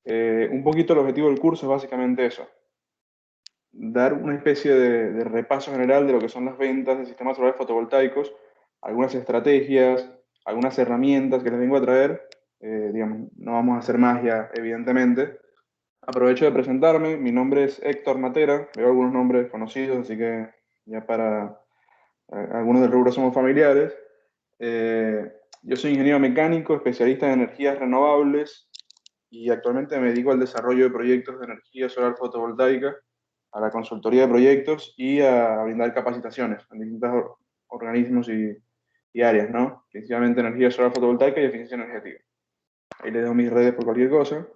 Un poquito el objetivo del curso es básicamente eso, dar una especie de repaso general de lo que son las ventas de sistemas solares fotovoltaicos, algunas estrategias, algunas herramientas que les vengo a traer. Digamos, no vamos a hacer magia, evidentemente. Aprovecho de presentarme, mi nombre es Héctor Matera, veo algunos nombres conocidos, así que ya para algunos del rubro somos familiares. Yo soy ingeniero mecánico, especialista en energías renovables y actualmente me dedico al desarrollo de proyectos de energía solar fotovoltaica, a la consultoría de proyectos y a brindar capacitaciones en distintos organismos y áreas, ¿no? Principalmente energía solar fotovoltaica y eficiencia energética. Ahí les dejo mis redes por cualquier cosa.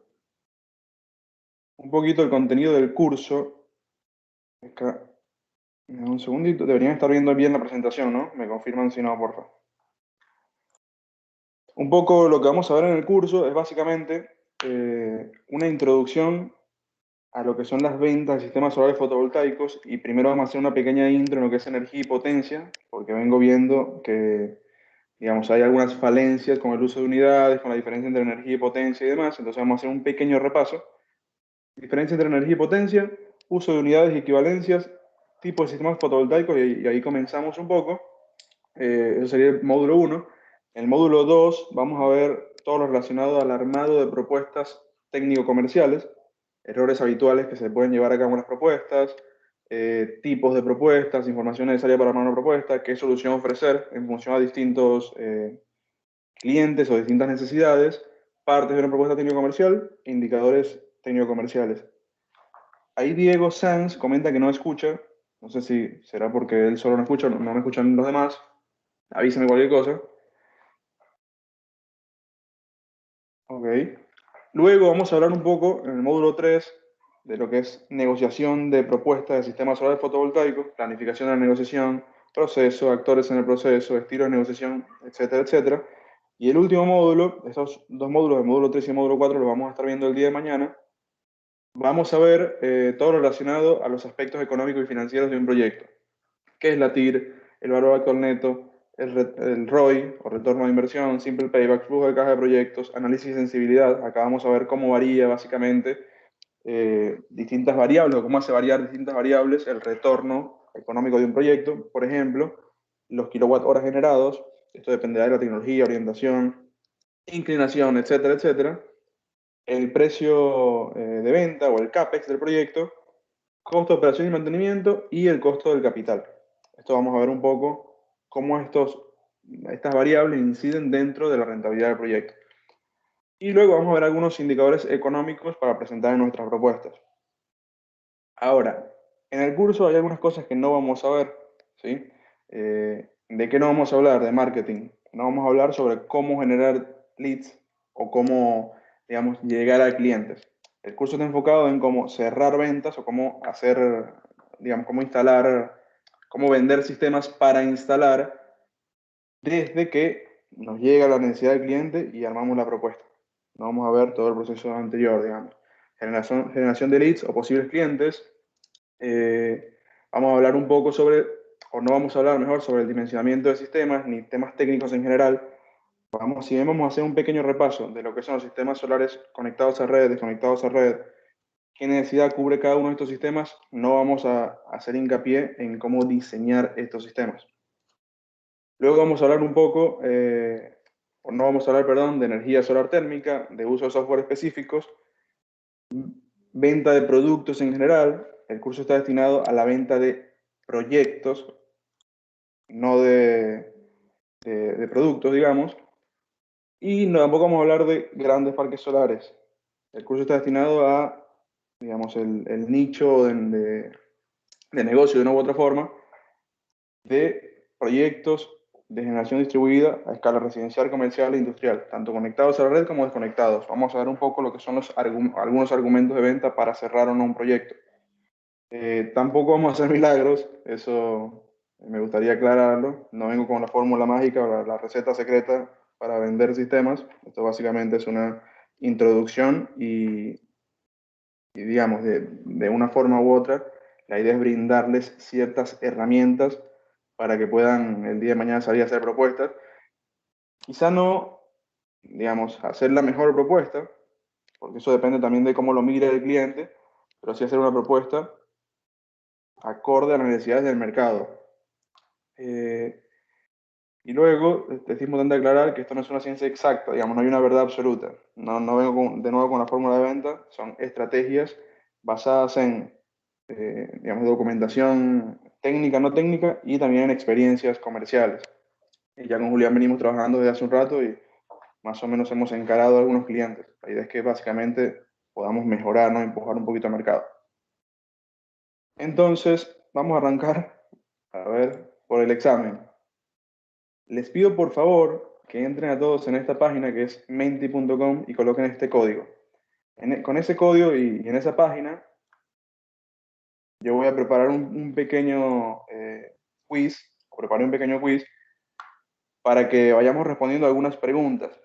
Un poquito el contenido del curso. Acá, me da un segundito. Deberían estar viendo bien la presentación, ¿no? Me confirman si no, por favor. Un poco lo que vamos a ver en el curso es básicamente una introducción a lo que son las ventas de sistemas solares fotovoltaicos y primero vamos a hacer una pequeña intro en lo que es energía y potencia, porque vengo viendo que, digamos, hay algunas falencias con el uso de unidades, con la diferencia entre energía y potencia y demás, entonces vamos a hacer un pequeño repaso. Diferencia entre energía y potencia, uso de unidades y equivalencias, tipos de sistemas fotovoltaicos y ahí comenzamos un poco. Eso sería el módulo 1. En el módulo 2 vamos a ver todo lo relacionado al armado de propuestas técnico-comerciales, errores habituales que se pueden llevar a cabo en las propuestas, tipos de propuestas, información necesaria para armar una propuesta, qué solución ofrecer en función a distintos clientes o distintas necesidades, partes de una propuesta técnico-comercial, indicadores técnico-comerciales. Ahí Diego Sanz comenta que no escucha, no sé si será porque él solo no escucha, no me escuchan los demás, avísame cualquier cosa. Ok. Luego vamos a hablar un poco en el módulo 3 de lo que es negociación de propuestas de sistemas solares fotovoltaicos, planificación de la negociación, proceso, actores en el proceso, estilo de negociación, etcétera, etcétera. Y el último módulo, estos dos módulos, el módulo 3 y el módulo 4, los vamos a estar viendo el día de mañana. Vamos a ver todo lo relacionado a los aspectos económicos y financieros de un proyecto. ¿Qué es la TIR? El valor actual neto, el ROI o retorno de inversión, simple payback, flujo de caja de proyectos, análisis de sensibilidad. Acá vamos a ver cómo varía básicamente distintas variables o cómo hace variar distintas variables el retorno económico de un proyecto. Por ejemplo, los kilowatt horas generados, esto dependerá de la tecnología, orientación, inclinación, etcétera, etcétera. El precio de venta o el CAPEX del proyecto, costo de operación y mantenimiento y el costo del capital. Esto vamos a ver un poco cómo estas variables inciden dentro de la rentabilidad del proyecto. Y luego vamos a ver algunos indicadores económicos para presentar en nuestras propuestas. Ahora, en el curso hay algunas cosas que no vamos a ver, ¿sí? ¿De qué no vamos a hablar? De marketing. No vamos a hablar sobre cómo generar leads o cómo, digamos, llegar a clientes. El curso está enfocado en cómo cerrar ventas o cómo hacer, digamos, cómo instalar, cómo vender sistemas para instalar desde que nos llega la necesidad del cliente y armamos la propuesta. No vamos a ver todo el proceso anterior, digamos. Generación de leads o posibles clientes. Vamos a hablar un poco sobre, o no vamos a hablar mejor sobre el dimensionamiento de sistemas ni temas técnicos en general. Si bien vamos a hacer un pequeño repaso de lo que son los sistemas solares conectados a red, desconectados a red, qué necesidad cubre cada uno de estos sistemas, no vamos a hacer hincapié en cómo diseñar estos sistemas. Luego vamos a hablar un poco, o no vamos a hablar, perdón, de energía solar térmica, de uso de software específicos, venta de productos en general. El curso está destinado a la venta de proyectos, no de productos, digamos. Y tampoco vamos a hablar de grandes parques solares. El curso está destinado a, digamos, el nicho de negocio de una u otra forma de proyectos de generación distribuida a escala residencial, comercial e industrial, tanto conectados a la red como desconectados. Vamos a ver un poco lo que son algunos argumentos de venta para cerrar o no un proyecto. Tampoco vamos a hacer milagros, eso me gustaría aclararlo. No vengo con la fórmula mágica o la receta secreta para vender sistemas. Esto básicamente es una introducción y digamos, de una forma u otra, la idea es brindarles ciertas herramientas para que puedan el día de mañana salir a hacer propuestas. Quizá no, digamos, hacer la mejor propuesta, porque eso depende también de cómo lo mire el cliente, pero sí hacer una propuesta acorde a las necesidades del mercado. Y luego, es importante aclarar que esto no es una ciencia exacta, digamos, no hay una verdad absoluta. No vengo de nuevo con la fórmula de venta, son estrategias basadas en, digamos, documentación técnica, no técnica, y también en experiencias comerciales. Y ya con Julián venimos trabajando desde hace un rato y más o menos hemos encarado a algunos clientes. La idea es que básicamente podamos mejorar, ¿no? Empujar un poquito el mercado. Entonces, vamos a arrancar, a ver, por el examen. Les pido por favor que entren a todos en esta página que es menti.com y coloquen este código. Con ese código y en esa página yo voy a preparar un pequeño quiz, preparé un pequeño quiz para que vayamos respondiendo algunas preguntas.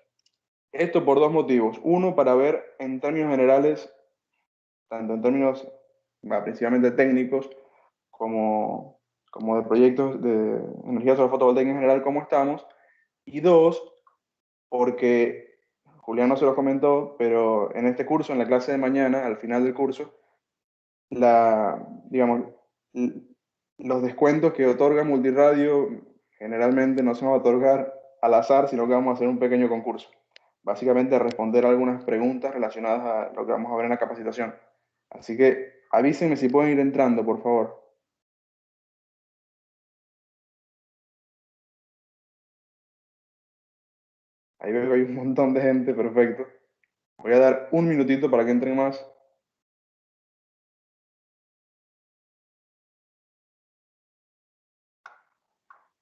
Esto por dos motivos. Uno, para ver en términos generales, tanto en términos principalmente técnicos como de proyectos de energía solar fotovoltaica en general, cómo estamos. Y dos, porque Julián no se lo comentó, pero en este curso, en la clase de mañana, al final del curso, digamos, los descuentos que otorga Multiradio generalmente no se van a otorgar al azar, sino que vamos a hacer un pequeño concurso. Básicamente responder algunas preguntas relacionadas a lo que vamos a ver en la capacitación. Así que avísenme si pueden ir entrando, por favor. Ahí veo que hay un montón de gente, perfecto. Voy a dar un minutito para que entren más.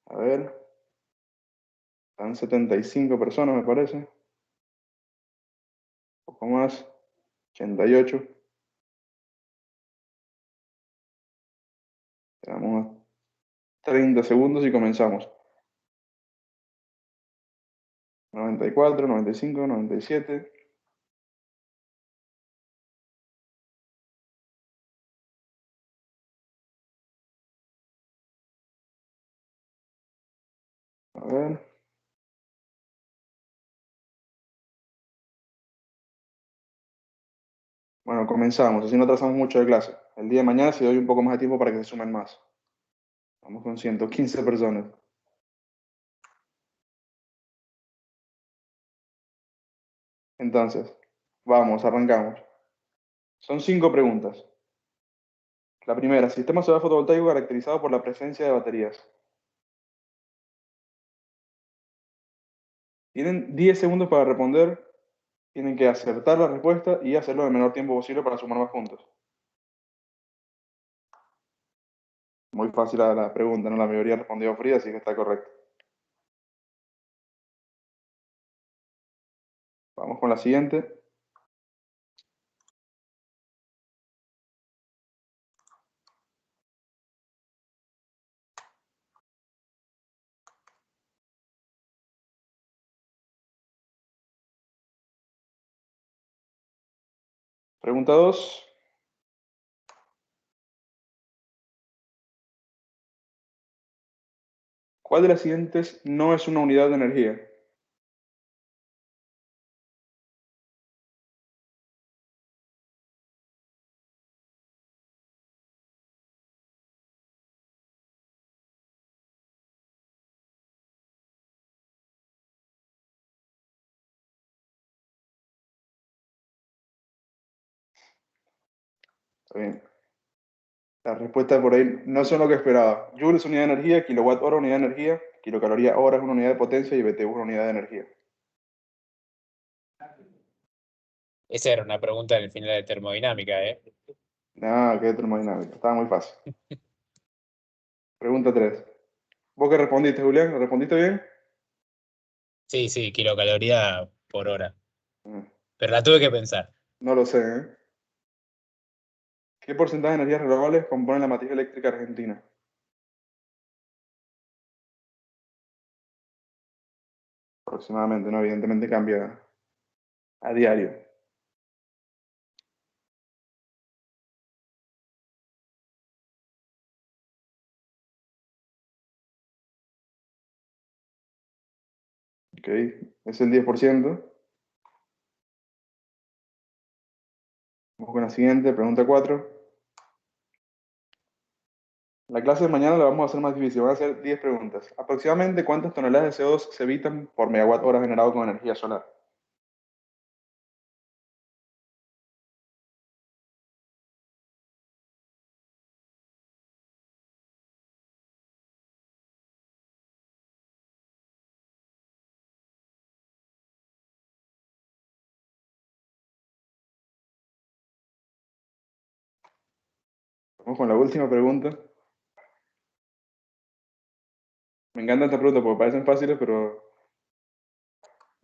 A ver, están 75 personas, me parece. Un poco más, 88. Esperamos 30 segundos y comenzamos. 94, 95, 97. A ver. Bueno, comenzamos, así no trazamos mucho de clase. El día de mañana si doy un poco más de tiempo para que se sumen más. Vamos con 115 personas. Entonces, vamos, arrancamos. Son 5 preguntas. La primera, sistema solar fotovoltaico caracterizado por la presencia de baterías. Tienen 10 segundos para responder, tienen que acertar la respuesta y hacerlo en el menor tiempo posible para sumar más puntos. Muy fácil la pregunta, ¿no? La mayoría respondió fría, así que está correcto. Vamos con la siguiente. Pregunta 2. ¿Cuál de las siguientes no es una unidad de energía? Está bien. La respuesta por ahí no son lo que esperaba. Joule es unidad de energía, kilowatt hora unidad de energía, kilocaloría hora es una unidad de potencia y BTU es una unidad de energía. Esa era una pregunta del final de termodinámica, ¿eh? Nada, qué termodinámica. Estaba muy fácil. Pregunta 3. ¿Vos qué respondiste, Julián? ¿Lo respondiste bien? Sí, sí, kilocaloría por hora. Mm, Pero la tuve que pensar. No lo sé, ¿eh? ¿Qué porcentaje de energías renovables compone la matriz eléctrica argentina? Aproximadamente, ¿no? Evidentemente cambia a diario. ¿Ok? Es el 10%. Vamos con la siguiente, pregunta 4. La clase de mañana la vamos a hacer más difícil, van a ser 10 preguntas. Aproximadamente, ¿cuántas toneladas de CO2 se evitan por megawatt hora generado con energía solar? Vamos con la última pregunta. Me encanta esta pregunta porque parecen fáciles, pero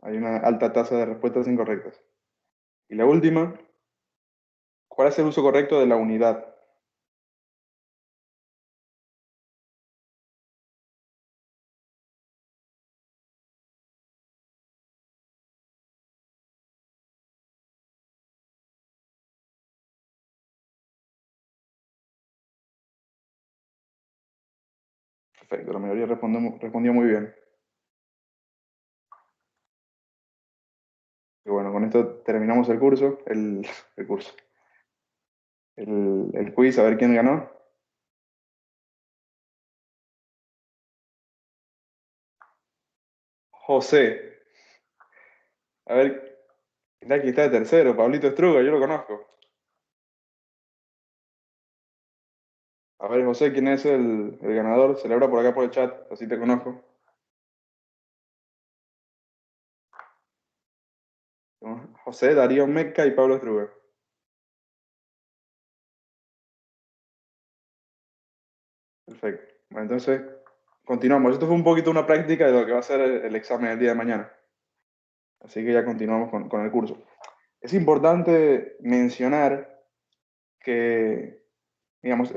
hay una alta tasa de respuestas incorrectas. Y la última, ¿cuál es el uso correcto de la unidad? Perfecto, la mayoría respondió muy bien. Y bueno, con esto terminamos el curso, el curso, el quiz, a ver quién ganó. José. A ver, aquí está de tercero, Pablito Estruga, yo lo conozco. A ver, José, ¿quién es el ganador? Celebra por acá por el chat, así te conozco. José, Darío Meca y Pablo Estruga. Perfecto. Bueno, entonces, continuamos. Esto fue un poquito una práctica de lo que va a ser el examen el día de mañana. Así que ya continuamos con el curso. Es importante mencionar que, digamos,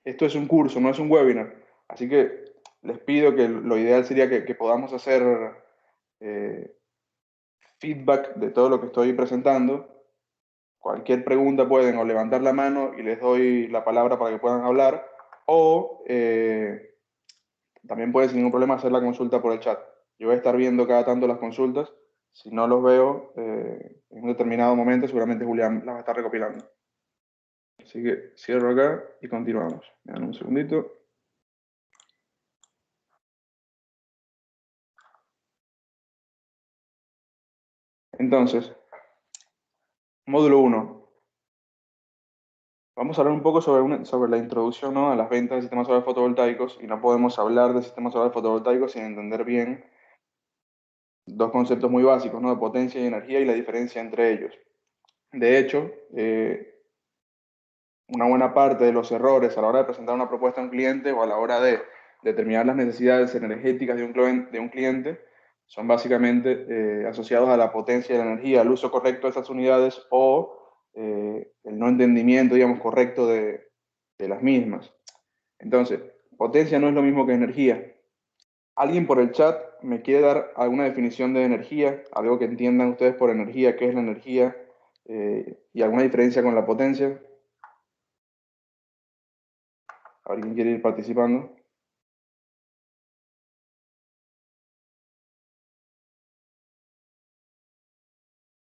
esto es un curso, no es un webinar. Así que les pido que lo ideal sería que podamos hacer eh, feedback de todo lo que estoy presentando. Cualquier pregunta pueden o levantar la mano y les doy la palabra para que puedan hablar, o también pueden sin ningún problema hacer la consulta por el chat. Yo voy a estar viendo cada tanto las consultas. Si no los veo en un determinado momento, seguramente Julián las va a estar recopilando. Así que cierro acá y continuamos. Me dan un segundito. Entonces, módulo 1. Vamos a hablar un poco sobre la introducción, ¿no?, a las ventas de sistemas solares fotovoltaicos, y no podemos hablar de sistemas solares fotovoltaicos sin entender bien dos conceptos muy básicos, ¿no?, de potencia y energía y la diferencia entre ellos. De hecho, una buena parte de los errores a la hora de presentar una propuesta a un cliente o a la hora de determinar las necesidades energéticas de un cliente son básicamente asociados a la potencia de la energía, al uso correcto de esas unidades o el no entendimiento, digamos, correcto de las mismas. Entonces, potencia no es lo mismo que energía. ¿Alguien por el chat me quiere dar alguna definición de energía? Algo que entiendan ustedes por energía, qué es la energía y alguna diferencia con la potencia. ¿Alguien quiere ir participando?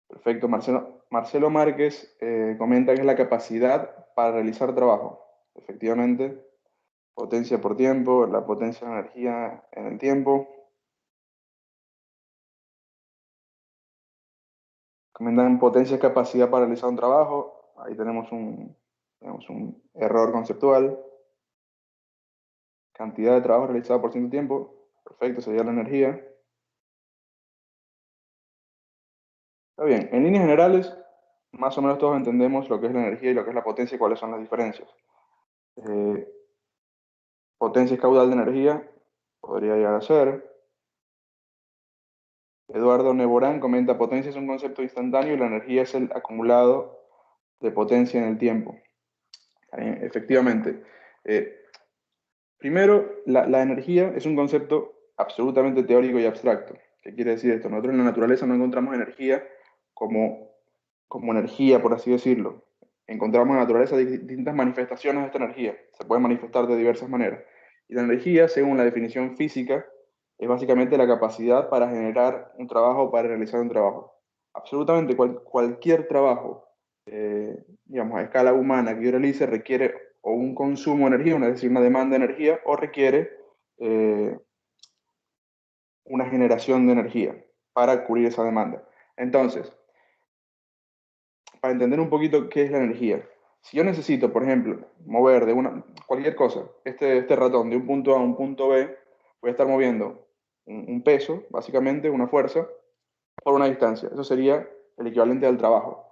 Perfecto. Marcelo Márquez comenta que es la capacidad para realizar trabajo. Efectivamente, potencia por tiempo, la potencia de la energía en el tiempo. Comentan potencia es capacidad para realizar un trabajo. Ahí tenemos un error conceptual. Cantidad de trabajo realizado por cierto tiempo. Perfecto, sería la energía. Está bien. En líneas generales, más o menos todos entendemos lo que es la energía y lo que es la potencia y cuáles son las diferencias. Eh, Potencia es caudal de energía, podría llegar a ser. Eduardo Neborán comenta, potencia es un concepto instantáneo y la energía es el acumulado de potencia en el tiempo. Efectivamente. Eh, Primero, la energía es un concepto absolutamente teórico y abstracto. ¿Qué quiere decir esto? Nosotros en la naturaleza no encontramos energía como, como energía, por así decirlo. Encontramos en la naturaleza distintas manifestaciones de esta energía. Se puede manifestar de diversas maneras. Y la energía, según la definición física, es básicamente la capacidad para generar un trabajo o para realizar un trabajo. Absolutamente cualquier trabajo digamos, a escala humana que yo realice requiere o un consumo de energía, es decir, una demanda de energía, o requiere eh, una generación de energía para cubrir esa demanda. Entonces, para entender un poquito qué es la energía, si yo necesito, por ejemplo, mover de cualquier cosa, este ratón de un punto A a un punto B, voy a estar moviendo un peso, básicamente, una fuerza, por una distancia. Eso sería el equivalente al trabajo.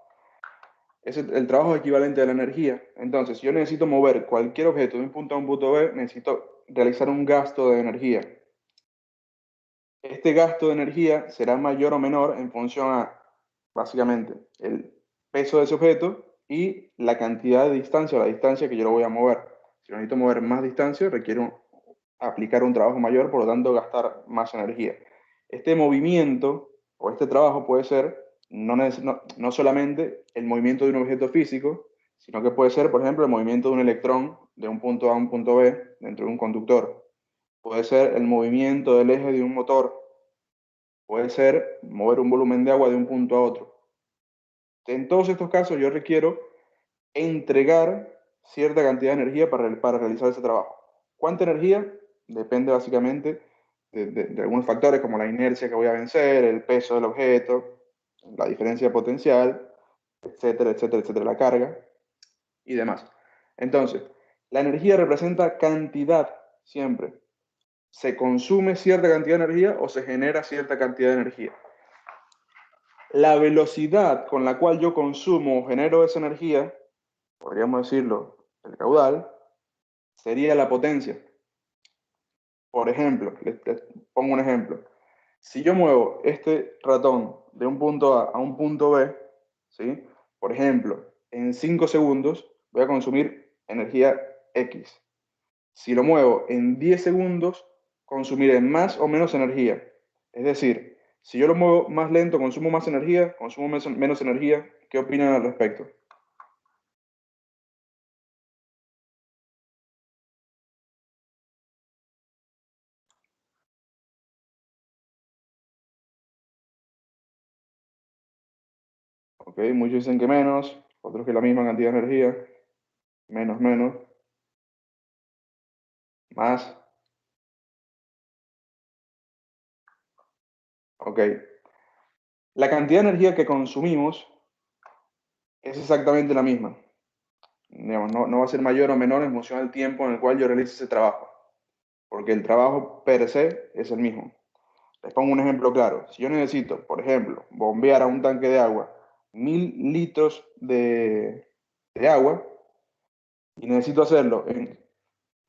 El trabajo es equivalente a la energía. Entonces, si yo necesito mover cualquier objeto de un punto A a un punto B, necesito realizar un gasto de energía. Este gasto de energía será mayor o menor en función a, básicamente, el peso de ese objeto y la cantidad de distancia o la distancia que yo lo voy a mover. Si lo necesito mover más distancia, requiero aplicar un trabajo mayor, por lo tanto, gastar más energía. Este movimiento o este trabajo puede ser no solamente el movimiento de un objeto físico, sino que puede ser, por ejemplo, el movimiento de un electrón de un punto A a un punto B dentro de un conductor. Puede ser el movimiento del eje de un motor. Puede ser mover un volumen de agua de un punto a otro. En todos estos casos yo requiero entregar cierta cantidad de energía para realizar ese trabajo. ¿Cuánta energía? Depende básicamente de algunos factores como la inercia que voy a vencer, el peso del objeto, la diferencia potencial, etcétera, etcétera, etcétera, la carga y demás. Entonces, la energía representa cantidad siempre. Se consume cierta cantidad de energía o se genera cierta cantidad de energía. La velocidad con la cual yo consumo o genero esa energía, podríamos decirlo, el caudal, sería la potencia. Por ejemplo, les pongo un ejemplo. Si yo muevo este ratón de un punto A a un punto B, ¿sí? Por ejemplo, en 5 segundos voy a consumir energía X. Si lo muevo en 10 segundos, consumiré más o menos energía. Es decir, si yo lo muevo más lento, consumo más energía, consumo menos energía. ¿Qué opinan al respecto? Ok, muchos dicen que menos, otros que la misma cantidad de energía, menos, menos, más. Ok, la cantidad de energía que consumimos es exactamente la misma. Digamos, no va a ser mayor o menor en función del tiempo en el cual yo realice ese trabajo, porque el trabajo per se es el mismo. Les pongo un ejemplo claro. Si yo necesito, por ejemplo, bombear a un tanque de agua 1000 litros de agua y necesito hacerlo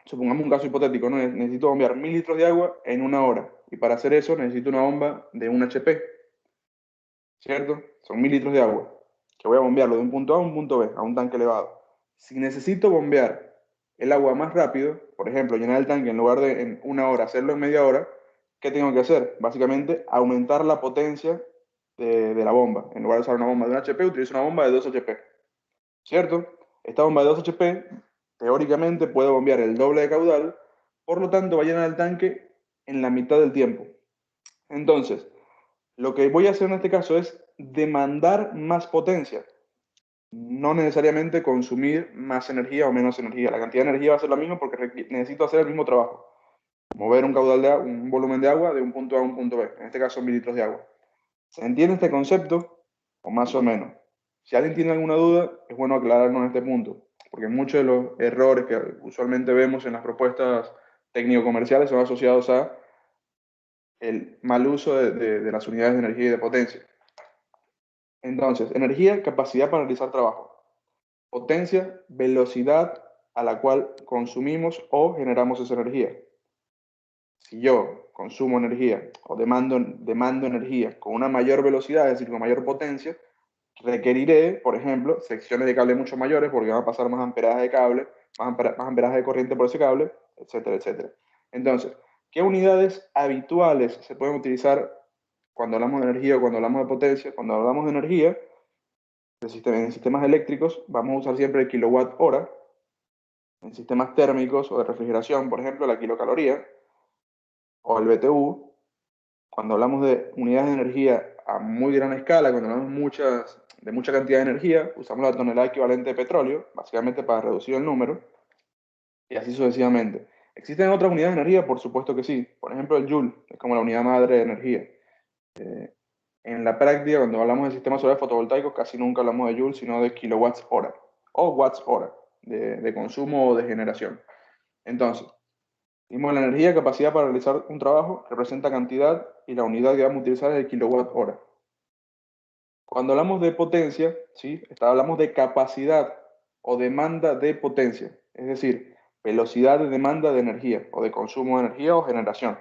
supongamos un caso hipotético, ¿no? Necesito bombear 1000 litros de agua en una hora. Y para hacer eso necesito una bomba de un HP, ¿cierto? Son 1000 litros de agua, que voy a bombearlo de un punto A a un punto B, a un tanque elevado. Si necesito bombear el agua más rápido, por ejemplo, llenar el tanque en lugar de en una hora, hacerlo en media hora, ¿qué tengo que hacer? Básicamente, aumentar la potencia de la bomba. En lugar de usar una bomba de 1 HP, utilizo una bomba de 2 HP, ¿cierto? Esta bomba de 2 HP, teóricamente, puede bombear el doble de caudal, por lo tanto, va a llenar el tanque en la mitad del tiempo. Entonces, lo que voy a hacer en este caso es demandar más potencia, no necesariamente consumir más energía o menos energía. La cantidad de energía va a ser la misma porque necesito hacer el mismo trabajo. Mover un caudal de agua, un volumen de agua de un punto A a un punto B. En este caso, 1000 litros de agua. ¿Se entiende este concepto? O más o menos. Si alguien tiene alguna duda, es bueno aclararnos en este punto, porque muchos de los errores que usualmente vemos en las propuestas técnico-comerciales son asociados a el mal uso de las unidades de energía y de potencia. Entonces, energía, capacidad para realizar trabajo. Potencia, velocidad a la cual consumimos o generamos esa energía. Si yo consumo energía o demando energía con una mayor velocidad, es decir, con mayor potencia, requeriré, por ejemplo, secciones de cable mucho mayores porque van a pasar más amperaje de cable, más amperaje de corriente por ese cable, etcétera, etcétera. Entonces, ¿qué unidades habituales se pueden utilizar cuando hablamos de energía o cuando hablamos de potencia? Cuando hablamos de energía, en sistemas eléctricos, vamos a usar siempre el kilowatt hora. En sistemas térmicos o de refrigeración, por ejemplo, la kilocaloría o el BTU. Cuando hablamos de unidades de energía a muy gran escala, cuando hablamos de mucha cantidad de energía, usamos la tonelada equivalente de petróleo, básicamente para reducir el número, y así sucesivamente. ¿Existen otras unidades de energía? Por supuesto que sí. Por ejemplo, el Joule es como la unidad madre de energía. En la práctica, cuando hablamos de sistemas solares fotovoltaicos, casi nunca hablamos de joules, sino de kilowatts hora o watts hora de consumo o de generación. Entonces, dimos la energía, capacidad para realizar un trabajo, representa cantidad y la unidad que vamos a utilizar es el kilowatt hora. Cuando hablamos de potencia, ¿sí? Hablamos de capacidad o demanda de potencia, es decir, velocidad de demanda de energía o de consumo de energía o generación.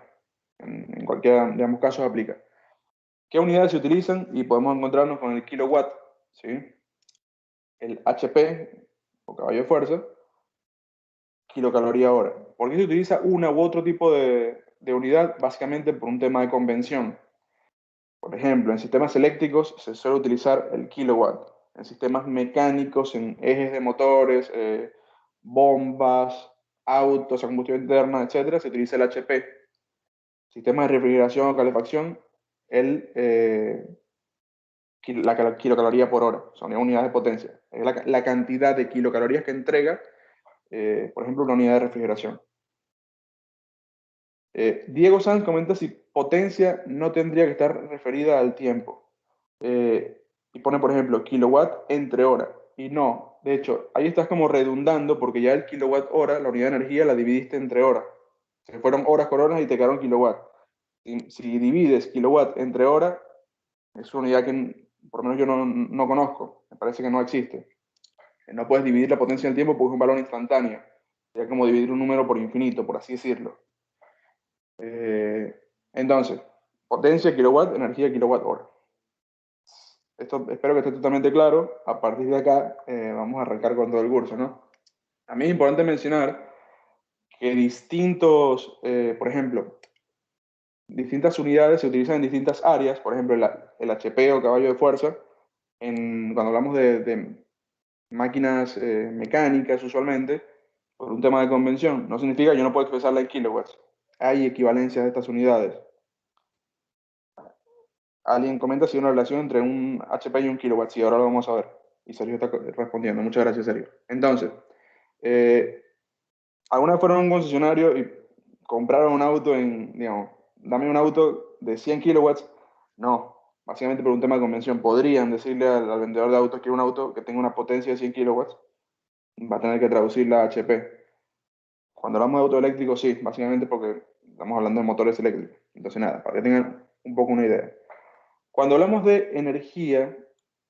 En cualquiera de ambos casos aplica. ¿Qué unidades se utilizan? Y podemos encontrarnos con el kilowatt, ¿sí? El HP, o caballo de fuerza, kilocaloría hora. ¿Por qué se utiliza una u otro tipo de unidad? Básicamente por un tema de convención. Por ejemplo, en sistemas eléctricos se suele utilizar el kilowatt. En sistemas mecánicos, en ejes de motores, bombas, autos a combustión interna, etcétera, se utiliza el HP. Sistemas de refrigeración o calefacción, la kilocaloría por hora, son unidades de potencia. Es la cantidad de kilocalorías que entrega, por ejemplo, una unidad de refrigeración. Diego Sanz comenta si potencia no tendría que estar referida al tiempo. Y pone, por ejemplo, kilowatt entre hora. Y no, de hecho, ahí estás como redundando porque ya el kilowatt hora, la unidad de energía, la dividiste entre horas. Se fueron horas con horas y te quedaron kilowatt. Si divides kilowatt entre hora, es una unidad que por lo menos yo no conozco. Me parece que no existe. No puedes dividir la potencia del tiempo porque es un valor instantáneo. Sería como dividir un número por infinito, por así decirlo. Entonces, potencia, kilowatt, energía, kilowatt hora. Esto espero que esté totalmente claro. A partir de acá vamos a arrancar con todo el curso, ¿no? A mí es importante mencionar que por ejemplo, distintas unidades se utilizan en distintas áreas. Por ejemplo, el HP o caballo de fuerza, cuando hablamos de máquinas mecánicas usualmente, por un tema de convención, no significa que yo no puedo expresarla en kilowatts. Hay equivalencias de estas unidades. Alguien comenta si hay una relación entre un HP y un kilowatt. Sí, ahora lo vamos a ver. Y Sergio está respondiendo. Muchas gracias, Sergio. Entonces, eh, algunas fueron a un concesionario y compraron un auto digamos, dame un auto de 100 kilowatts. No, básicamente por un tema de convención. Podrían decirle al vendedor de autos que un auto que tenga una potencia de 100 kilowatts va a tener que traducirla a HP. Cuando hablamos de auto eléctrico, sí, básicamente porque estamos hablando de motores eléctricos. Entonces, nada, para que tengan un poco una idea. Cuando hablamos de energía,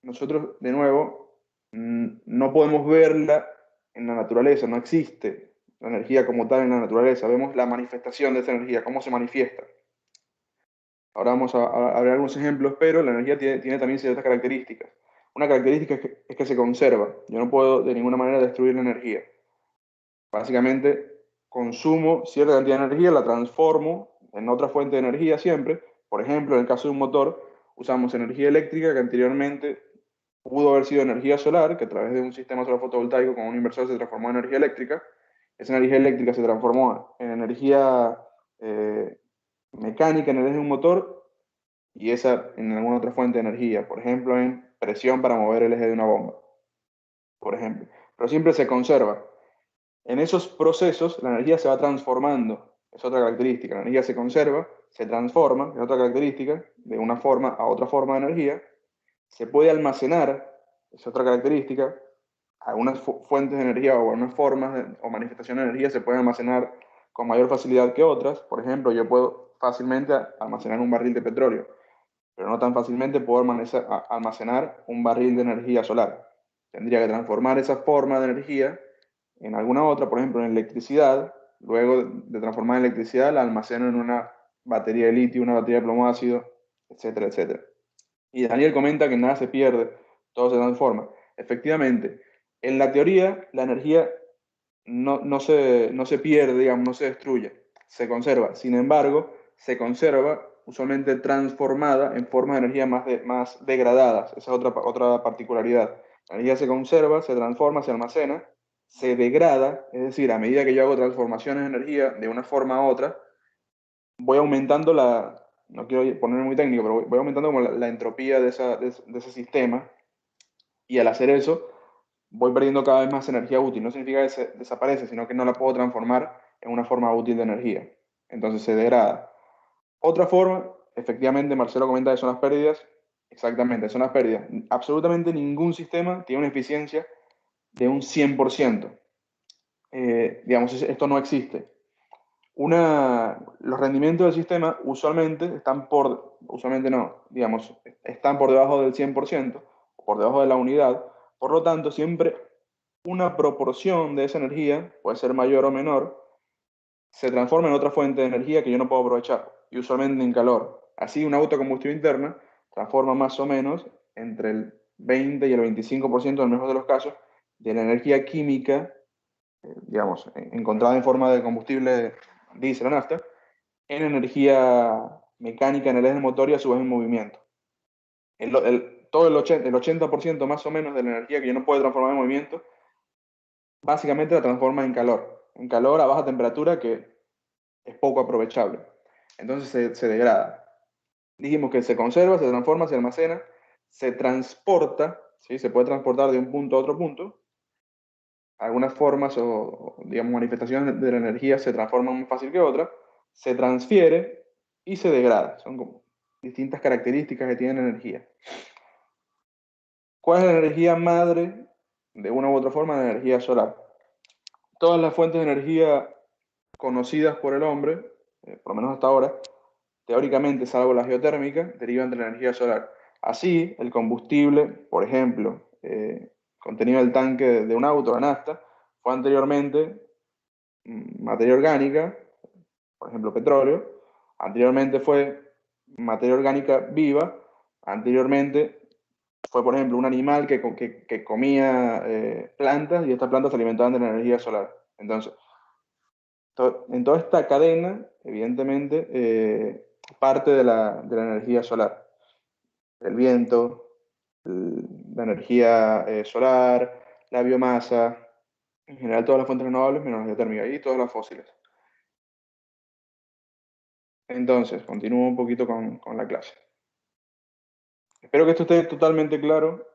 nosotros, de nuevo, no podemos verla en la naturaleza, no existe la energía como tal en la naturaleza. Vemos la manifestación de esa energía, cómo se manifiesta. Ahora vamos a ver algunos ejemplos, pero la energía tiene también ciertas características. Una característica es que se conserva. Yo no puedo de ninguna manera destruir la energía. Básicamente, consumo cierta cantidad de energía, la transformo en otra fuente de energía siempre. Por ejemplo, en el caso de un motor, usamos energía eléctrica que anteriormente pudo haber sido energía solar, que a través de un sistema solar fotovoltaico con un inversor se transformó en energía eléctrica. Esa energía eléctrica se transformó en energía mecánica en el eje de un motor y esa en alguna otra fuente de energía, por ejemplo, en presión para mover el eje de una bomba, por ejemplo. Pero siempre se conserva. En esos procesos, la energía se va transformando, es otra característica. La energía se conserva, se transforma, es otra característica, de una forma a otra forma de energía. Se puede almacenar, es otra característica. Algunas fuentes de energía o algunas formas o manifestaciones de energía se pueden almacenar con mayor facilidad que otras. Por ejemplo, yo puedo fácilmente almacenar un barril de petróleo, pero no tan fácilmente puedo almacenar un barril de energía solar. Tendría que transformar esa forma de energía en alguna otra, por ejemplo, en electricidad. Luego de transformar en electricidad, la almaceno en una batería de litio, una batería de plomo ácido, etcétera, etcétera. Y Daniel comenta que nada se pierde, todo se transforma. Efectivamente, en la teoría, la energía no se pierde, digamos, no se destruye, se conserva. Sin embargo, se conserva usualmente transformada en formas de energía más degradadas. Esa es otra particularidad. La energía se conserva, se transforma, se almacena, se degrada, es decir, a medida que yo hago transformaciones de energía de una forma a otra, voy aumentando no quiero ponerme muy técnico, pero voy aumentando como la entropía de ese sistema Y al hacer eso, voy perdiendo cada vez más energía útil. No significa que desaparece, sino que no la puedo transformar en una forma útil de energía. Entonces se degrada. Otra forma, efectivamente, Marcelo comenta que son las pérdidas. Exactamente, son las pérdidas. Absolutamente ningún sistema tiene una eficiencia de un 100%. Digamos, esto no existe. Los rendimientos del sistema usualmente no, digamos, están por debajo del 100%, por debajo de la unidad. Por lo tanto, siempre una proporción de esa energía, puede ser mayor o menor, se transforma en otra fuente de energía que yo no puedo aprovechar, y usualmente en calor. Así, una autocombustión interna transforma más o menos entre el 20 y el 25% en el mejor de los casos de la energía química, digamos, encontrada en forma de combustible diésel o nafta, en energía mecánica en el eje motor y a su vez en movimiento. Todo el 80% más o menos de la energía que yo no puedo transformar en movimiento, básicamente la transforma en calor a baja temperatura que es poco aprovechable. Entonces se degrada. Dijimos que se conserva, se transforma, se almacena, se transporta, ¿sí? Se puede transportar de un punto a otro punto. Algunas formas o, digamos, manifestaciones de la energía se transforman más fácil que otras, se transfiere y se degrada. Son como distintas características que tiene la energía. ¿Cuál es la energía madre de una u otra forma? La energía solar. Todas las fuentes de energía conocidas por el hombre, por lo menos hasta ahora, teóricamente, salvo la geotérmica, derivan de la energía solar. Así, el combustible, por ejemplo, contenido del tanque de un auto, la nafta, fue anteriormente materia orgánica, por ejemplo, petróleo. Anteriormente fue materia orgánica viva. Anteriormente fue, por ejemplo, un animal que comía plantas y estas plantas se alimentaban de la energía solar. Entonces, en toda esta cadena, evidentemente, parte de la energía solar. El viento, la energía solar, la biomasa, en general todas las fuentes renovables menos la geotérmica y todas las fósiles. Entonces, continúo un poquito con la clase. Espero que esto esté totalmente claro,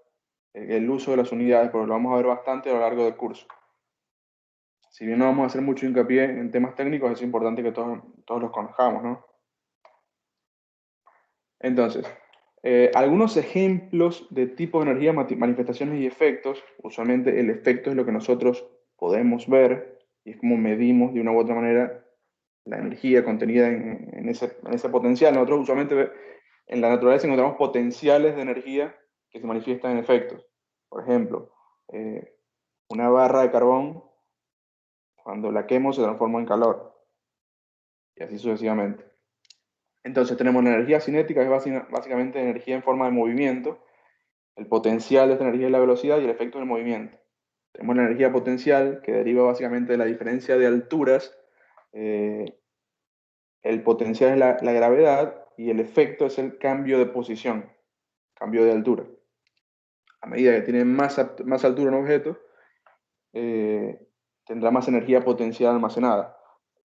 el uso de las unidades, porque lo vamos a ver bastante a lo largo del curso. Si bien no vamos a hacer mucho hincapié en temas técnicos, es importante que todos los conozcamos, ¿no? Entonces, algunos ejemplos de tipos de energía, manifestaciones y efectos. Usualmente el efecto es lo que nosotros podemos ver y es como medimos de una u otra manera la energía contenida en ese potencial. Nosotros usualmente en la naturaleza encontramos potenciales de energía que se manifiestan en efectos. Por ejemplo, una barra de carbón, cuando la quemo se transforma en calor y así sucesivamente. Entonces tenemos la energía cinética, que es básicamente energía en forma de movimiento. El potencial de esta energía es la velocidad y el efecto del movimiento. Tenemos la energía potencial, que deriva básicamente de la diferencia de alturas. El potencial es la gravedad y el efecto es el cambio de posición, cambio de altura. A medida que tiene más altura un objeto, tendrá más energía potencial almacenada.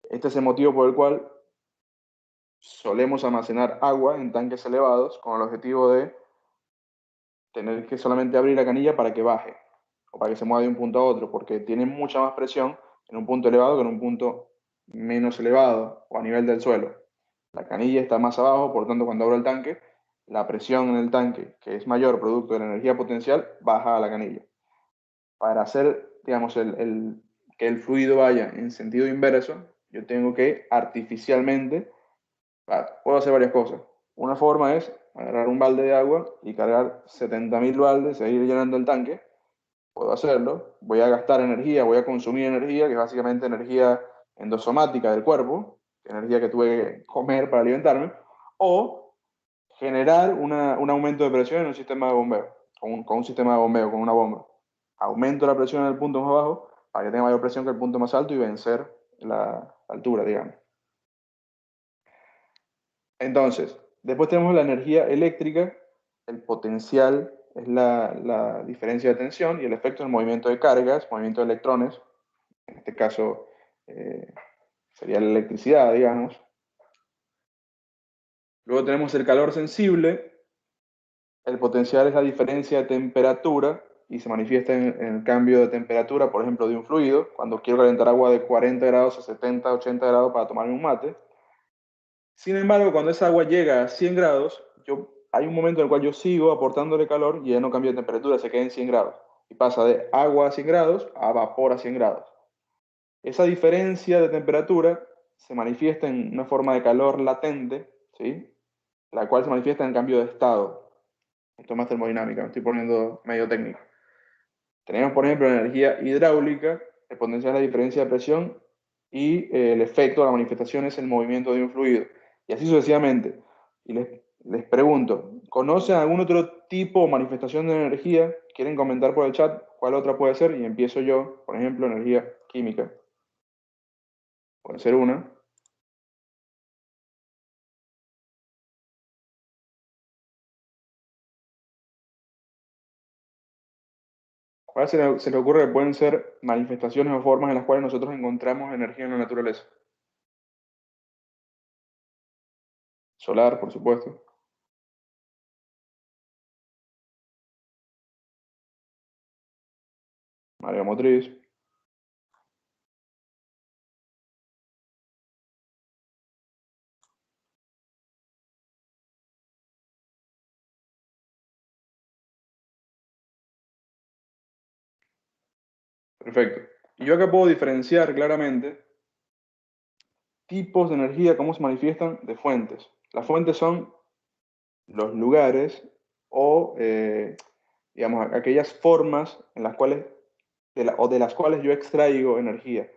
Este es el motivo por el cual solemos almacenar agua en tanques elevados con el objetivo de tener que solamente abrir la canilla para que baje o para que se mueva de un punto a otro, porque tiene mucha más presión en un punto elevado que en un punto menos elevado o a nivel del suelo. La canilla está más abajo, por lo tanto, cuando abro el tanque, la presión en el tanque, que es mayor producto de la energía potencial, baja a la canilla. Para hacer, digamos, que el fluido vaya en sentido inverso, yo tengo que artificialmente, puedo hacer varias cosas. Una forma es agarrar un balde de agua y cargar 70.000 baldes, seguir llenando el tanque. Puedo hacerlo. Voy a gastar energía, voy a consumir energía, que es básicamente energía endosomática del cuerpo, energía que tuve que comer para alimentarme, o generar un aumento de presión en un sistema de bombeo, con un sistema de bombeo, con una bomba. Aumento la presión en el punto más bajo para que tenga mayor presión que el punto más alto y vencer la altura, digamos. Entonces, después tenemos la energía eléctrica, el potencial es la diferencia de tensión y el efecto es el movimiento de cargas, movimiento de electrones, en este caso sería la electricidad, digamos. Luego tenemos el calor sensible, el potencial es la diferencia de temperatura y se manifiesta en el cambio de temperatura, por ejemplo, de un fluido, cuando quiero calentar agua de 40 grados a 70, 80 grados para tomarme un mate. Sin embargo, cuando esa agua llega a 100 grados, hay un momento en el cual yo sigo aportándole calor y ya no cambia de temperatura, se queda en 100 grados. Y pasa de agua a 100 grados a vapor a 100 grados. Esa diferencia de temperatura se manifiesta en una forma de calor latente, ¿sí? La cual se manifiesta en el cambio de estado. Esto es más termodinámica, me estoy poniendo medio técnico. Tenemos, por ejemplo, energía hidráulica, el potencial de la diferencia de presión y el efecto de la manifestación es el movimiento de un fluido. Y así sucesivamente. Y les pregunto, ¿conocen algún otro tipo o manifestación de energía? ¿Quieren comentar por el chat cuál otra puede ser? Y empiezo yo, por ejemplo, energía química. Puede ser una. ¿Cuál se le ocurre que pueden ser manifestaciones o formas en las cuales nosotros encontramos energía en la naturaleza? Solar, por supuesto. Mareomotriz. Perfecto. Y yo acá puedo diferenciar claramente tipos de energía, cómo se manifiestan de fuentes. Las fuentes son los lugares o, digamos, aquellas formas en las cuales, o de las cuales yo extraigo energía.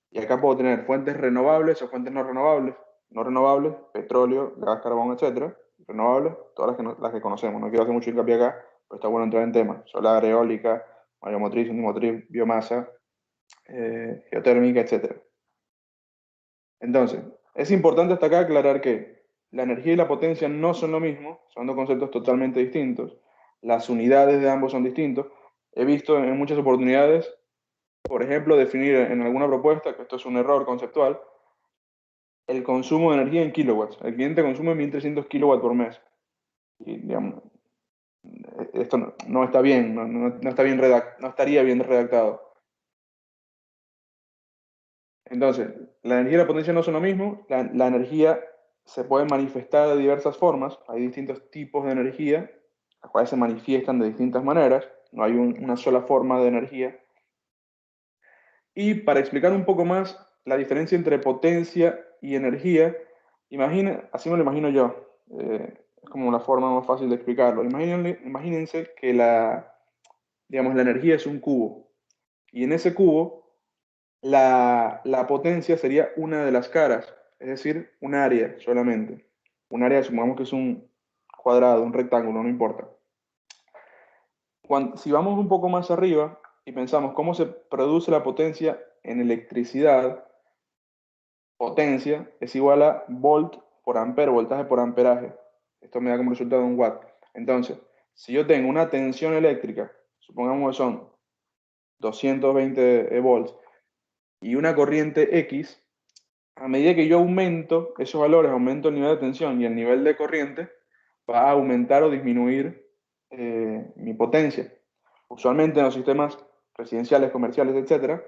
Y acá puedo tener fuentes renovables o fuentes no renovables. No renovables, petróleo, gas, carbón, etcétera. Renovables, todas las que conocemos. No quiero hacer mucho hincapié acá, pero está bueno entrar en temas. Solar, eólica, mareomotriz, unimotriz, biomasa, geotérmica, etcétera. Entonces, es importante hasta acá aclarar que la energía y la potencia no son lo mismo, son dos conceptos totalmente distintos. Las unidades de ambos son distintos. He visto en muchas oportunidades, por ejemplo, definir en alguna propuesta, que esto es un error conceptual, el consumo de energía en kilowatts. El cliente consume 1.300 kilowatts por mes. Y, digamos, esto no está bien, no está bien no estaría bien redactado. Entonces, la energía y la potencia no son lo mismo. La energía se puede manifestar de diversas formas. Hay distintos tipos de energía, las cuales se manifiestan de distintas maneras. No hay una sola forma de energía. Y para explicar un poco más la diferencia entre potencia y energía, así me lo imagino yo. Es como la forma más fácil de explicarlo. Imagínense que digamos, la energía es un cubo. Y en ese cubo la potencia sería una de las caras, es decir, un área solamente. Un área, supongamos que es un cuadrado, un rectángulo, no importa. Si vamos un poco más arriba y pensamos cómo se produce la potencia en electricidad, potencia es igual a volt por ampere, voltaje por amperaje. Esto me da como resultado un watt. Entonces, si yo tengo una tensión eléctrica, supongamos que son 220 volts, y una corriente X, a medida que yo aumento esos valores, aumento el nivel de tensión y el nivel de corriente, va a aumentar o disminuir mi potencia. Usualmente en los sistemas residenciales, comerciales, etcétera,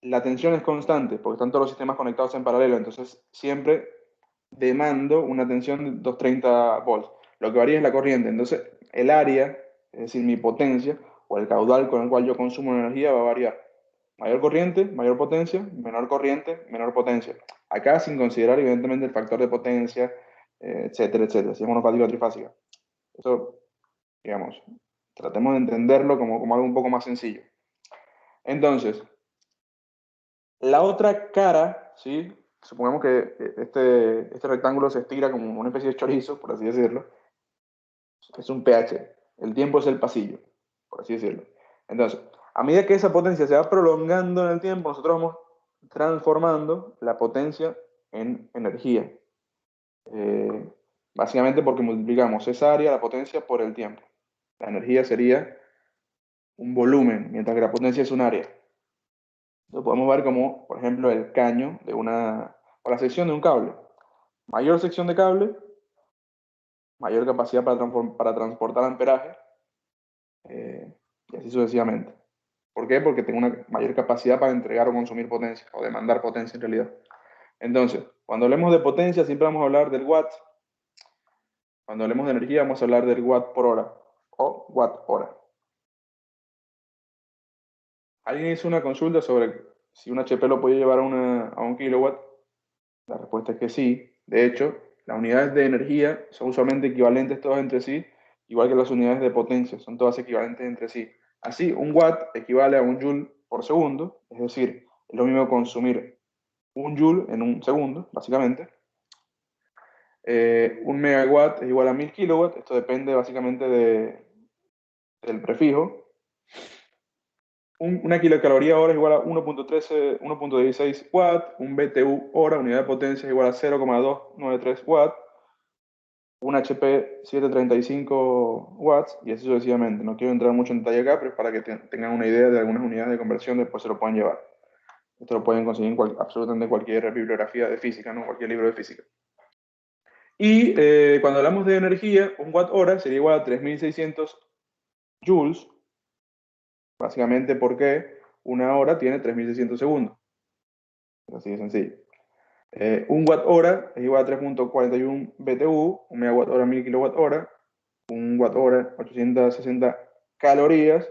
la tensión es constante porque están todos los sistemas conectados en paralelo, entonces siempre demando una tensión de 230 volts. Lo que varía es la corriente, entonces el área, es decir, mi potencia o el caudal con el cual yo consumo energía va a variar. Mayor corriente, mayor potencia, menor corriente, menor potencia. Acá sin considerar evidentemente el factor de potencia, etcétera, etcétera, si es monofásica o trifásica. Eso, digamos, tratemos de entenderlo como algo un poco más sencillo. Entonces, la otra cara, ¿sí? Supongamos que este rectángulo se estira como una especie de chorizo, por así decirlo. Es un pH. El tiempo es el pasillo, por así decirlo. Entonces, a medida que esa potencia se va prolongando en el tiempo, nosotros vamos transformando la potencia en energía. Básicamente porque multiplicamos esa área, la potencia, por el tiempo. La energía sería un volumen, mientras que la potencia es un área. Lo podemos ver como, por ejemplo, el caño o la sección de un cable. Mayor sección de cable, mayor capacidad para transportar amperaje, y así sucesivamente. ¿Por qué? Porque tengo una mayor capacidad para entregar o consumir potencia, o demandar potencia en realidad. Entonces, cuando hablemos de potencia, siempre vamos a hablar del watt. Cuando hablemos de energía, vamos a hablar del watt por hora, o watt hora. ¿Alguien hizo una consulta sobre si un HP lo podía llevar a un kilowatt? La respuesta es que sí. De hecho, las unidades de energía son usualmente equivalentes todas entre sí, igual que las unidades de potencia, son todas equivalentes entre sí. Así, un watt equivale a un joule por segundo, es decir, es lo mismo consumir un joule en un segundo, básicamente. Un megawatt es igual a 1000 kilowatts, esto depende básicamente del prefijo. Una kilocaloría hora es igual a 1.13, 1.16 watt, un BTU hora, unidad de potencia, es igual a 0,293 watt, un HP 735 watts, y así sucesivamente. No quiero entrar mucho en detalle acá, pero es para que tengan una idea de algunas unidades de conversión, después se lo pueden llevar. Esto lo pueden conseguir en absolutamente cualquier bibliografía de física, ¿no? Cualquier libro de física. Y cuando hablamos de energía, un watt hora sería igual a 3600 joules, básicamente porque una hora tiene 3600 segundos. Así de sencillo. Un watt hora es igual a 3.41 BTU, un megawatt hora 1000 kilowatt hora, un watt hora 860 calorías,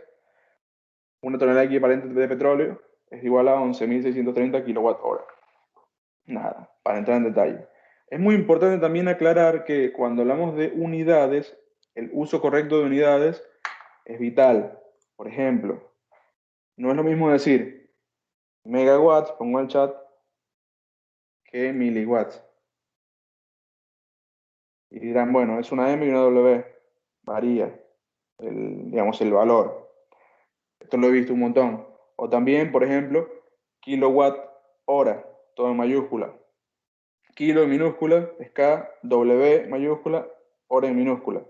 una tonelada equivalente de petróleo es igual a 11.630 kilowatt hora. Nada, para entrar en detalle. Es muy importante también aclarar que cuando hablamos de unidades, el uso correcto de unidades es vital. Por ejemplo, no es lo mismo decir megawatts, pongo en el chat, que miliwatts. Y dirán, bueno, es una M y una W. Varía, digamos, el valor. Esto lo he visto un montón. O también, por ejemplo, kilowatt hora, todo en mayúscula. Kilo en minúscula es K, W mayúscula, hora en minúscula.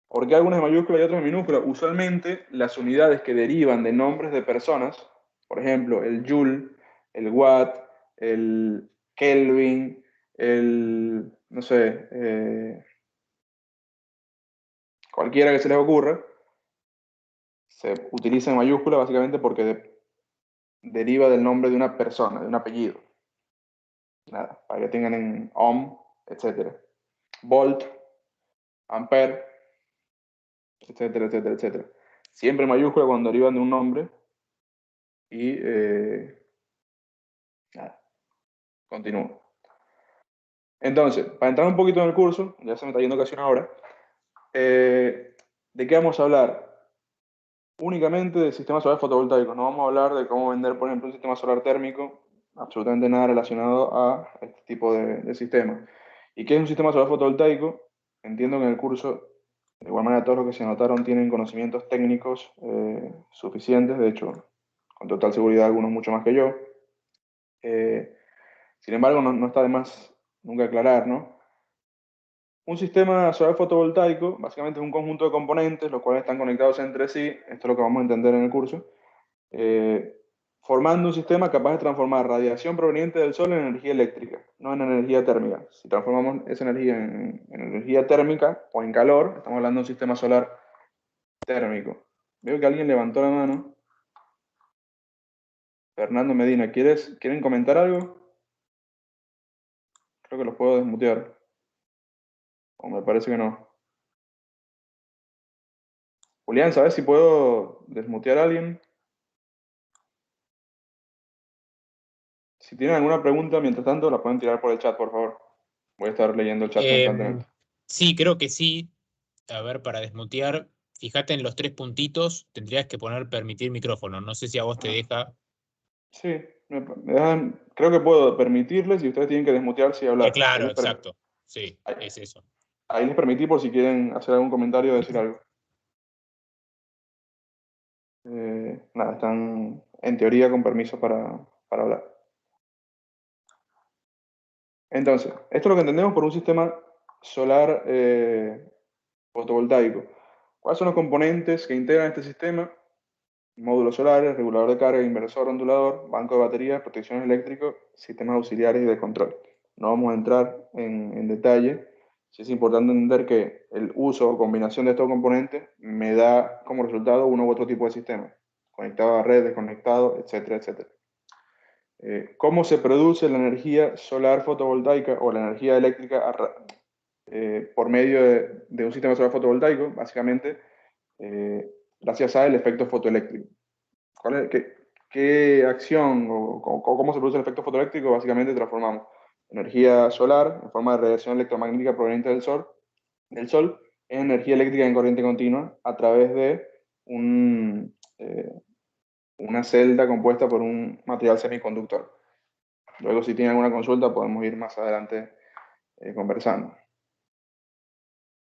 ¿Por qué algunas en mayúscula y otras en minúscula? Usualmente las unidades que derivan de nombres de personas, por ejemplo, el joule, el watt, el kelvin, no sé, cualquiera que se les ocurra, se utiliza en mayúscula básicamente porque deriva del nombre de una persona, de un apellido. Nada, para que tengan en ohm, etc. Volt, ampere, etcétera, etcétera, etcétera. Siempre en mayúscula cuando derivan de un nombre y nada, continúo. Entonces, para entrar un poquito en el curso, ya se me está yendo casi una hora, ¿de qué vamos a hablar? Únicamente del sistema solar fotovoltaico. No vamos a hablar de cómo vender, por ejemplo, un sistema solar térmico, absolutamente nada relacionado a este tipo de sistema. ¿Y qué es un sistema solar fotovoltaico? Entiendo que en el curso, de igual manera, todos los que se anotaron tienen conocimientos técnicos suficientes, de hecho, con total seguridad, algunos mucho más que yo. Sin embargo, no está de más nunca aclarar, ¿no? Un sistema solar fotovoltaico básicamente es un conjunto de componentes, los cuales están conectados entre sí, esto es lo que vamos a entender en el curso, formando un sistema capaz de transformar radiación proveniente del Sol en energía eléctrica, no en energía térmica. Si transformamos esa energía en energía térmica o en calor, estamos hablando de un sistema solar térmico. Veo que alguien levantó la mano. Fernando Medina, ¿quieren comentar algo? Creo que los puedo desmutear. O me parece que no. Julián, ¿sabes si puedo desmutear a alguien? Si tienen alguna pregunta, mientras tanto, la pueden tirar por el chat, por favor. Voy a estar leyendo el chat constantemente. Sí, creo que sí. A ver, para desmutear, fíjate en los tres puntitos, tendrías que poner permitir micrófono. No sé si a vos te Ah, deja. sí, creo que puedo permitirles y ustedes tienen que desmutearse y hablar. Claro, exacto. Sí, ahí, es eso. ahí les permití por si quieren hacer algún comentario o decir algo. Nada, están en teoría con permiso para hablar. Entonces, esto es lo que entendemos por un sistema solar fotovoltaico. ¿Cuáles son los componentes que integran este sistema? Módulos solares, regulador de carga, inversor ondulador, banco de baterías, protección eléctrico, sistemas auxiliares y de control. No vamos a entrar en detalle, sí es importante entender que el uso o combinación de estos componentes me da como resultado uno u otro tipo de sistema, conectado a red, desconectado, etcétera, etcétera. ¿Cómo se produce la energía solar fotovoltaica o la energía eléctrica por medio de un sistema solar fotovoltaico? Básicamente, gracias al efecto fotoeléctrico. ¿Qué acción o cómo se produce el efecto fotoeléctrico? Básicamente transformamos energía solar en forma de radiación electromagnética proveniente del sol en energía eléctrica en corriente continua a través de una celda compuesta por un material semiconductor. Luego, si tienen alguna consulta, podemos ir más adelante conversando.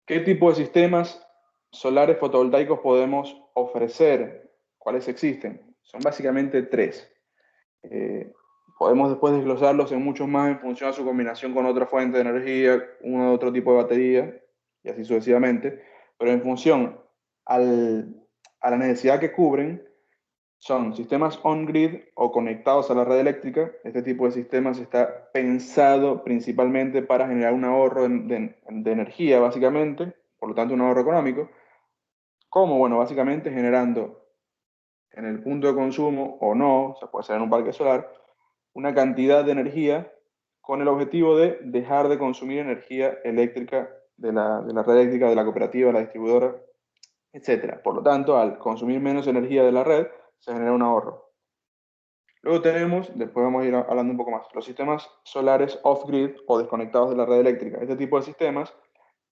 ¿Qué tipo de sistemas solares fotovoltaicos podemos ofrecer? ¿Cuáles existen? Son básicamente tres. Podemos después desglosarlos en muchos más en función de su combinación con otra fuente de energía, uno u otro tipo de batería, y así sucesivamente. Pero en función a la necesidad que cubren, son sistemas on-grid o conectados a la red eléctrica. Este tipo de sistemas está pensado principalmente para generar un ahorro de energía, básicamente, por lo tanto un ahorro económico. ¿Cómo? Bueno, básicamente generando en el punto de consumo o no, o sea, puede ser en un parque solar, una cantidad de energía con el objetivo de dejar de consumir energía eléctrica de la red eléctrica, de la cooperativa, de la distribuidora, etc. Por lo tanto, al consumir menos energía de la red, se genera un ahorro. Luego tenemos, después vamos a ir hablando un poco más, los sistemas solares off-grid o desconectados de la red eléctrica. Este tipo de sistemas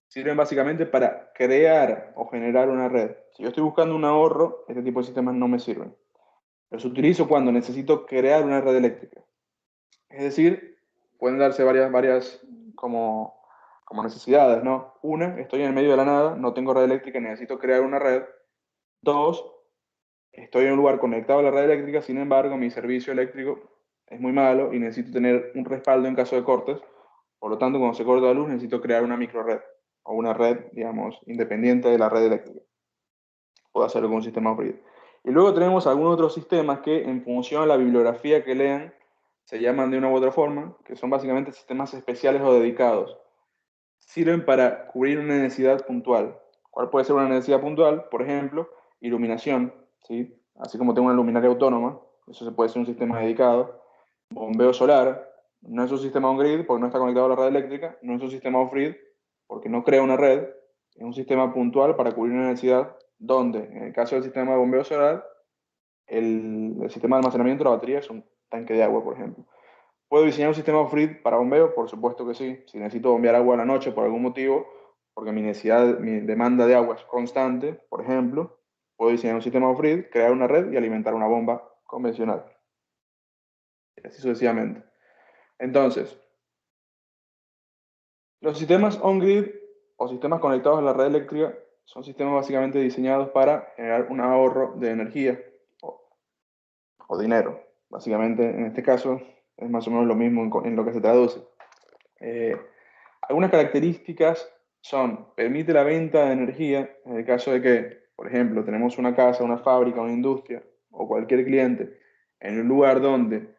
sirven básicamente para crear o generar una red. Si yo estoy buscando un ahorro, este tipo de sistemas no me sirven. Los utilizo cuando necesito crear una red eléctrica. Es decir, pueden darse varias como necesidades, ¿no? Una, estoy en el medio de la nada, no tengo red eléctrica, necesito crear una red. Dos, estoy en un lugar conectado a la red eléctrica, sin embargo, mi servicio eléctrico es muy malo y necesito tener un respaldo en caso de cortes. Por lo tanto, cuando se corta la luz, necesito crear una microred o una red, digamos, independiente de la red eléctrica. Puedo hacerlo con un sistema off-grid. Y luego tenemos algunos otros sistemas que, en función a la bibliografía que lean, se llaman de una u otra forma, que son básicamente sistemas especiales o dedicados. Sirven para cubrir una necesidad puntual. ¿Cuál puede ser una necesidad puntual? Por ejemplo, iluminación, ¿sí? Así como tengo una luminaria autónoma, eso se puede ser un sistema dedicado. Bombeo solar, no es un sistema on-grid porque no está conectado a la red eléctrica, no es un sistema off-grid porque no crea una red, es un sistema puntual para cubrir una necesidad donde, en el caso del sistema de bombeo solar, el sistema de almacenamiento de la batería es un tanque de agua, por ejemplo. ¿Puedo diseñar un sistema off-grid para bombeo? Por supuesto que sí. Si necesito bombear agua a la noche por algún motivo, porque mi demanda de agua es constante, por ejemplo, puedo diseñar un sistema off-grid, crear una red y alimentar una bomba convencional. Y así sucesivamente. Entonces, los sistemas on-grid o sistemas conectados a la red eléctrica son sistemas básicamente diseñados para generar un ahorro de energía o dinero. Básicamente, en este caso, es más o menos lo mismo en lo que se traduce. Algunas características son, permite la venta de energía en el caso de que, por ejemplo, tenemos una casa, una fábrica, una industria o cualquier cliente en un lugar donde,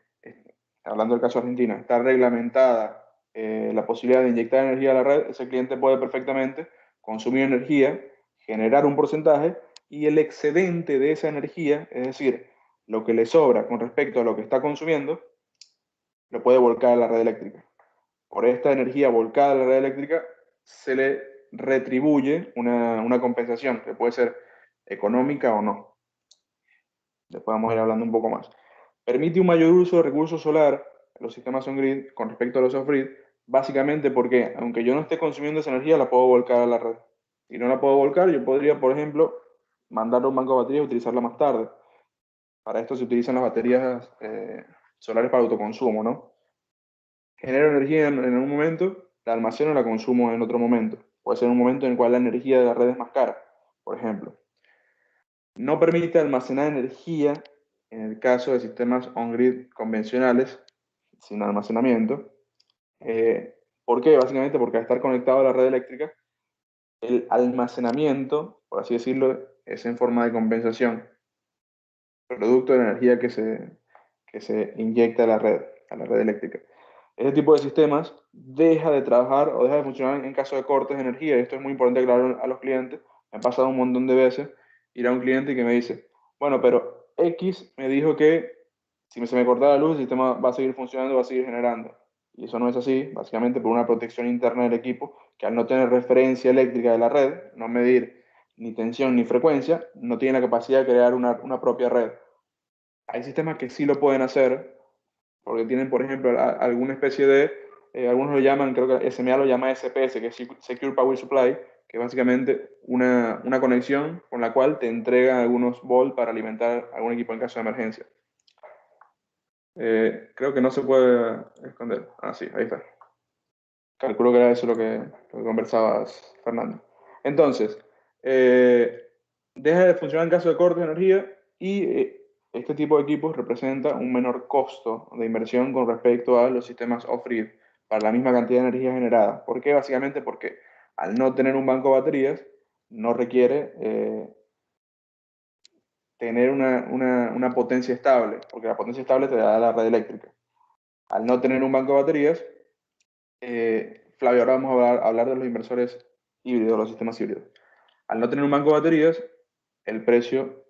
hablando del caso de Argentina, está reglamentada la posibilidad de inyectar energía a la red, ese cliente puede perfectamente consumir energía, generar un porcentaje y el excedente de esa energía, es decir, lo que le sobra con respecto a lo que está consumiendo, lo puede volcar a la red eléctrica. Por esta energía volcada a la red eléctrica se le retribuye una compensación que puede ser económica o no. Después vamos a ir hablando un poco más. Permite un mayor uso de recursos solar en los sistemas on-grid con respecto a los off-grid, básicamente porque aunque yo no esté consumiendo esa energía, la puedo volcar a la red. Si no la puedo volcar, yo podría, por ejemplo, mandarla a un banco de baterías y utilizarla más tarde. Para esto se utilizan las baterías solares para autoconsumo, ¿no? Genero energía en un momento, la almaceno y la consumo en otro momento. Puede ser un momento en el cual la energía de la red es más cara, por ejemplo. No permite almacenar energía en el caso de sistemas on-grid convencionales, sin almacenamiento. ¿Por qué? Básicamente porque al estar conectado a la red eléctrica, el almacenamiento, por así decirlo, es en forma de compensación, producto de la energía que se inyecta a la red eléctrica. Este tipo de sistemas deja de trabajar o deja de funcionar en caso de cortes de energía. Y esto es muy importante aclarar a los clientes. Me ha pasado un montón de veces ir a un cliente que me dice, bueno, pero X me dijo que si se me corta la luz, el sistema va a seguir funcionando, va a seguir generando. Y eso no es así, básicamente por una protección interna del equipo, que al no tener referencia eléctrica de la red, no medir ni tensión ni frecuencia, no tiene la capacidad de crear una propia red. Hay sistemas que sí lo pueden hacer, porque tienen, por ejemplo, alguna especie de, algunos lo llaman, creo que SMA lo llama SPS, que es Secure Power Supply, que es básicamente una conexión con la cual te entrega algunos volts para alimentar algún equipo en caso de emergencia. Creo que no se puede esconder. Ah, sí, ahí está. Calculo que era eso lo que conversabas, Fernando. Entonces, deja de funcionar en caso de corte de energía y este tipo de equipos representa un menor costo de inversión con respecto a los sistemas off-grid para la misma cantidad de energía generada. ¿Por qué? Básicamente porque al no tener un banco de baterías, no requiere tener una potencia estable, porque la potencia estable te da la red eléctrica. Al no tener un banco de baterías, Flavio, ahora vamos a hablar de los inversores híbridos, los sistemas híbridos. Al no tener un banco de baterías, el precio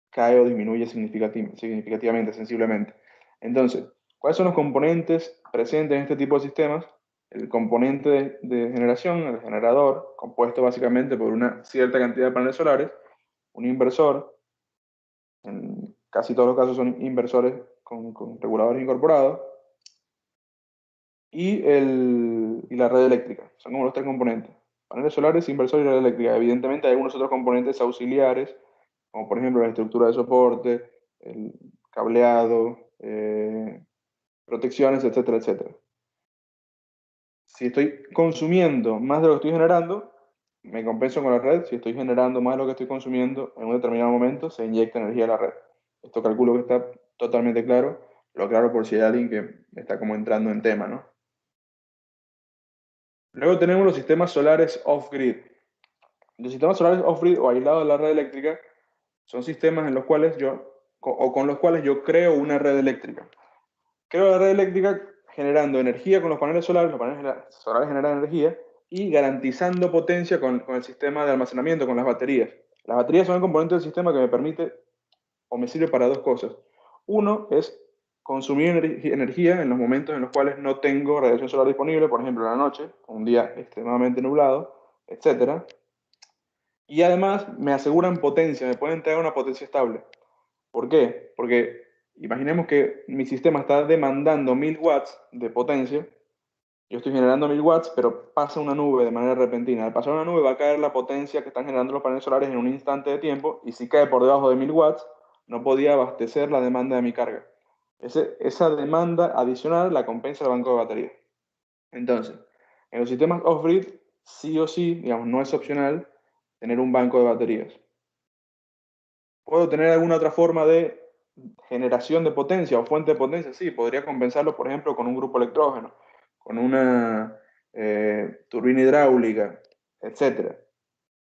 cae o disminuye significativamente, sensiblemente. Entonces, ¿cuáles son los componentes presentes en este tipo de sistemas? El componente de generación, el generador, compuesto básicamente por una cierta cantidad de paneles solares, un inversor, en casi todos los casos son inversores con reguladores incorporados, y la red eléctrica. Son como los tres componentes. Paneles solares, inversor y red eléctrica. Evidentemente hay algunos otros componentes auxiliares, como por ejemplo la estructura de soporte, el cableado, protecciones, etcétera, etcétera. Si estoy consumiendo más de lo que estoy generando, me compenso con la red. Si estoy generando más de lo que estoy consumiendo, en un determinado momento se inyecta energía a la red. Esto calculo que está totalmente claro. Lo aclaro por si hay alguien que está como entrando en tema, ¿no? Luego tenemos los sistemas solares off-grid. Los sistemas solares off-grid o aislados de la red eléctrica son sistemas en los cuales con los cuales yo creo una red eléctrica. Creo la red eléctrica generando energía con los paneles solares generan energía y garantizando potencia con el sistema de almacenamiento, con las baterías. Las baterías son el componente del sistema que me permite o me sirve para dos cosas. Uno es consumir energía en los momentos en los cuales no tengo radiación solar disponible, por ejemplo, en la noche, un día extremadamente nublado, etc. Y además me aseguran potencia, me pueden entregar una potencia estable. ¿Por qué? Porque imaginemos que mi sistema está demandando 1000 watts de potencia. Yo estoy generando 1000 watts, pero pasa una nube de manera repentina. Al pasar una nube va a caer la potencia que están generando los paneles solares en un instante de tiempo, y si cae por debajo de 1000 watts, no podía abastecer la demanda de mi carga. Esa demanda adicional la compensa el banco de baterías. Entonces, en los sistemas off-grid, sí o sí, digamos, no es opcional tener un banco de baterías. ¿Puedo tener alguna otra forma de generación de potencia o fuente de potencia? Sí, podría compensarlo, por ejemplo, con un grupo electrógeno, con una turbina hidráulica, etc.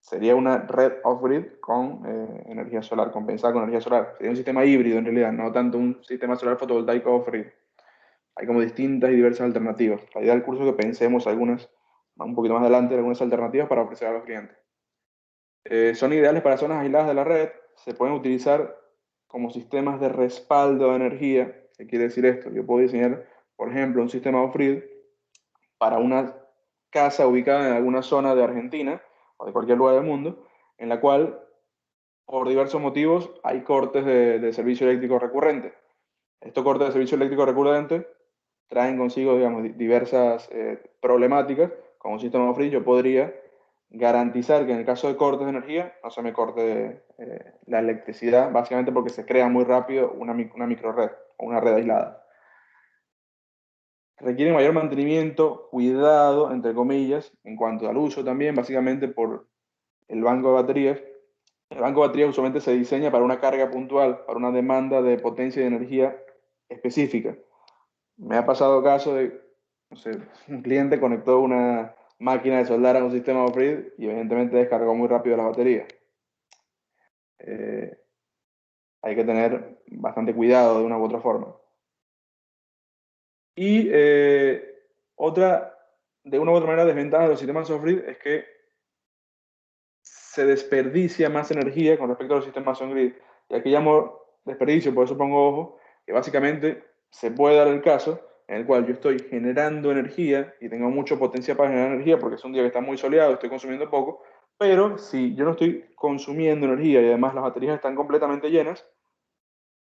Sería una red off-grid con energía solar, compensada con energía solar. Sería un sistema híbrido en realidad, no tanto un sistema solar fotovoltaico off-grid. Hay como distintas y diversas alternativas. La idea del curso es que pensemos algunas, un poquito más adelante, algunas alternativas para ofrecer a los clientes. Son ideales para zonas aisladas de la red, se pueden utilizar como sistemas de respaldo de energía. ¿Qué quiere decir esto? Yo puedo diseñar, por ejemplo, un sistema off-grid para una casa ubicada en alguna zona de Argentina o de cualquier lugar del mundo, en la cual, por diversos motivos, hay cortes de servicio eléctrico recurrente. Estos cortes de servicio eléctrico recurrente traen consigo, digamos, diversas problemáticas. Con un sistema off-grid yo podría garantizar que en el caso de cortes de energía no se me corte la electricidad, básicamente porque se crea muy rápido una microred o una red aislada. Requiere mayor mantenimiento, cuidado, entre comillas, en cuanto al uso también, básicamente por el banco de baterías. El banco de baterías usualmente se diseña para una carga puntual, para una demanda de potencia y de energía específica. Me ha pasado caso de, no sé, un cliente conectó una máquina de soldar a un sistema off-grid y evidentemente descargó muy rápido la batería. Eh, Hay que tener bastante cuidado de una u otra forma. Y otra de una u otra manera, desventaja de los sistemas off-grid es que se desperdicia más energía con respecto a los sistemas on-grid. Y aquí llamo desperdicio, por eso pongo ojo, que básicamente se puede dar el caso en el cual yo estoy generando energía y tengo mucho potencial para generar energía porque es un día que está muy soleado, estoy consumiendo poco, pero si yo no estoy consumiendo energía y además las baterías están completamente llenas,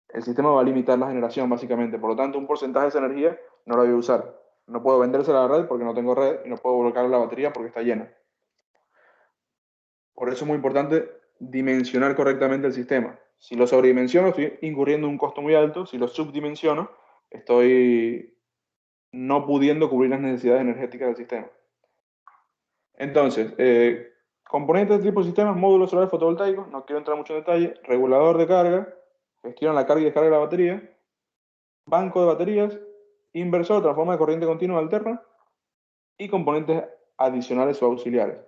el sistema va a limitar la generación básicamente. Por lo tanto, un porcentaje de esa energía no la voy a usar. No puedo vendérsela a la red porque no tengo red y no puedo bloquear la batería porque está llena. Por eso es muy importante dimensionar correctamente el sistema. Si lo sobredimensiono, estoy incurriendo en un costo muy alto. Si lo subdimensiono, estoy no pudiendo cubrir las necesidades energéticas del sistema. Entonces, componentes de tipo de sistemas, módulos solares fotovoltaicos, no quiero entrar mucho en detalle, regulador de carga, gestiona la carga y descarga de la batería, banco de baterías, inversor, transforma de corriente continua alterna y componentes adicionales o auxiliares.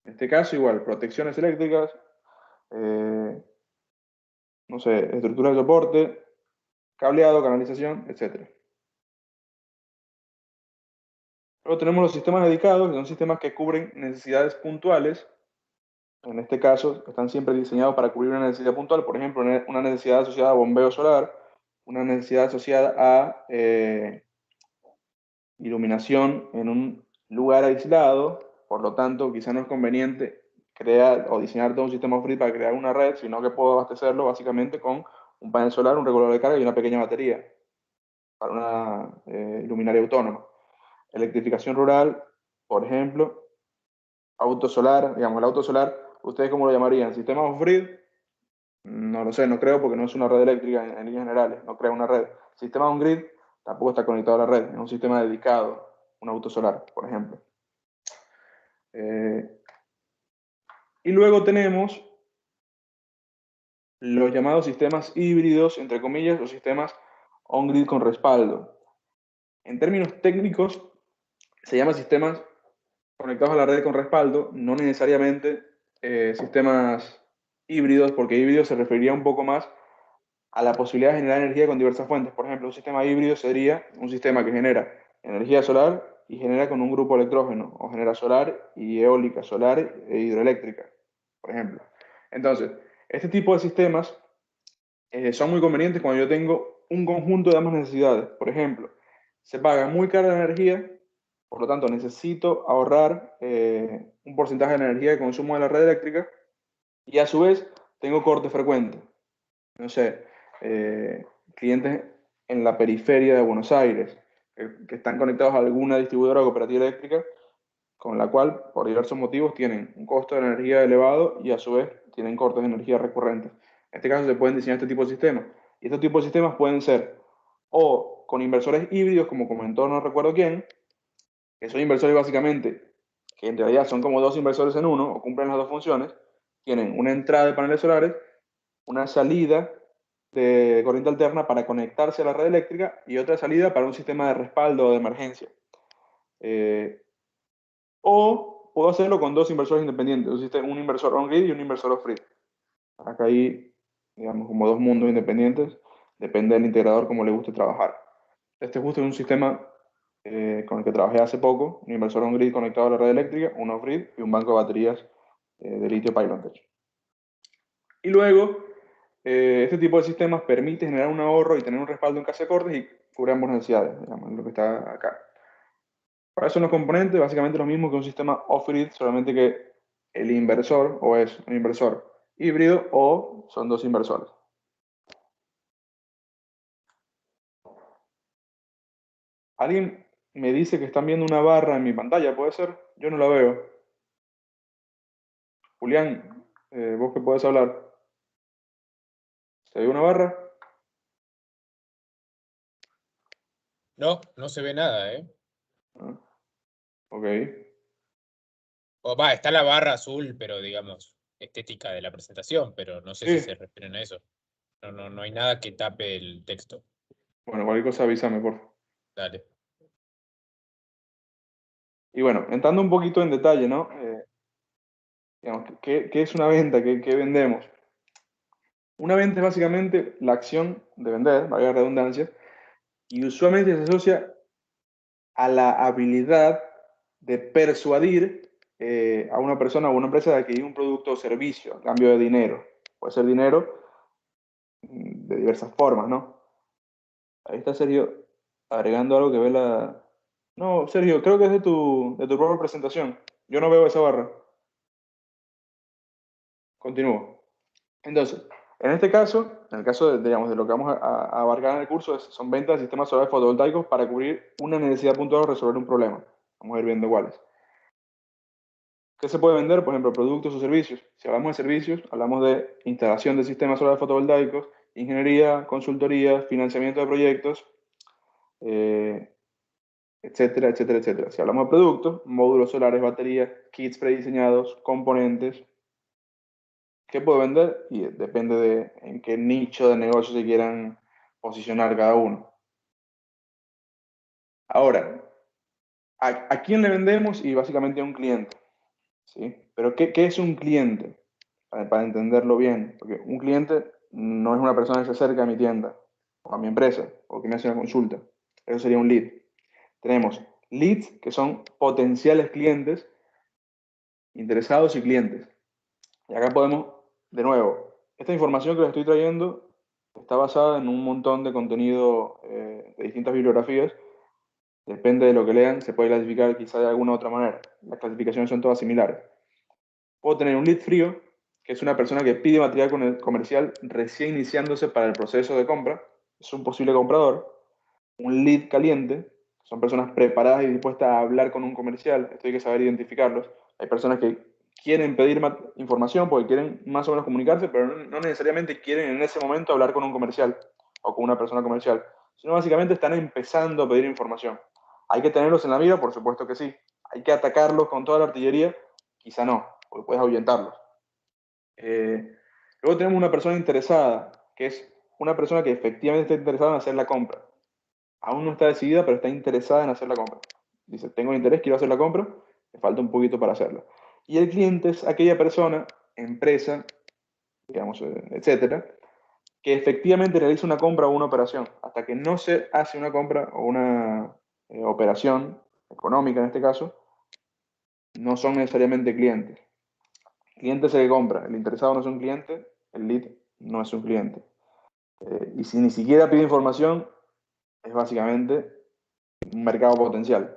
En este caso, igual, protecciones eléctricas, no sé, estructuras de soporte, cableado, canalización, etc. Luego tenemos los sistemas dedicados, que son sistemas que cubren necesidades puntuales. En este caso, están siempre diseñados para cubrir una necesidad puntual, por ejemplo, una necesidad asociada a bombeo solar, una necesidad asociada a iluminación en un lugar aislado, por lo tanto, quizá no es conveniente crear o diseñar todo un sistema off-grid para crear una red, sino que puedo abastecerlo básicamente con un panel solar, un regulador de carga y una pequeña batería para una luminaria autónoma. Electrificación rural, por ejemplo, auto solar, digamos, el auto solar, ¿ustedes cómo lo llamarían? ¿Sistema off-grid? No lo sé, no creo porque no es una red eléctrica en líneas generales, no crea una red. Sistema on-grid tampoco está conectado a la red, es un sistema dedicado, un auto solar, por ejemplo. Y luego tenemos los llamados sistemas híbridos, entre comillas, o sistemas on-grid con respaldo. En términos técnicos, se llama sistemas conectados a la red con respaldo, no necesariamente sistemas híbridos, porque híbrido se referiría un poco más a la posibilidad de generar energía con diversas fuentes. Por ejemplo, un sistema híbrido sería un sistema que genera energía solar y genera con un grupo electrógeno, o genera solar y eólica, solar e hidroeléctrica, por ejemplo. Entonces, este tipo de sistemas son muy convenientes cuando yo tengo un conjunto de ambas necesidades. Por ejemplo, se paga muy cara la energía, por lo tanto necesito ahorrar un porcentaje de la energía que consumo de la red eléctrica y a su vez tengo corte frecuente. No sé, clientes en la periferia de Buenos Aires que están conectados a alguna distribuidora o cooperativa eléctrica con la cual, por diversos motivos, tienen un costo de energía elevado y a su vez tienen cortes de energía recurrentes. En este caso se pueden diseñar este tipo de sistemas. Y estos tipos de sistemas pueden ser o con inversores híbridos, como comentó no recuerdo quién, que son inversores básicamente, que en realidad son como dos inversores en uno, o cumplen las dos funciones, tienen una entrada de paneles solares, una salida de corriente alterna para conectarse a la red eléctrica y otra salida para un sistema de respaldo o de emergencia. O puedo hacerlo con dos inversores independientes, un inversor on-grid y un inversor off-grid. Acá hay, digamos, como dos mundos independientes, depende del integrador cómo le guste trabajar. Este justo es un sistema con el que trabajé hace poco, un inversor on-grid conectado a la red eléctrica, un off-grid y un banco de baterías de litio PyLon-Tech. Y luego, este tipo de sistemas permite generar un ahorro y tener un respaldo en caso de cortes y cubre ambas necesidades, digamos, lo que está acá. Para eso los componentes, básicamente lo mismo que un sistema off-grid, solamente que el inversor o es un inversor híbrido o son dos inversores. Alguien me dice que están viendo una barra en mi pantalla, ¿puede ser? Yo no la veo. Julián, ¿vos qué podés hablar? ¿Se ve una barra? No, no se ve nada, ¿eh? Ah, ok. O va, está la barra azul, pero digamos, estética de la presentación, pero no sé si Sí. se refieren a eso. No hay nada que tape el texto. Bueno, cualquier cosa avísame, por favor. Dale. Y bueno, entrando un poquito en detalle, ¿no? Digamos, ¿qué es una venta? ¿Qué vendemos? Una venta es básicamente la acción de vender, valga la redundancia, y usualmente se asocia a la habilidad de persuadir a una persona o una empresa de adquirir un producto o servicio a cambio de dinero. Puede ser dinero de diversas formas, ¿no? Ahí está Sergio agregando algo que ve la... No, Sergio, creo que es de tu propia presentación. Yo no veo esa barra. Continúo. Entonces, en este caso, en el caso de, digamos, de lo que vamos a abarcar en el curso, son ventas de sistemas solares fotovoltaicos para cubrir una necesidad puntual o resolver un problema. Vamos a ir viendo cuáles. ¿Qué se puede vender? Por ejemplo, productos o servicios. Si hablamos de servicios, hablamos de instalación de sistemas solares fotovoltaicos, ingeniería, consultoría, financiamiento de proyectos, eh, etcétera, etcétera, etcétera. Si hablamos de productos, módulos solares, baterías, kits prediseñados, componentes. ¿Qué puedo vender? Y depende de en qué nicho de negocio se quieran posicionar cada uno. Ahora, ¿a quién le vendemos? Y básicamente a un cliente. ¿Sí? Pero ¿qué es un cliente? Para entenderlo bien. Porque un cliente no es una persona que se acerca a mi tienda o a mi empresa o que me hace una consulta. Eso sería un lead. Tenemos leads, que son potenciales clientes, interesados y clientes. Y acá podemos, de nuevo, esta información que les estoy trayendo está basada en un montón de contenido de distintas bibliografías. Depende de lo que lean, se puede clasificar quizá de alguna u otra manera. Las clasificaciones son todas similares. Puedo tener un lead frío, que es una persona que pide material comercial recién iniciándose para el proceso de compra. Es un posible comprador. Un lead caliente, son personas preparadas y dispuestas a hablar con un comercial. Esto hay que saber identificarlos. Hay personas que quieren pedir información porque quieren más o menos comunicarse, pero no necesariamente quieren en ese momento hablar con un comercial o con una persona comercial, sino básicamente están empezando a pedir información. ¿Hay que tenerlos en la mira? Por supuesto que sí. ¿Hay que atacarlos con toda la artillería? Quizá no, porque puedes ahuyentarlos. Luego tenemos una persona interesada, que es una persona que efectivamente está interesada en hacer la compra. Aún no está decidida, pero está interesada en hacer la compra. Dice, tengo interés, quiero hacer la compra, me falta un poquito para hacerla. Y el cliente es aquella persona, empresa, digamos, etcétera, que efectivamente realiza una compra o una operación. Hasta que no se hace una compra o una operación económica en este caso, no son necesariamente clientes. El cliente es el que compra, el interesado no es un cliente, el lead no es un cliente. Y si ni siquiera pide información, es básicamente un mercado potencial.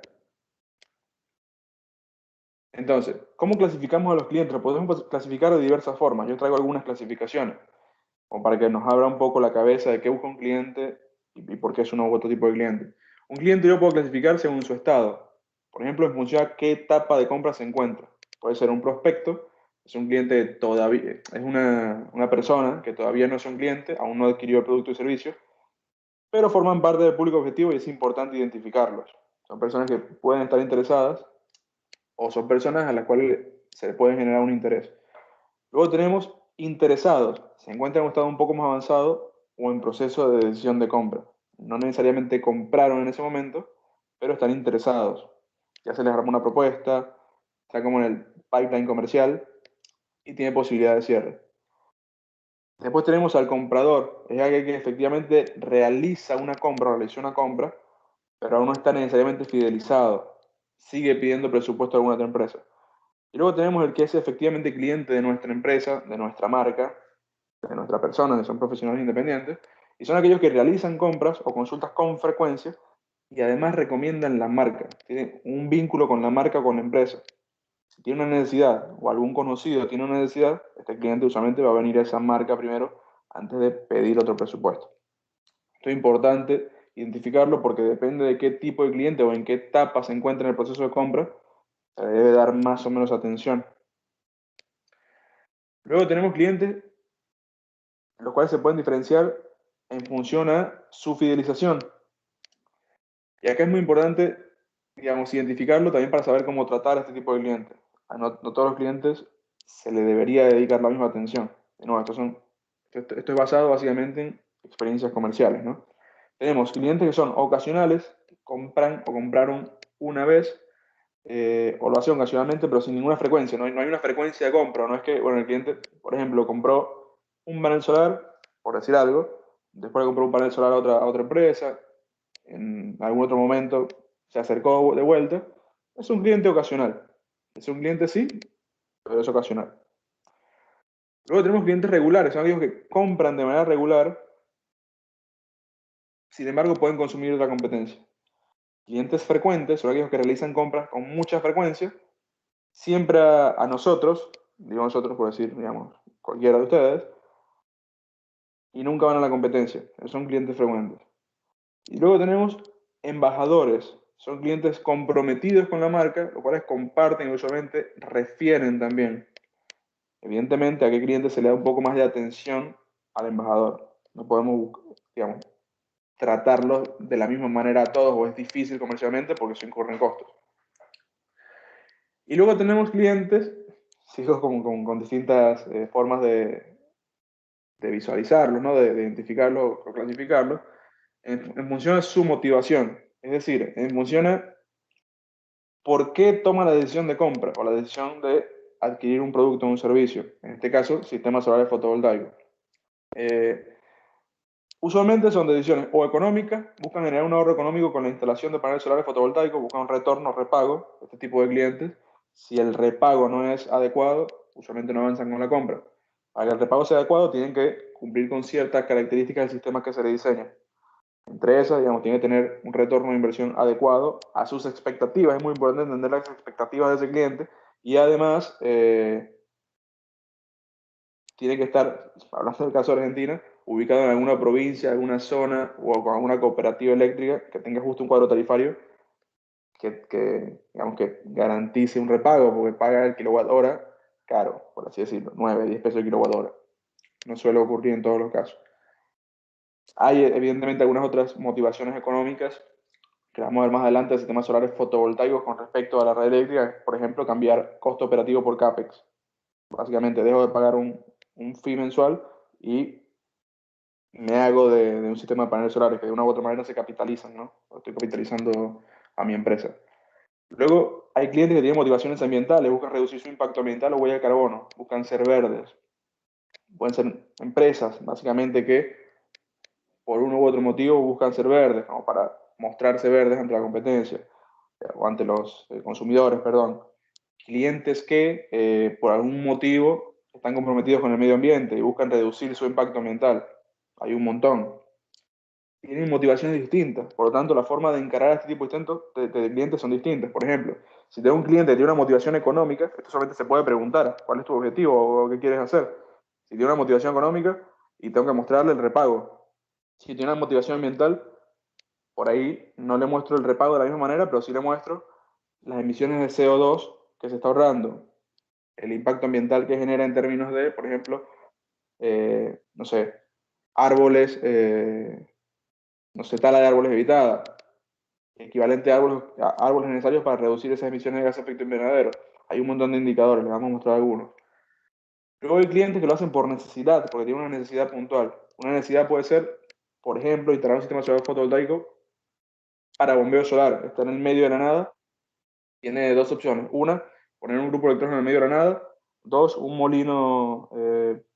Entonces, ¿cómo clasificamos a los clientes? Lo podemos clasificar de diversas formas. Yo traigo algunas clasificaciones, como para que nos abra un poco la cabeza de qué busca un cliente y por qué es uno u otro tipo de cliente. Un cliente yo puedo clasificar según su estado. Por ejemplo, en función a qué etapa de compra se encuentra. Puede ser un prospecto, es un cliente todavía, es una persona que todavía no es un cliente, aún no adquirió el producto y servicio, pero forman parte del público objetivo y es importante identificarlos. Son personas que pueden estar interesadas o son personas a las cuales se les puede generar un interés. Luego tenemos interesados, se encuentran en un estado un poco más avanzado o en proceso de decisión de compra. No necesariamente compraron en ese momento, pero están interesados. Ya se les armó una propuesta, está como en el pipeline comercial y tiene posibilidad de cierre. Después tenemos al comprador, es alguien que efectivamente realiza una compra, realizó una compra, pero aún no está necesariamente fidelizado. Sigue pidiendo presupuesto a alguna otra empresa. Y luego tenemos el que es efectivamente cliente de nuestra empresa, de nuestra marca, de nuestra persona, que son profesionales independientes, y son aquellos que realizan compras o consultas con frecuencia y además recomiendan la marca. Tienen un vínculo con la marca o con la empresa. Si tiene una necesidad o algún conocido tiene una necesidad, este cliente usualmente va a venir a esa marca primero antes de pedir otro presupuesto. Esto es importante identificarlo porque depende de qué tipo de cliente o en qué etapa se encuentra en el proceso de compra, se debe dar más o menos atención. Luego tenemos clientes, los cuales se pueden diferenciar en función a su fidelización. Y acá es muy importante, digamos, identificarlo también para saber cómo tratar a este tipo de clientes. No todos los clientes se le debería dedicar la misma atención. No, esto es basado básicamente en experiencias comerciales, ¿no? Tenemos clientes que son ocasionales, que compran o compraron una vez, o lo hacen ocasionalmente, pero sin ninguna frecuencia. No hay una frecuencia de compra. No es que, bueno, el cliente, por ejemplo, compró un panel solar, por decir algo, después le compró un panel solar a otra empresa, en algún otro momento se acercó de vuelta Es un cliente ocasional. Es un cliente sí, pero es ocasional. Luego tenemos clientes regulares, son aquellos que compran de manera regular, sin embargo pueden consumir de la competencia. Clientes frecuentes son aquellos que realizan compras con mucha frecuencia, siempre a nosotros, digo nosotros por decir, digamos, cualquiera de ustedes, y nunca van a la competencia. Esos son clientes frecuentes. Y luego tenemos embajadores. Son clientes comprometidos con la marca, los cuales comparten y usualmente refieren también. Evidentemente, a qué cliente se le da un poco más de atención al embajador. No podemos, digamos, tratarlos de la misma manera a todos, o es difícil comercialmente porque eso incurre en costos. Y luego tenemos clientes, sigo con distintas formas de visualizarlos, ¿no? de identificarlos o clasificarlos, en función de su motivación. Es decir, en función de por qué toma la decisión de compra o la decisión de adquirir un producto o un servicio. En este caso, sistemas solares fotovoltaicos. Usualmente son decisiones o económicas, buscan generar un ahorro económico con la instalación de paneles solares fotovoltaicos, buscan un retorno, repago, este tipo de clientes. Si el repago no es adecuado, usualmente no avanzan con la compra. Para que el repago sea adecuado, tienen que cumplir con ciertas características del sistema que se le diseña. Entre esas, digamos, tiene que tener un retorno de inversión adecuado a sus expectativas. Es muy importante entender las expectativas de ese cliente y además tiene que estar, hablando del caso de Argentina, ubicado en alguna provincia, alguna zona o con alguna cooperativa eléctrica que tenga justo un cuadro tarifario digamos, que garantice un repago, porque paga el kilowatt hora caro, por así decirlo, 9, 10 pesos el kilowatt hora. No suele ocurrir en todos los casos. Hay evidentemente algunas otras motivaciones económicas que vamos a ver más adelante de sistemas solares fotovoltaicos con respecto a la red eléctrica, por ejemplo, cambiar costo operativo por CAPEX. Básicamente dejo de pagar un fee mensual y me hago de un sistema de paneles solares que de una u otra manera se capitalizan, ¿no? Estoy capitalizando a mi empresa. Luego, hay clientes que tienen motivaciones ambientales, buscan reducir su impacto ambiental o huella de carbono, buscan ser verdes. Pueden ser empresas, básicamente, que por uno u otro motivo buscan ser verdes, como para mostrarse verdes ante la competencia, o ante los consumidores, perdón. Clientes que, por algún motivo, están comprometidos con el medio ambiente y buscan reducir su impacto ambiental. Hay un montón. Tienen motivaciones distintas, por lo tanto, la forma de encarar a este tipo de clientes son distintas. Por ejemplo, si tengo un cliente que tiene una motivación económica, esto solamente se puede preguntar, ¿cuál es tu objetivo o qué quieres hacer? Si tiene una motivación económica y tengo que mostrarle el repago. Si tiene una motivación ambiental, por ahí no le muestro el repago de la misma manera, pero sí le muestro las emisiones de CO2 que se está ahorrando, el impacto ambiental que genera en términos de, por ejemplo, no sé, árboles, no sé, tala de árboles evitada, equivalente a árboles necesarios para reducir esas emisiones de gases de efecto invernadero. Hay un montón de indicadores, les vamos a mostrar algunos. Luego hay clientes que lo hacen por necesidad, porque tienen una necesidad puntual. Una necesidad puede ser, por ejemplo, instalar un sistema solar fotovoltaico para bombeo solar. Está en el medio de la nada. Tiene dos opciones. Una, poner un grupo de electrones en el medio de la nada. Dos, un molino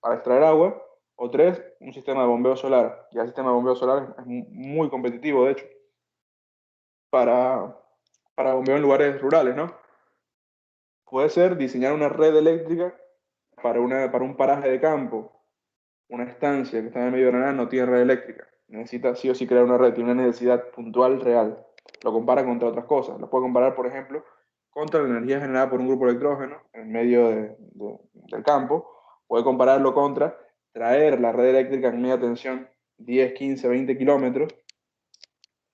para extraer agua. O tres, un sistema de bombeo solar. Ya el sistema de bombeo solar es muy competitivo, de hecho, para, para bombeo en lugares rurales, ¿no? Puede ser diseñar una red eléctrica para un paraje de campo, una estancia que está en el medio de la nada, no tiene red eléctrica. Necesita sí o sí crear una red, tiene una necesidad puntual real. Lo compara contra otras cosas. Lo puede comparar, por ejemplo, contra la energía generada por un grupo de electrógeno en el medio del campo. Puede compararlo contra traer la red eléctrica en media tensión 10, 15, 20 kilómetros,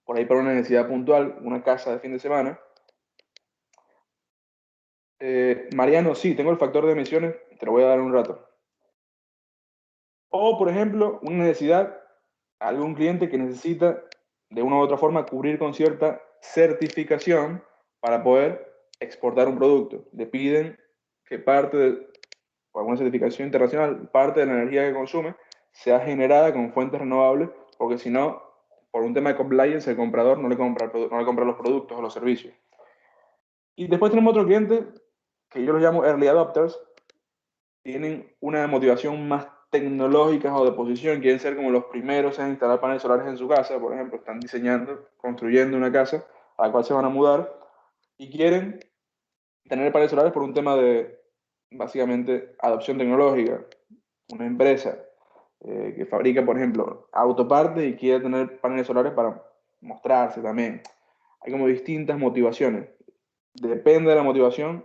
por ahí para una necesidad puntual, una casa de fin de semana. Mariano, sí, tengo el factor de emisiones, te lo voy a dar un rato. O, por ejemplo, una necesidad, algún cliente que necesita de una u otra forma cubrir con cierta certificación para poder exportar un producto. Le piden que por alguna certificación internacional, parte de la energía que consume sea generada con fuentes renovables, porque si no, por un tema de compliance, el comprador no le compra los productos o los servicios. Y después tenemos otro cliente que yo los llamo early adopters, tienen una motivación más tecnológica o de posición, quieren ser como los primeros en instalar paneles solares en su casa, por ejemplo, están diseñando, construyendo una casa a la cual se van a mudar y quieren tener paneles solares por un tema de, básicamente, adopción tecnológica. Una empresa que fabrica, por ejemplo, autopartes y quiere tener paneles solares para mostrarse también. Hay como distintas motivaciones. Depende de la motivación,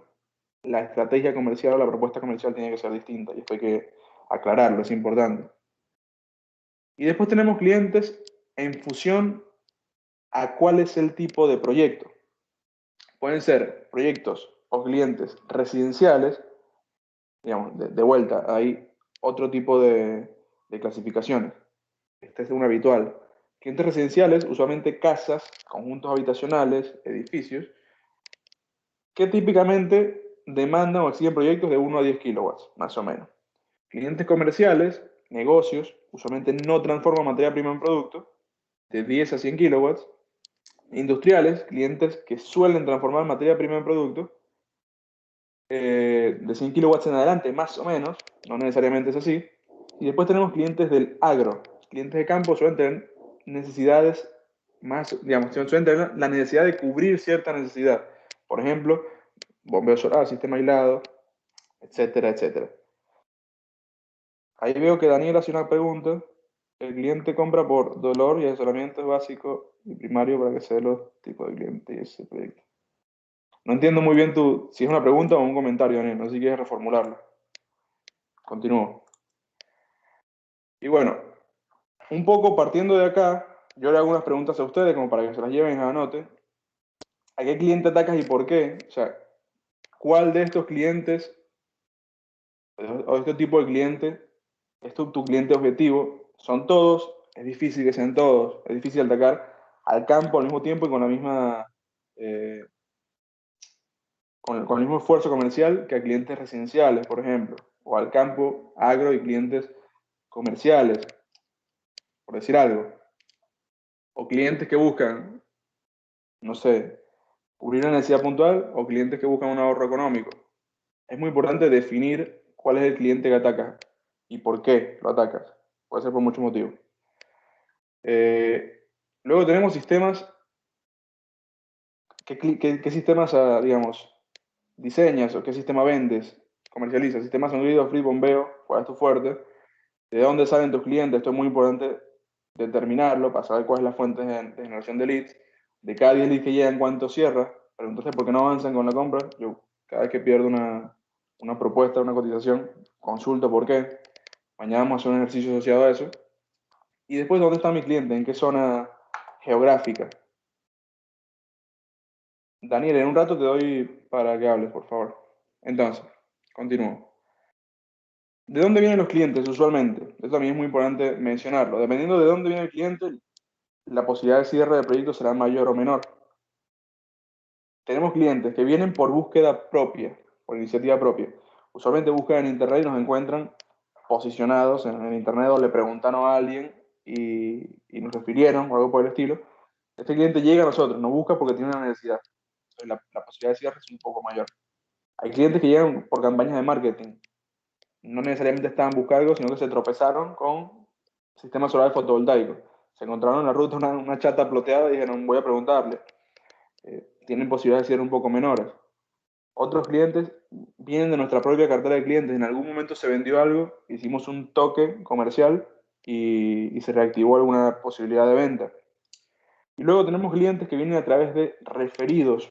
la estrategia comercial o la propuesta comercial tiene que ser distinta y esto hay que aclararlo, es importante. Y después tenemos clientes en función a cuál es el tipo de proyecto. Pueden ser proyectos o clientes residenciales, digamos, de vuelta, hay otro tipo de clasificaciones. Este es un habitual. Clientes residenciales, usualmente casas, conjuntos habitacionales, edificios, que típicamente demandan o exigen proyectos de 1 a 10 kilowatts, más o menos. Clientes comerciales, negocios, usualmente no transforman materia prima en producto, de 10 a 100 kilowatts. Industriales, clientes que suelen transformar materia prima en producto, de 100 kilowatts en adelante, más o menos, no necesariamente es así. Y después tenemos clientes del agro. Clientes de campo suelen tener necesidades más, digamos, suelen tener la necesidad de cubrir cierta necesidad. Por ejemplo, bombeo solar, sistema aislado, etcétera, etcétera. Ahí veo que Daniel hace una pregunta. El cliente compra por dolor y asesoramiento básico y primario para que se den los tipos de clientes y ese proyecto. No entiendo muy bien si es una pregunta o un comentario, Daniel. No sé si quieres reformularlo. Continúo. Y bueno, un poco partiendo de acá, yo le hago unas preguntas a ustedes como para que se las lleven y las anoten. ¿A qué cliente atacas y por qué? O sea, ¿cuál de estos clientes o este tipo de cliente es tu cliente objetivo? ¿Son todos? Es difícil que sean todos. Es difícil atacar al campo al mismo tiempo y con la misma, con el mismo esfuerzo comercial que a clientes residenciales, por ejemplo, o al campo, agro y clientes comerciales, por decir algo. O clientes que buscan, no sé, cubrir una necesidad puntual o clientes que buscan un ahorro económico. Es muy importante definir cuál es el cliente que atacas y por qué lo atacas. Puede ser por muchos motivos. Luego tenemos sistemas. ¿Qué sistemas, digamos, diseñas o qué sistema vendes, comercializas? Sistemas sonido, free, bombeo, cuál es tu fuerte, de dónde salen tus clientes, esto es muy importante determinarlo para saber cuál es la fuente de generación de leads. De cada 10 leads que llegan, ¿cuánto cierra? Pero entonces, ¿por qué no avanzan con la compra? Yo cada vez que pierdo una propuesta, una cotización, consulto por qué. Mañana vamos a hacer un ejercicio asociado a eso. Y después, ¿dónde está mi cliente? ¿En qué zona geográfica? Daniel, en un rato te doy para que hables, por favor. Entonces, continúo. ¿De dónde vienen los clientes usualmente? Esto también es muy importante mencionarlo. Dependiendo de dónde viene el cliente, la posibilidad de cierre de proyecto será mayor o menor. Tenemos clientes que vienen por búsqueda propia, por iniciativa propia. Usualmente buscan en Internet y nos encuentran posicionados en Internet o le preguntaron a alguien y nos refirieron o algo por el estilo. Este cliente llega a nosotros, nos busca porque tiene una necesidad. Entonces, la posibilidad de cierre es un poco mayor. Hay clientes que llegan por campañas de marketing. No necesariamente estaban buscando, sino que se tropezaron con sistemas solares fotovoltaicos. Se encontraron en la ruta una chata ploteada y dijeron, voy a preguntarle. Tienen posibilidades de ser un poco menores. Otros clientes vienen de nuestra propia cartera de clientes. En algún momento se vendió algo, hicimos un toque comercial y se reactivó alguna posibilidad de venta. Y luego tenemos clientes que vienen a través de referidos.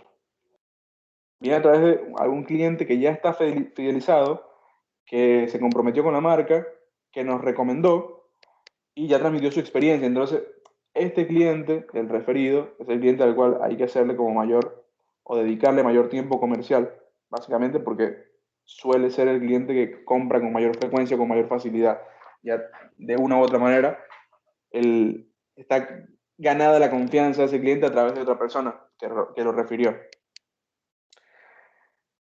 Vienen a través de algún cliente que ya está fidelizado, que se comprometió con la marca, que nos recomendó y ya transmitió su experiencia. Entonces, este cliente, el referido, es el cliente al cual hay que hacerle como mayor o dedicarle mayor tiempo comercial, básicamente porque suele ser el cliente que compra con mayor frecuencia, con mayor facilidad. Ya de una u otra manera, está ganada la confianza de ese cliente a través de otra persona que lo refirió.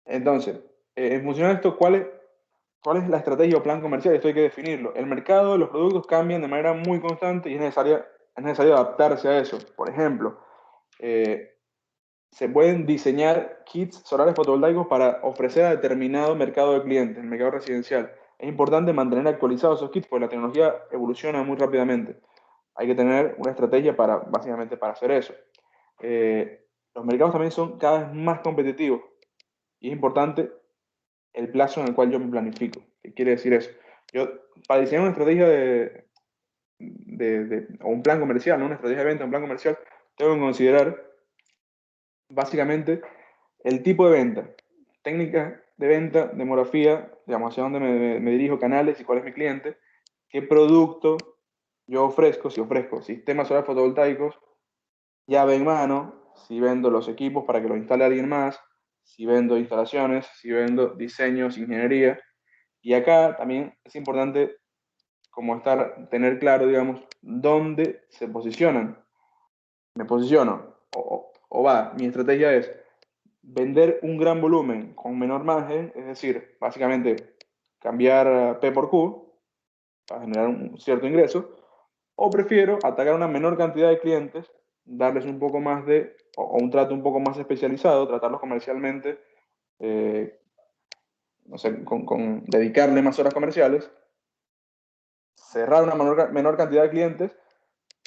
Entonces, en función de esto, ¿cuál es la estrategia o plan comercial? Esto hay que definirlo. El mercado de los productos cambian de manera muy constante y es necesario adaptarse a eso. Por ejemplo, se pueden diseñar kits solares fotovoltaicos para ofrecer a determinado mercado de clientes, el mercado residencial. Es importante mantener actualizados esos kits porque la tecnología evoluciona muy rápidamente. Hay que tener una estrategia básicamente para hacer eso. los mercados también son cada vez más competitivos y es importante el plazo en el cual yo me planifico. ¿Qué quiere decir eso? Yo, para diseñar una estrategia o un plan comercial, ¿no? Una estrategia de venta, un plan comercial, tengo que considerar básicamente el tipo de venta, técnica de venta, demografía, digamos, hacia dónde me dirijo, canales y cuál es mi cliente, qué producto yo ofrezco, si ofrezco sistemas solares fotovoltaicos, llave en mano, si vendo los equipos para que los instale alguien más, si vendo instalaciones, si vendo diseños, ingeniería. Y acá también es importante como tener claro, digamos, dónde se posicionan. Me posiciono, mi estrategia es vender un gran volumen con menor margen, es decir, básicamente cambiar P por Q para generar un cierto ingreso, o prefiero atacar una menor cantidad de clientes, darles un poco más o un trato un poco más especializado, tratarlos comercialmente, eh, no sé, dedicarle más horas comerciales, cerrar una menor cantidad de clientes,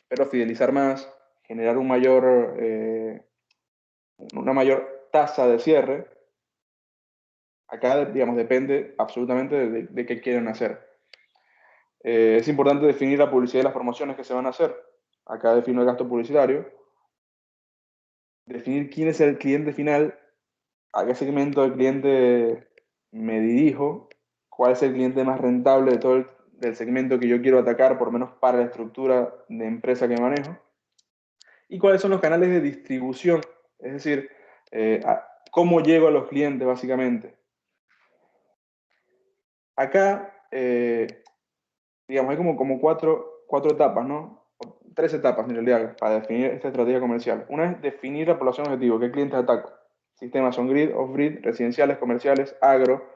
pero fidelizar más, generar una mayor tasa de cierre. Acá, digamos, depende absolutamente de qué quieren hacer. Es importante definir la publicidad y las promociones que se van a hacer. Acá defino el gasto publicitario. Definir quién es el cliente final, a qué segmento del cliente me dirijo, cuál es el cliente más rentable de del segmento que yo quiero atacar, por lo menos para la estructura de empresa que manejo, y cuáles son los canales de distribución, es decir, cómo llego a los clientes básicamente. Acá, digamos, hay como cuatro etapas, ¿no? Tres etapas en realidad para definir esta estrategia comercial. Una es definir la población objetivo, qué clientes ataco. Sistemas on-grid, off-grid, residenciales, comerciales, agro,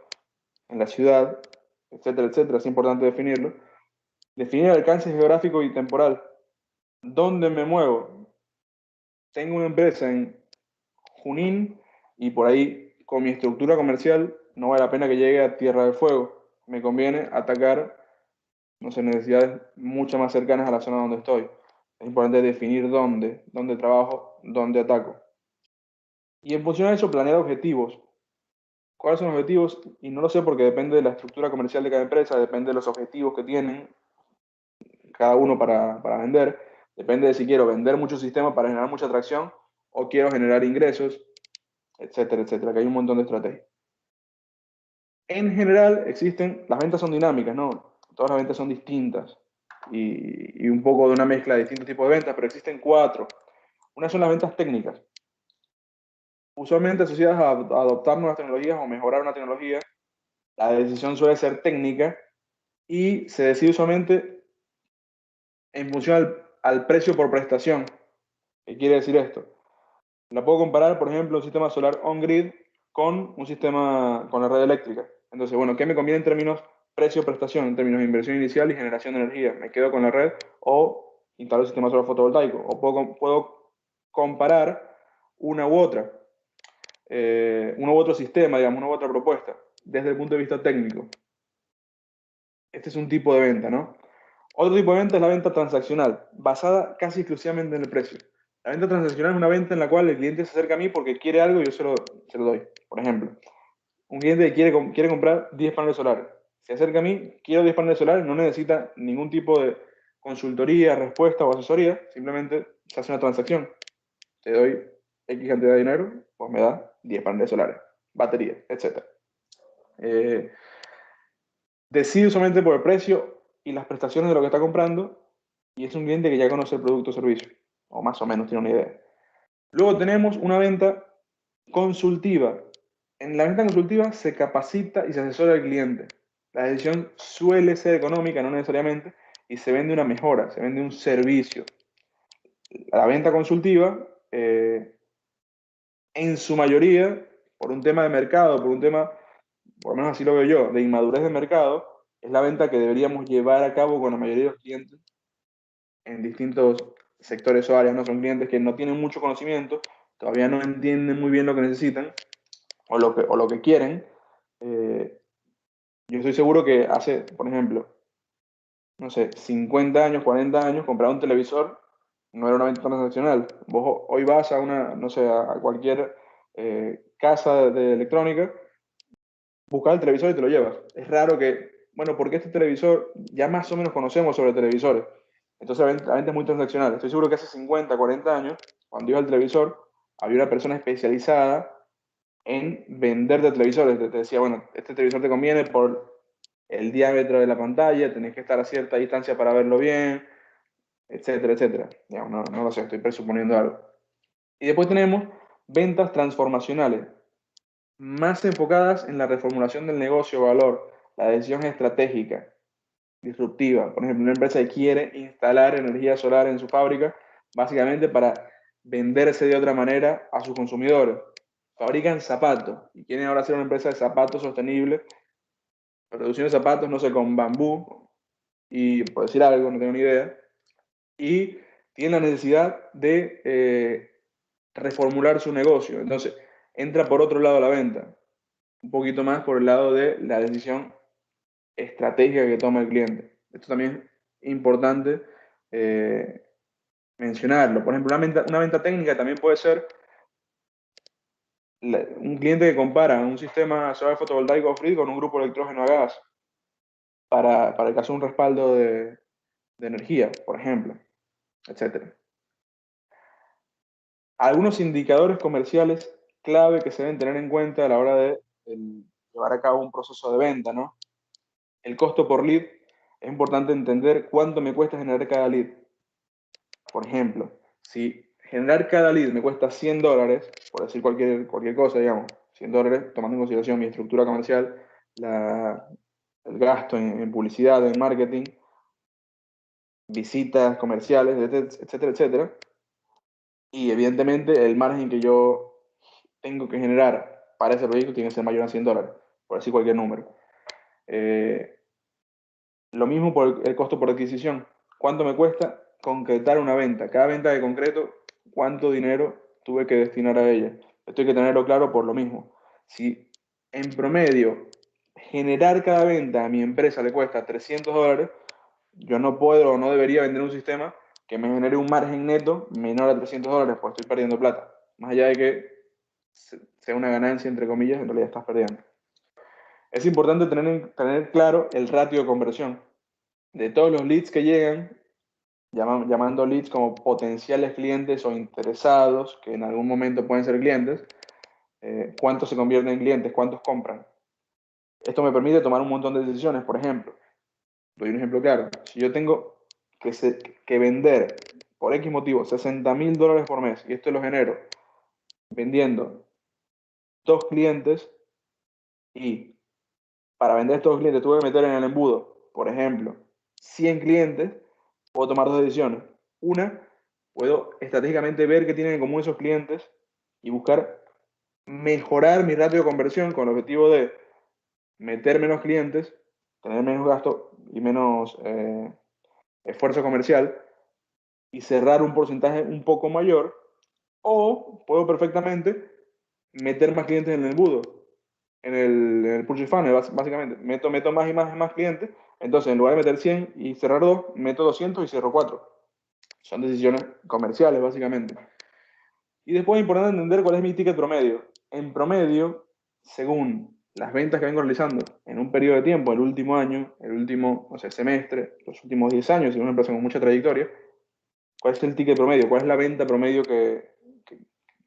en la ciudad, etcétera, etcétera. Es importante definirlo. Definir el alcance geográfico y temporal. ¿Dónde me muevo? Tengo una empresa en Junín y por ahí con mi estructura comercial no vale la pena que llegue a Tierra del Fuego. Me conviene atacar, no sé, necesidades mucho más cercanas a la zona donde estoy. Es importante definir dónde trabajo, dónde ataco. Y en función de eso, planear objetivos. ¿Cuáles son los objetivos? Y no lo sé porque depende de la estructura comercial de cada empresa, depende de los objetivos que tienen cada uno para vender. Depende de si quiero vender muchos sistemas para generar mucha atracción o quiero generar ingresos, etcétera, etcétera, que hay un montón de estrategias. En general, las ventas son dinámicas, ¿no? Todas las ventas son distintas y un poco de una mezcla de distintos tipos de ventas, pero existen cuatro. Una son las ventas técnicas. Usualmente asociadas a adoptar nuevas tecnologías o mejorar una tecnología, la decisión suele ser técnica y se decide usualmente en función al precio por prestación. ¿Qué quiere decir esto? La puedo comparar, por ejemplo, un sistema solar on-grid con un sistema con la red eléctrica. Entonces, bueno, ¿qué me conviene en términos precio-prestación, en términos de inversión inicial y generación de energía? ¿Me quedo con la red o instalo el sistema solar fotovoltaico? O puedo comparar una u otra, uno u otro sistema, digamos, una u otra propuesta, desde el punto de vista técnico. Este es un tipo de venta, ¿no? Otro tipo de venta es la venta transaccional, basada casi exclusivamente en el precio. La venta transaccional es una venta en la cual el cliente se acerca a mí porque quiere algo y yo se lo doy. Por ejemplo, un cliente que quiere comprar 10 paneles solares. Se acerca a mí, quiero 10 paneles solares, no necesita ningún tipo de consultoría, respuesta o asesoría, simplemente se hace una transacción. Te doy X cantidad de dinero, pues me da 10 paneles solares, batería, etc. Decide solamente por el precio y las prestaciones de lo que está comprando y es un cliente que ya conoce el producto o servicio, o más o menos tiene una idea. Luego tenemos una venta consultiva. En la venta consultiva se capacita y se asesora al cliente. La decisión suele ser económica, no necesariamente, y se vende una mejora, se vende un servicio. La venta consultiva, en su mayoría, por un tema de mercado, por un tema, por lo menos así lo veo yo, de inmadurez de mercado, es la venta que deberíamos llevar a cabo con la mayoría de los clientes en distintos sectores o áreas. No son clientes que no tienen mucho conocimiento, todavía no entienden muy bien lo que necesitan o lo que quieren. Yo estoy seguro que hace, por ejemplo, no sé, 50 años, 40 años, comprar un televisor no era una venta transaccional. Vos hoy vas a una, no sé, a cualquier casa de electrónica, buscas el televisor y te lo llevas. Es raro que, bueno, porque este televisor ya más o menos conocemos sobre televisores. Entonces la venta es muy transaccional. Estoy seguro que hace 50, 40 años, cuando iba al televisor, había una persona especializada en vender de televisores. Te decía, bueno, este televisor te conviene por el diámetro de la pantalla, tenés que estar a cierta distancia para verlo bien, etcétera, etcétera. Digamos, no lo sé, estoy presuponiendo algo. Y después tenemos ventas transformacionales, más enfocadas en la reformulación del negocio o valor, la decisión estratégica, disruptiva. Por ejemplo, una empresa que quiere instalar energía solar en su fábrica, básicamente para venderse de otra manera a sus consumidores. Fabrican zapatos y quieren ahora ser una empresa de zapatos sostenible, producción de zapatos, no sé, con bambú, y por decir algo, no tengo ni idea, y tienen la necesidad de reformular su negocio. Entonces, entra por otro lado la venta, un poquito más por el lado de la decisión estratégica que toma el cliente. Esto también es importante mencionarlo. Por ejemplo, una venta técnica también puede ser un cliente que compara un sistema solar fotovoltaico off-grid con un grupo electrógeno a gas para el caso de un respaldo de energía, por ejemplo, etc. Algunos indicadores comerciales clave que se deben tener en cuenta a la hora de llevar a cabo un proceso de venta, ¿no? El costo por lead. Es importante entender cuánto me cuesta generar cada lead. Por ejemplo, si generar cada lead me cuesta $100, por decir cualquier cosa, digamos, $100, tomando en consideración mi estructura comercial, el gasto en publicidad, en marketing, visitas comerciales, etcétera, etcétera, y evidentemente el margen que yo tengo que generar para ese proyecto tiene que ser mayor a $100, por decir cualquier número. Lo mismo por el costo por adquisición. ¿Cuánto me cuesta concretar una venta? Cada venta de concreto, ¿cuánto dinero tuve que destinar a ella? Esto hay que tenerlo claro por lo mismo. Si en promedio generar cada venta a mi empresa le cuesta $300, yo no puedo o no debería vender un sistema que me genere un margen neto menor a $300, pues estoy perdiendo plata. Más allá de que sea una ganancia, entre comillas, en realidad estás perdiendo. Es importante tener claro el ratio de conversión. De todos los leads que llegan, llamando leads como potenciales clientes o interesados, que en algún momento pueden ser clientes, ¿cuántos se convierten en clientes? ¿Cuántos compran? Esto me permite tomar un montón de decisiones. Por ejemplo, doy un ejemplo claro. Si yo tengo que vender por X motivo $60.000 por mes y esto lo genero vendiendo 2 clientes y para vender estos clientes tuve que meter en el embudo, por ejemplo, 100 clientes, puedo tomar dos decisiones. Una, puedo estratégicamente ver qué tienen en común esos clientes y buscar mejorar mi ratio de conversión con el objetivo de meter menos clientes, tener menos gasto y menos esfuerzo comercial y cerrar un porcentaje un poco mayor. O puedo perfectamente meter más clientes en el embudo, en el purchase funnel, básicamente. Meto más y más clientes. Entonces, en lugar de meter 100 y cerrar 2, meto 200 y cierro 4. Son decisiones comerciales, básicamente. Y después es importante entender cuál es mi ticket promedio. En promedio, según las ventas que vengo realizando en un periodo de tiempo, el último año, el último, no sé, semestre, los últimos 10 años, si es una empresa con mucha trayectoria, ¿cuál es el ticket promedio? ¿Cuál es la venta promedio que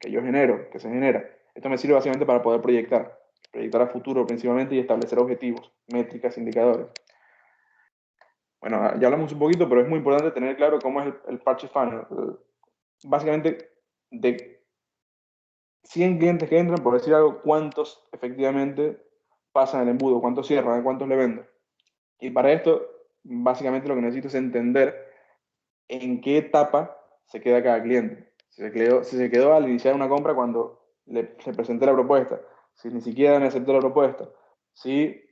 yo genero, que se genera? Esto me sirve básicamente para poder proyectar a futuro principalmente y establecer objetivos, métricas, indicadores. Bueno, ya hablamos un poquito, pero es muy importante tener claro cómo es el purchase funnel. Básicamente, de 100 clientes que entran, por decir algo, ¿cuántos efectivamente pasan el embudo? ¿Cuántos cierran? ¿Cuántos le venden? Y para esto, básicamente lo que necesito es entender en qué etapa se queda cada cliente. Si se quedó al iniciar una compra cuando le presenté la propuesta, si ni siquiera me aceptó la propuesta, si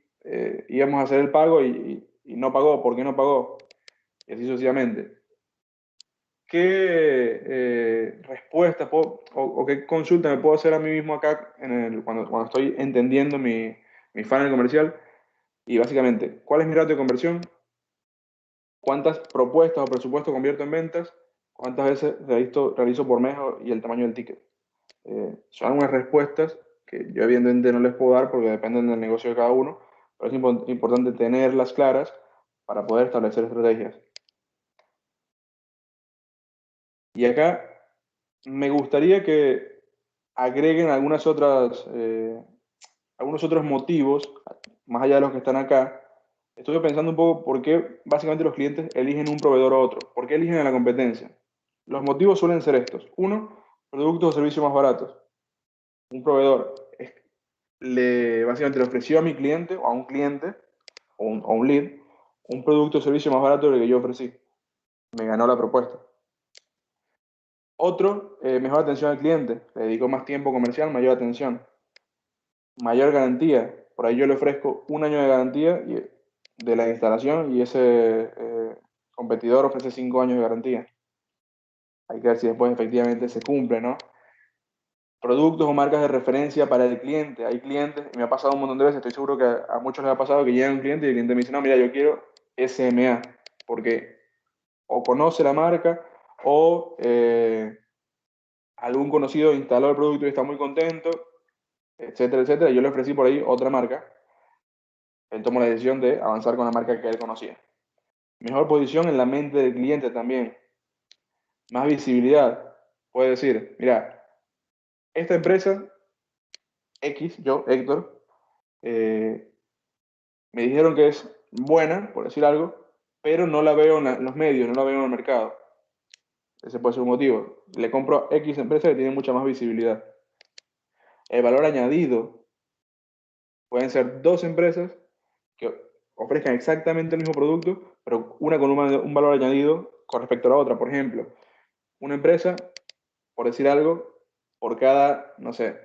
íbamos a hacer el pago y no pagó, ¿por qué no pagó? Y así sucesivamente. ¿Qué respuesta o qué consulta me puedo hacer a mí mismo acá cuando estoy entendiendo mi funnel comercial? Y básicamente, ¿cuál es mi ratio de conversión? ¿Cuántas propuestas o presupuestos convierto en ventas? ¿Cuántas veces realizo por mes y el tamaño del ticket? Son algunas respuestas que yo evidentemente no les puedo dar porque dependen del negocio de cada uno, pero es importante tenerlas claras para poder establecer estrategias. Y acá me gustaría que agreguen algunos otros motivos, más allá de los que están acá. Estuve pensando un poco por qué básicamente los clientes eligen un proveedor u otro, por qué eligen a la competencia. Los motivos suelen ser estos. Uno, productos o servicios más baratos. Un proveedor básicamente le ofreció a mi cliente o a un cliente o un lead un producto o servicio más barato del que yo ofrecí. Me ganó la propuesta. Otro, mejor atención al cliente. Le dedicó más tiempo comercial, mayor atención. Mayor garantía. Por ahí yo le ofrezco un año de garantía de la instalación y ese competidor ofrece 5 años de garantía. Hay que ver si después efectivamente se cumple, ¿no? Productos o marcas de referencia para el cliente. Hay clientes, y me ha pasado un montón de veces, estoy seguro que a muchos les ha pasado que llega un cliente y el cliente me dice, no, mira, yo quiero SMA, porque o conoce la marca o algún conocido instaló el producto y está muy contento, etcétera, etcétera. Yo le ofrecí por ahí otra marca. Él tomó la decisión de avanzar con la marca que él conocía. Mejor posición en la mente del cliente también. Más visibilidad. Puede decir, mira, esta empresa X, yo, Héctor, me dijeron que es buena, por decir algo, pero no la veo en los medios, no la veo en el mercado. Ese puede ser un motivo. Le compro a X empresa que tiene mucha más visibilidad. El valor añadido. Pueden ser dos empresas que ofrezcan exactamente el mismo producto, pero una con un valor añadido con respecto a la otra. Por ejemplo, una empresa, por decir algo, por cada, no sé,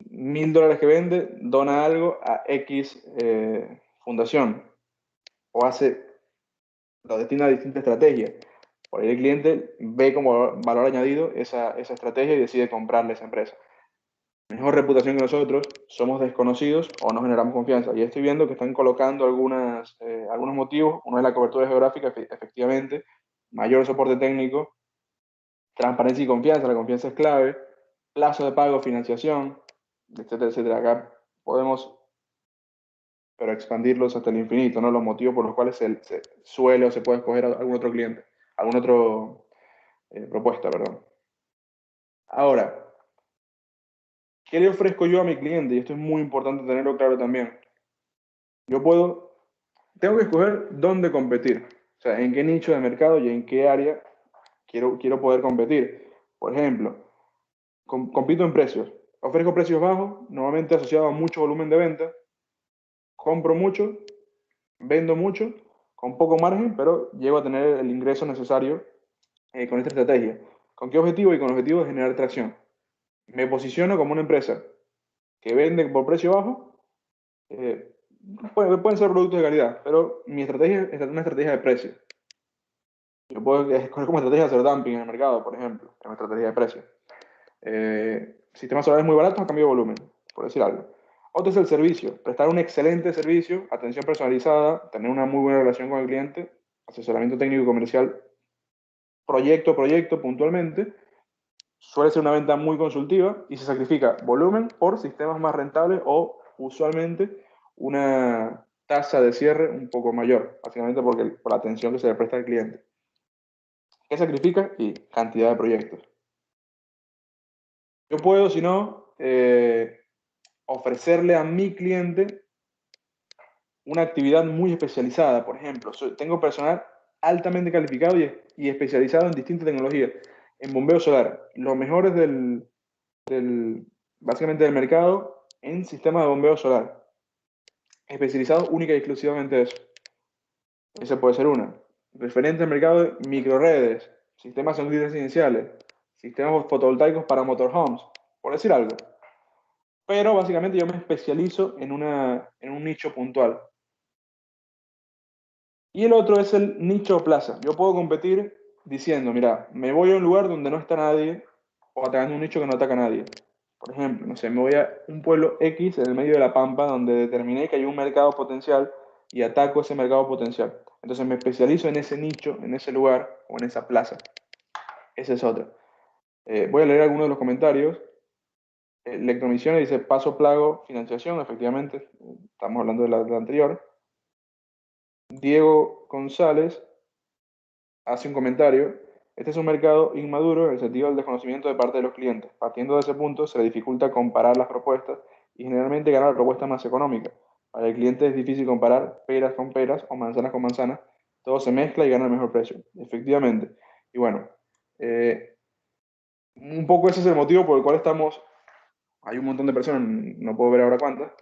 $1.000 que vende, dona algo a X fundación o lo destina a distintas estrategias. Por ahí el cliente ve como valor añadido esa estrategia y decide comprarle esa empresa. Mejor reputación que nosotros, somos desconocidos o no generamos confianza. Y estoy viendo que están colocando algunos motivos. Uno es la cobertura geográfica, efectivamente, mayor soporte técnico, transparencia y confianza. La confianza es clave, plazo de pago, financiación, etcétera, etcétera. Acá podemos, pero expandirlos hasta el infinito, ¿no? Los motivos por los cuales se suele o se puede escoger a algún otro cliente, alguna otra propuesta, perdón. Ahora, ¿qué le ofrezco yo a mi cliente? Y esto es muy importante tenerlo claro también. Tengo que escoger dónde competir. O sea, en qué nicho de mercado y en qué área quiero poder competir. Por ejemplo, compito en precios. Ofrezco precios bajos, normalmente asociados a mucho volumen de venta. Compro mucho, vendo mucho, con poco margen, pero llego a tener el ingreso necesario con esta estrategia. ¿Con qué objetivo? Y con el objetivo de generar tracción. Me posiciono como una empresa que vende por precio bajo. Pueden ser productos de calidad, pero mi estrategia es una estrategia de precio. Yo puedo escoger como estrategia hacer dumping en el mercado, por ejemplo, es una estrategia de precio. Sistemas solares muy baratos a cambio de volumen, por decir algo. Otro es el servicio, prestar un excelente servicio, atención personalizada, tener una muy buena relación con el cliente, asesoramiento técnico y comercial, proyecto a proyecto, puntualmente. Suele ser una venta muy consultiva y se sacrifica volumen por sistemas más rentables o usualmente una tasa de cierre un poco mayor, básicamente por la atención que se le presta al cliente. ¿Qué sacrifica? Y cantidad de proyectos. Yo puedo, si no, ofrecerle a mi cliente una actividad muy especializada. Por ejemplo, tengo personal altamente calificado y especializado en distintas tecnologías. En bombeo solar, los mejores básicamente del mercado en sistemas de bombeo solar. Especializados única y exclusivamente en eso. Esa puede ser una. Referente al mercado de microredes, sistemas residenciales, sistemas fotovoltaicos para motorhomes, por decir algo. Pero básicamente yo me especializo en un nicho puntual. Y el otro es el nicho plaza. Yo puedo competir diciendo, mira, me voy a un lugar donde no está nadie o atacando un nicho que no ataca a nadie. Por ejemplo, no sé, me voy a un pueblo X en el medio de la Pampa donde determiné que hay un mercado potencial y ataco ese mercado potencial. Entonces me especializo en ese nicho, en ese lugar o en esa plaza. Esa es otra. Voy a leer algunos de los comentarios. Electromisiones dice paso plago, financiación, efectivamente, estamos hablando de la anterior. Diego González hace un comentario. Este es un mercado inmaduro en el sentido del desconocimiento de parte de los clientes. Partiendo de ese punto, se le dificulta comparar las propuestas y generalmente ganar la propuesta más económica. Para el cliente es difícil comparar peras con peras o manzanas con manzanas. Todo se mezcla y gana el mejor precio. Efectivamente. Y bueno, un poco ese es el motivo por el cual estamos. Hay un montón de personas, no puedo ver ahora cuántas,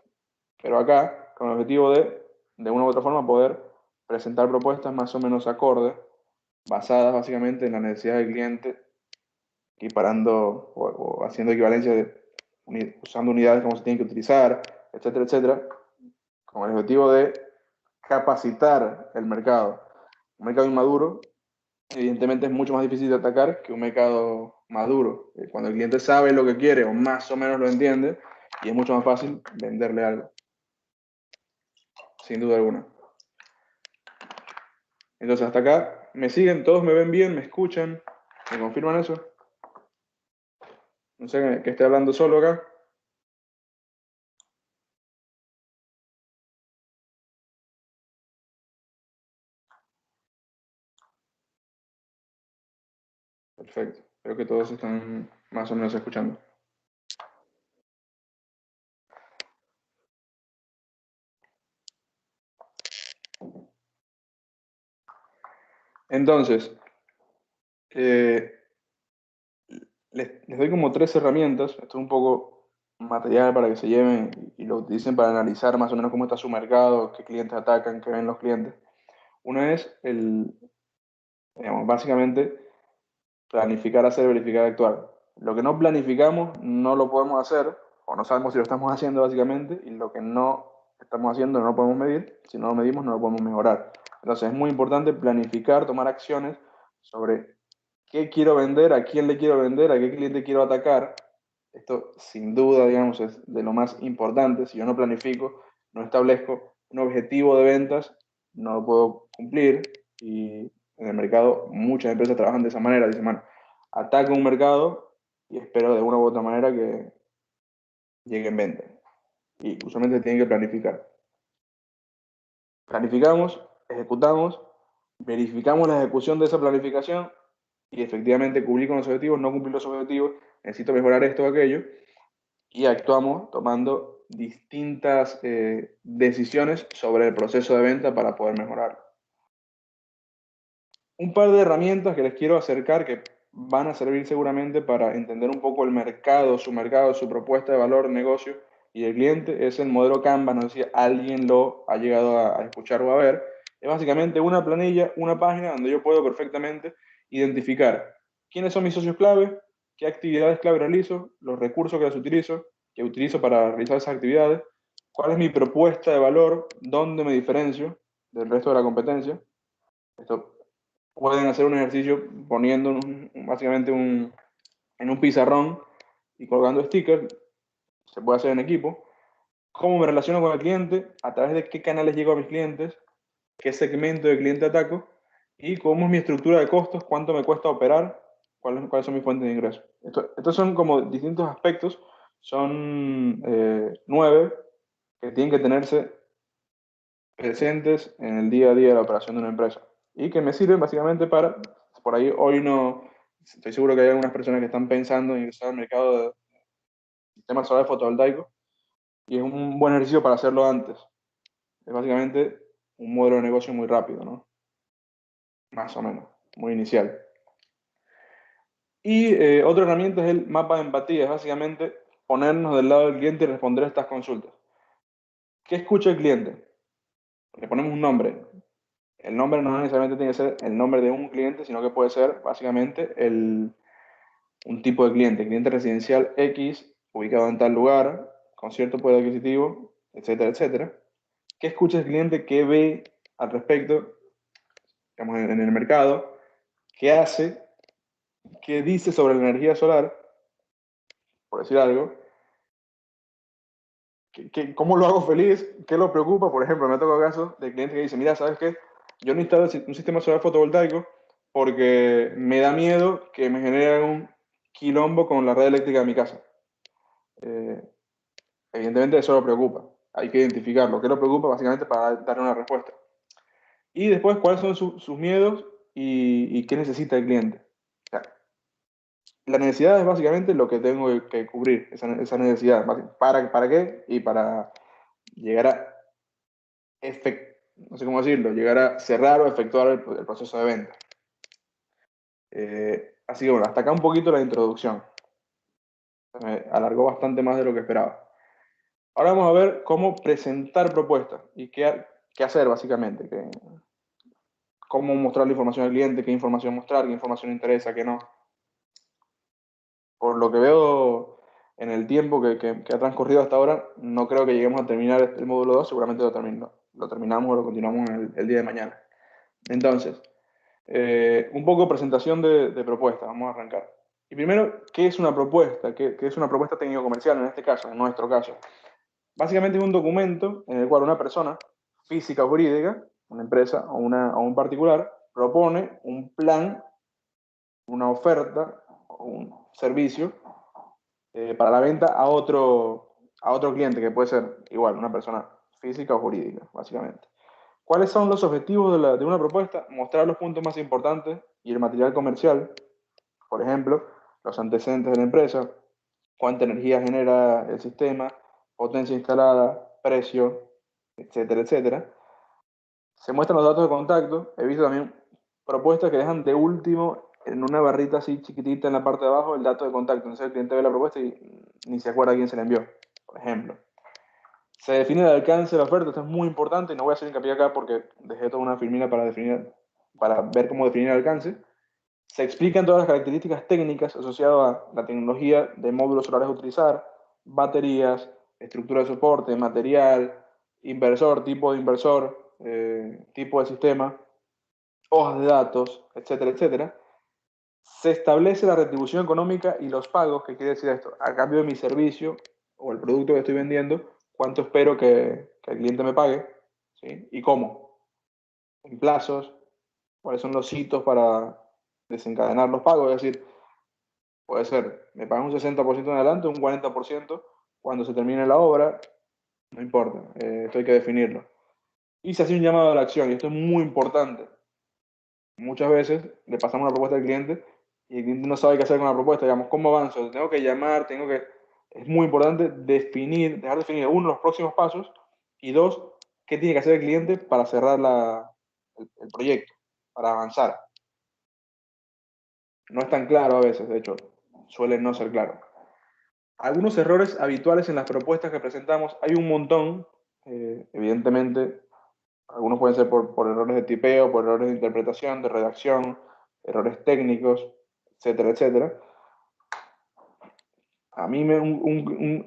pero acá, con el objetivo de una u otra forma, poder presentar propuestas más o menos acordes, basadas básicamente en la necesidad del cliente, equiparando o haciendo equivalencia usando unidades como se tienen que utilizar, etcétera, etcétera, con el objetivo de capacitar el mercado. Un mercado inmaduro, evidentemente, es mucho más difícil de atacar que un mercado maduro. Cuando el cliente sabe lo que quiere o más o menos lo entiende, y es mucho más fácil venderle algo, sin duda alguna. Entonces, hasta acá, ¿me siguen? ¿Todos me ven bien? ¿Me escuchan? ¿Me confirman eso? No sé, que esté hablando solo acá. Perfecto. Creo que todos están más o menos escuchando. Entonces, les doy como 3 herramientas. Esto es un poco material para que se lleven y lo utilicen para analizar más o menos cómo está su mercado, qué clientes atacan, qué ven los clientes. Una es digamos, básicamente, planificar, hacer, verificar, actuar. Lo que no planificamos no lo podemos hacer, o no sabemos si lo estamos haciendo básicamente, y lo que no estamos haciendo no lo podemos medir. Si no lo medimos, no lo podemos mejorar. Entonces es muy importante planificar, tomar acciones sobre qué quiero vender, a quién le quiero vender, a qué cliente quiero atacar. Esto sin duda, digamos, es de lo más importante. Si yo no planifico, no establezco un objetivo de ventas, no lo puedo cumplir. Y en el mercado muchas empresas trabajan de esa manera. Dicen, bueno, ataco un mercado y espero de una u otra manera que llegue en venta. Y usualmente tienen que planificar. Planificamos, ejecutamos, verificamos la ejecución de esa planificación y efectivamente cumplir con los objetivos, no cumplir los objetivos, necesito mejorar esto o aquello, y actuamos tomando distintas decisiones sobre el proceso de venta para poder mejorar. Un par de herramientas que les quiero acercar que van a servir seguramente para entender un poco el mercado, su propuesta de valor, negocio y el cliente, es el modelo Canva. No sé si alguien lo ha llegado a escuchar o a ver. Es básicamente una planilla, una página donde yo puedo perfectamente identificar quiénes son mis socios clave, qué actividades clave realizo, los recursos que utilizo para realizar esas actividades, cuál es mi propuesta de valor, dónde me diferencio del resto de la competencia. Esto pueden hacer un ejercicio poniendo básicamente en un pizarrón y colgando stickers. Se puede hacer en equipo. ¿Cómo me relaciono con el cliente? ¿A través de qué canales llego a mis clientes? ¿Qué segmento de cliente ataco? ¿Y cómo es mi estructura de costos? ¿Cuánto me cuesta operar? ¿Cuáles son mis fuentes de ingreso? Estos son como distintos aspectos. Son 9 que tienen que tenerse presentes en el día a día de la operación de una empresa y que me sirven básicamente para, por ahí hoy no, estoy seguro que hay algunas personas que están pensando en ingresar al mercado de sistemas solares fotovoltaicos y es un buen ejercicio para hacerlo antes. Es básicamente un modelo de negocio muy rápido, ¿no? Más o menos, muy inicial. Y otra herramienta es el mapa de empatía, es básicamente ponernos del lado del cliente y responder a estas consultas. ¿Qué escucha el cliente? Le ponemos un nombre. El nombre no necesariamente tiene que ser el nombre de un cliente, sino que puede ser básicamente un tipo de cliente residencial X, ubicado en tal lugar, con cierto poder adquisitivo, etcétera, etcétera. ¿Qué escucha el cliente? ¿Qué ve al respecto, digamos, en el mercado? ¿Qué hace? ¿Qué dice sobre la energía solar? Por decir algo. ¿Cómo lo hago feliz? ¿Qué lo preocupa? Por ejemplo, me ha tocado casos de clientes que dicen, mira, ¿sabes qué? Yo no instalo un sistema solar fotovoltaico porque me da miedo que me genere un quilombo con la red eléctrica de mi casa. Evidentemente eso lo preocupa. Hay que identificarlo. ¿Qué lo preocupa? Básicamente para darle una respuesta. Y después, ¿cuáles son sus miedos y qué necesita el cliente? O sea, la necesidad es básicamente lo que tengo que cubrir, esa necesidad. ¿Para qué? Y para llegar a no sé cómo decirlo, llegar a cerrar o efectuar el proceso de venta. Así que bueno, hasta acá un poquito la introducción. Se me alargó bastante más de lo que esperaba. Ahora vamos a ver cómo presentar propuestas y qué hacer básicamente. Cómo mostrar la información al cliente, qué información mostrar, qué información interesa, qué no. Por lo que veo en el tiempo que ha transcurrido hasta ahora, no creo que lleguemos a terminar el módulo 2, seguramente lo terminamos o lo continuamos el día de mañana. Entonces, un poco presentación de propuesta, vamos a arrancar. Y primero, ¿qué es una propuesta? ¿Qué es una propuesta técnico-comercial en este caso, en nuestro caso? Básicamente es un documento en el cual una persona, física o jurídica, una empresa o un particular, propone un plan, una oferta o un servicio para la venta a otro cliente, que puede ser igual, una persona física o jurídica, básicamente. ¿Cuáles son los objetivos de una propuesta? Mostrar los puntos más importantes y el material comercial, por ejemplo, los antecedentes de la empresa, cuánta energía genera el sistema, potencia instalada, precio, etcétera, etcétera. Se muestran los datos de contacto. He visto también propuestas que dejan de último en una barrita así chiquitita en la parte de abajo el dato de contacto. Entonces el cliente ve la propuesta y ni se acuerda a quién se la envió, por ejemplo. Se define el alcance de la oferta, esto es muy importante y no voy a hacer hincapié acá porque dejé toda una filmina para ver cómo definir el alcance. Se explican todas las características técnicas asociadas a la tecnología de módulos solares a utilizar, baterías, estructura de soporte, material, inversor, tipo de sistema, hojas de datos, etcétera, etcétera. Se establece la retribución económica y los pagos. ¿Qué quiere decir esto? A cambio de mi servicio o el producto que estoy vendiendo, ¿cuánto espero que el cliente me pague? ¿Sí? ¿Y cómo? En plazos, cuáles son los hitos para desencadenar los pagos. Es decir, puede ser, me pagan un 60% en adelante, un 40% cuando se termine la obra, no importa, esto hay que definirlo. Y se hace un llamado a la acción, y esto es muy importante. Muchas veces le pasamos una propuesta al cliente y el cliente no sabe qué hacer con la propuesta. Digamos, ¿cómo avanzo? Tengo que llamar, Es muy importante dejar definido, uno, los próximos pasos y dos, qué tiene que hacer el cliente para cerrar el proyecto, para avanzar. No es tan claro a veces, de hecho, suele no ser claro. Algunos errores habituales en las propuestas que presentamos, hay un montón, evidentemente, algunos pueden ser por errores de tipeo, por errores de interpretación, de redacción, errores técnicos, etcétera, etcétera. A mí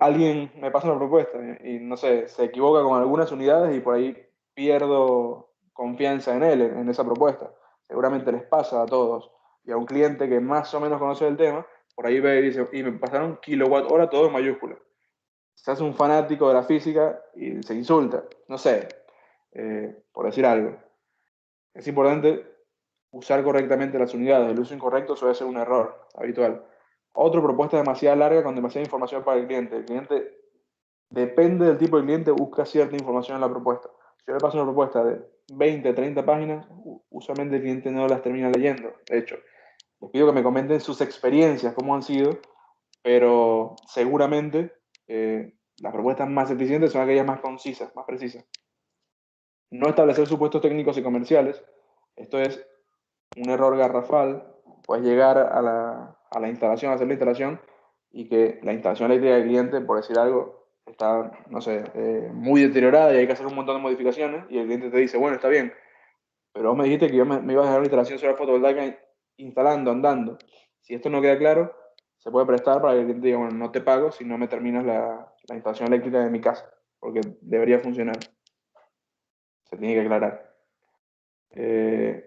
alguien me pasa una propuesta y, no sé, se equivoca con algunas unidades y por ahí pierdo confianza en él, en esa propuesta. Seguramente les pasa a todos. Y a un cliente que más o menos conoce el tema, por ahí ve y dice, y me pasaron kilowatt hora todo en mayúscula. Se hace un fanático de la física y se insulta. No sé, por decir algo. Es importante usar correctamente las unidades. El uso incorrecto suele ser un error habitual. Otra propuesta demasiado larga con demasiada información para el cliente. El cliente, depende del tipo de cliente, busca cierta información en la propuesta. Si yo le paso una propuesta de 20, 30 páginas, usualmente el cliente no las termina leyendo. De hecho, les pido que me comenten sus experiencias, cómo han sido, pero seguramente las propuestas más eficientes son aquellas más concisas, más precisas. No establecer supuestos técnicos y comerciales. Esto es un error garrafal. Puedes llegar a la instalación, a hacer la instalación y que la instalación eléctrica del cliente, por decir algo, está, no sé, muy deteriorada y hay que hacer un montón de modificaciones y el cliente te dice, bueno, está bien, pero vos me dijiste que me ibas a dejar una instalación solar fotovoltaica instalando, andando. Si esto no queda claro, se puede prestar para que el cliente diga, bueno, no te pago si no me terminas la instalación eléctrica de mi casa, porque debería funcionar. Se tiene que aclarar.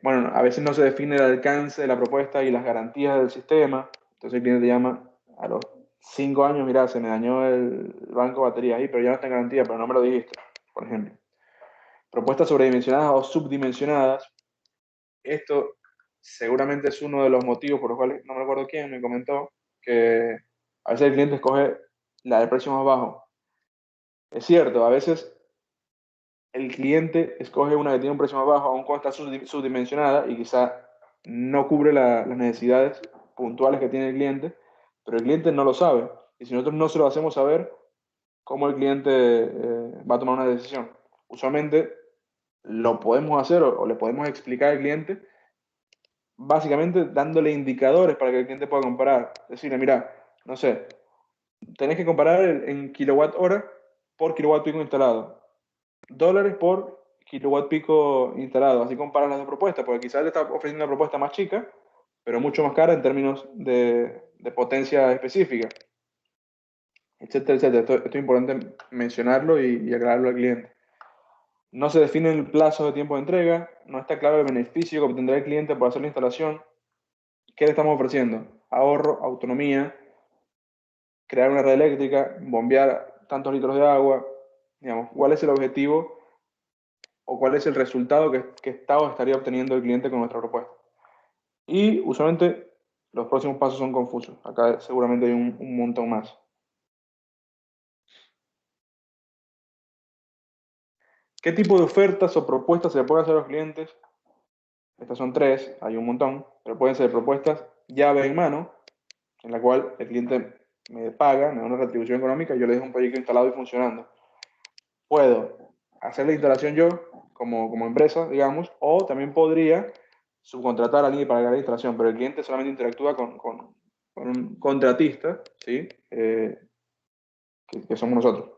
Bueno, a veces no se define el alcance de la propuesta y las garantías del sistema. Entonces el cliente te llama a los 5 años, mira, se me dañó el banco de batería ahí, pero ya no está en garantía, pero no me lo dijiste, por ejemplo. Propuestas sobredimensionadas o subdimensionadas. Esto seguramente es uno de los motivos por los cuales, no me acuerdo quién me comentó, que a veces el cliente escoge la del precio más bajo. Es cierto, a veces el cliente escoge una que tiene un precio más bajo, aun cuando está subdimensionada y quizá no cubre las necesidades puntuales que tiene el cliente, pero el cliente no lo sabe. Y si nosotros no se lo hacemos saber, ¿cómo el cliente va a tomar una decisión? Usualmente lo podemos hacer o le podemos explicar al cliente, básicamente dándole indicadores para que el cliente pueda comparar. Decirle, mira, no sé, tenés que comparar en kilowatt hora por kilowatt pico instalado, dólares por kilowatt pico instalado. Así comparas las dos propuestas, porque quizás le está ofreciendo una propuesta más chica, pero mucho más cara en términos de potencia específica, etcétera, etcétera. Esto es importante mencionarlo y aclararlo al cliente. No se define el plazo de tiempo de entrega, no está claro el beneficio que obtendrá el cliente por hacer la instalación. ¿Qué le estamos ofreciendo? Ahorro, autonomía, crear una red eléctrica, bombear tantos litros de agua. Digamos, ¿cuál es el objetivo o cuál es el resultado que Estado estaría obteniendo el cliente con nuestra propuesta? Y usualmente los próximos pasos son confusos. Acá seguramente hay un montón más. ¿Qué tipo de ofertas o propuestas se le puede hacer a los clientes? Estas son tres, hay un montón, pero pueden ser propuestas llave en mano, en la cual el cliente me paga, me da una retribución económica y yo le dejo un proyecto instalado y funcionando. Puedo hacer la instalación yo como empresa, digamos, o también podría subcontratar a alguien para la instalación, pero el cliente solamente interactúa con un contratista, ¿sí? Que somos nosotros.